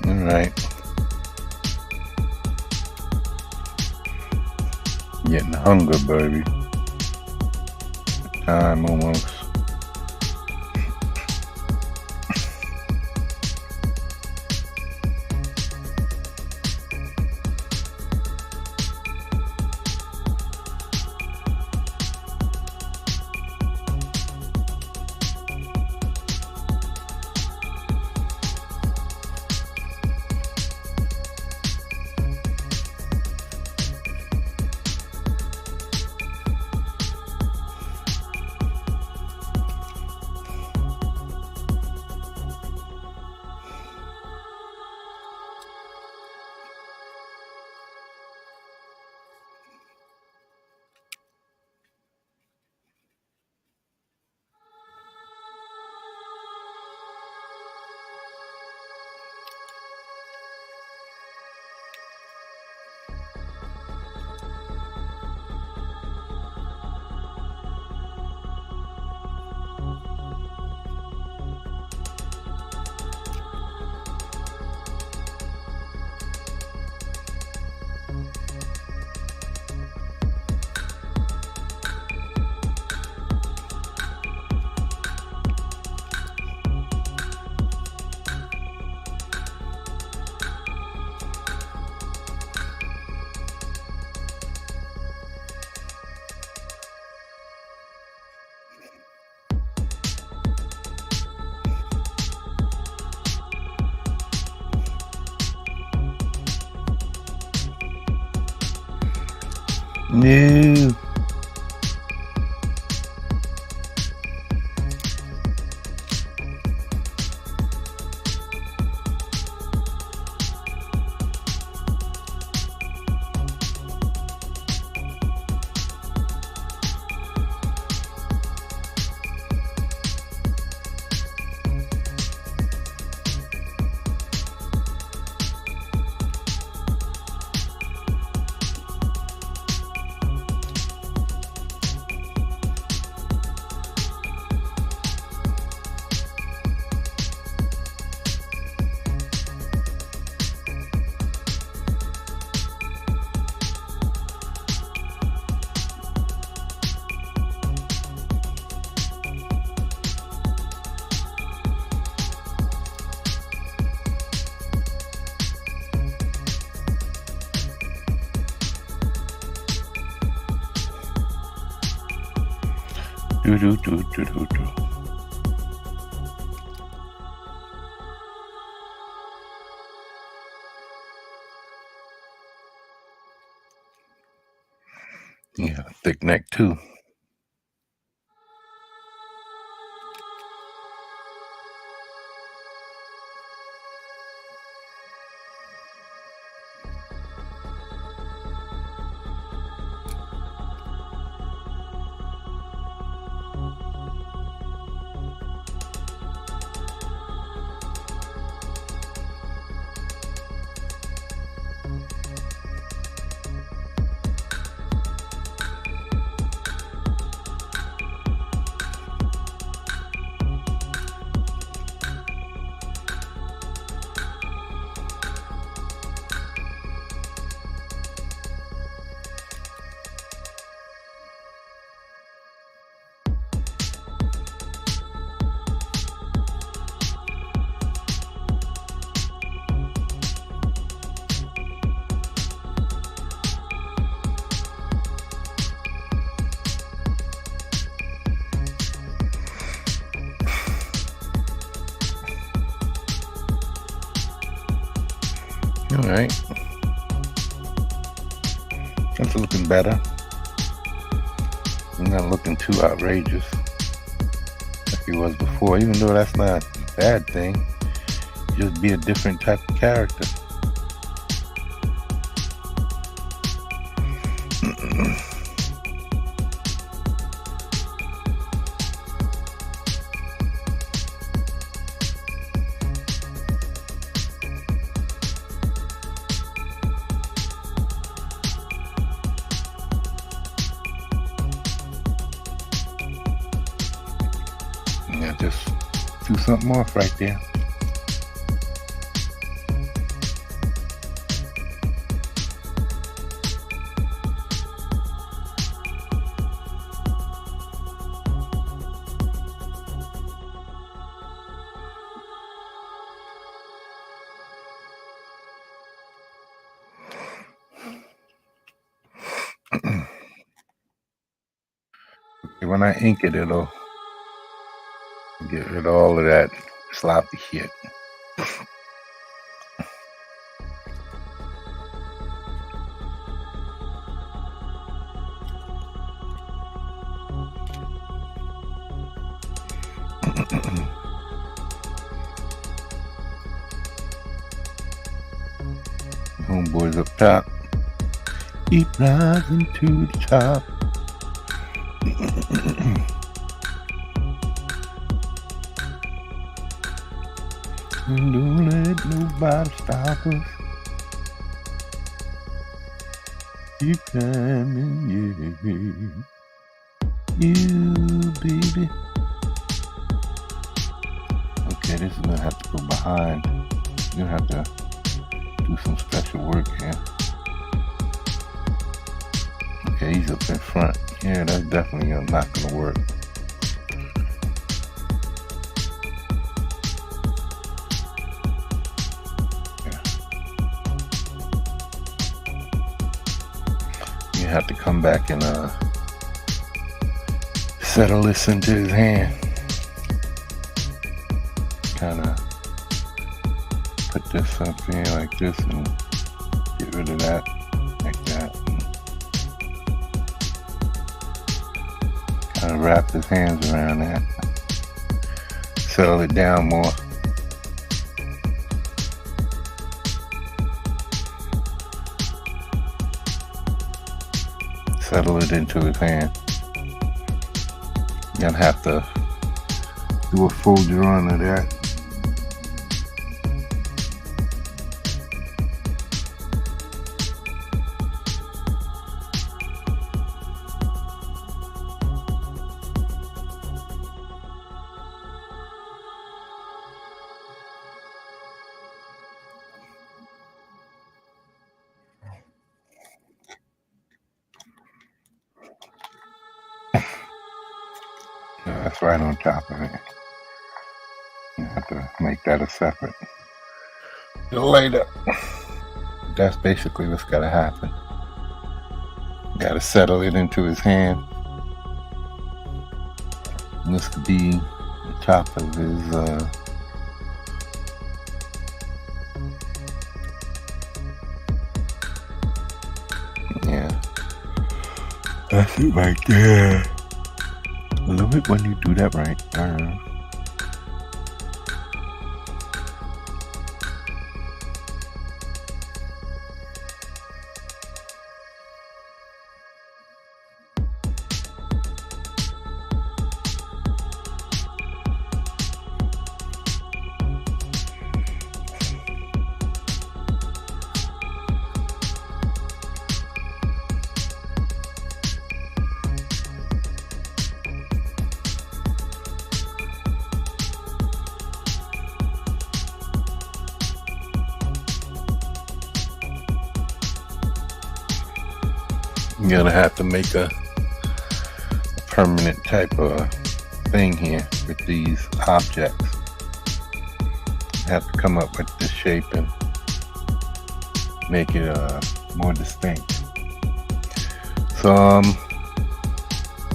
Alright. Getting hunger, baby. Time almost. No. Do. Yeah, thick neck too. All right. That's looking better. I'm not looking too outrageous like he was before, even though that's not a bad thing. Just be a different type of character. Yeah, just do something off right there. When I ink it, it'll get rid of all of that sloppy shit. Homeboys up top. Keep rising to the top. And don't let nobody stop us. Keep climbing, yeah. You, baby. Okay, this is gonna have to go behind. You're gonna have to do some special work here. Okay, he's up in front. Yeah, that's definitely not gonna work. You have to come back and settle this into his hand. Kind of put this up here like this and get rid of that like that. wrap his hands around that. Settle it down more. Settle it into his hand. You're gonna have to do a full drawing of that. That's right on top of it. You have to make that a separate later. That's basically what's gotta happen. Gotta settle it into his hand. And this could be the top of his yeah. That's it right there. I love it when you do that right. You're gonna have to make a permanent type of thing here with these objects. You have to come up with this shape and make it more distinct. So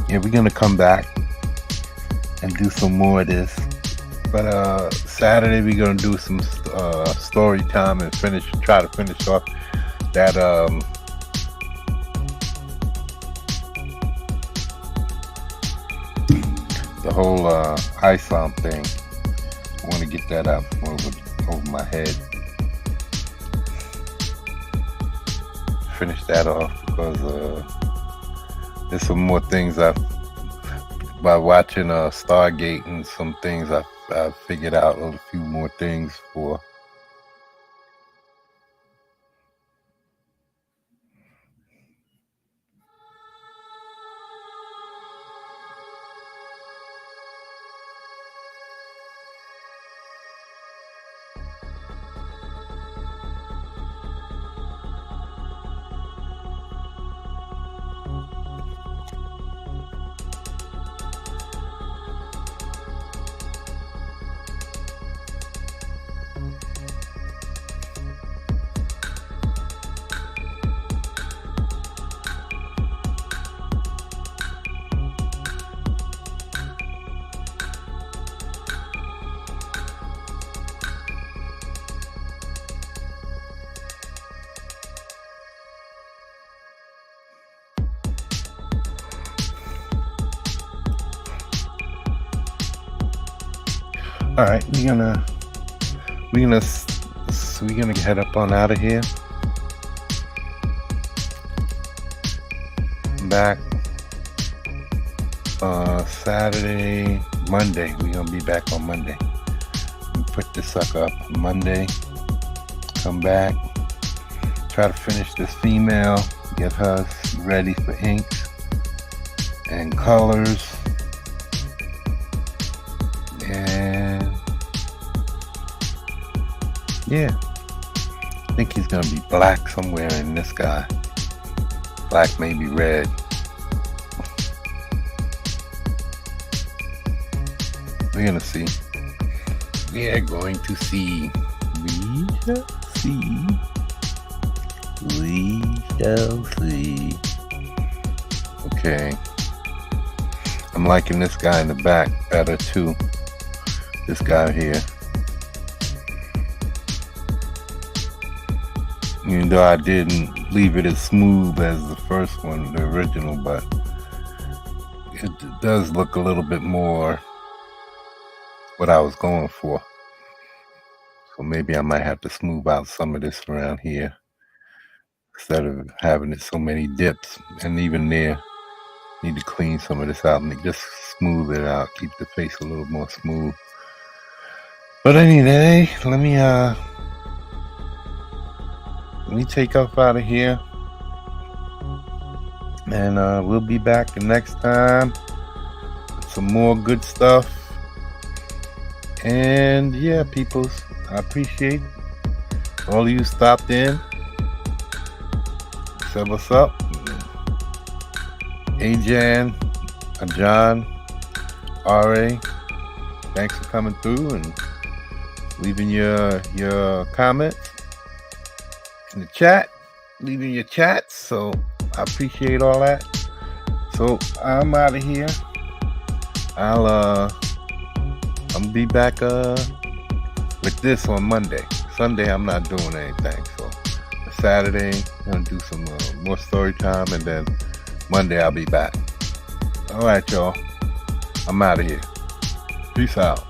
yeah, we're gonna come back and do some more of this. But Saturday we're gonna do some story time and try to finish off that the whole ISOM thing. I want to get that up over my head. Finish that off because there's some more things by watching Stargate and some things I've figured out a few more things for. All right, we're gonna head up on out of here. Back Saturday, Monday. We're gonna be back on Monday. We put this sucker up Monday. Come back. Try to finish this female. Get her ready for inks and colors. And yeah, I think he's gonna be black somewhere in this guy. Black, maybe red. We're gonna see. We are going to see. We shall see. We shall see. Okay. I'm liking this guy in the back better too. This guy here. Even though I didn't leave it as smooth as the first one, the original, but it does look a little bit more what I was going for. So maybe I might have to smooth out some of this around here instead of having it so many dips. And even there, need to clean some of this out and just smooth it out, keep the face a little more smooth. But anyway, let me take off out of here, and we'll be back the next time with some more good stuff. And yeah, peoples, I appreciate all of you stopped in, said what's up. Ajan, John, R.A., thanks for coming through and leaving your comments in the chat, leaving your chats. So I appreciate all that. So I'm out of here. I'll be back with this on Monday. Sunday I'm not doing anything. So Saturday I'm gonna do some more story time, and then Monday I'll be back. All right, y'all. I'm out of here. Peace out.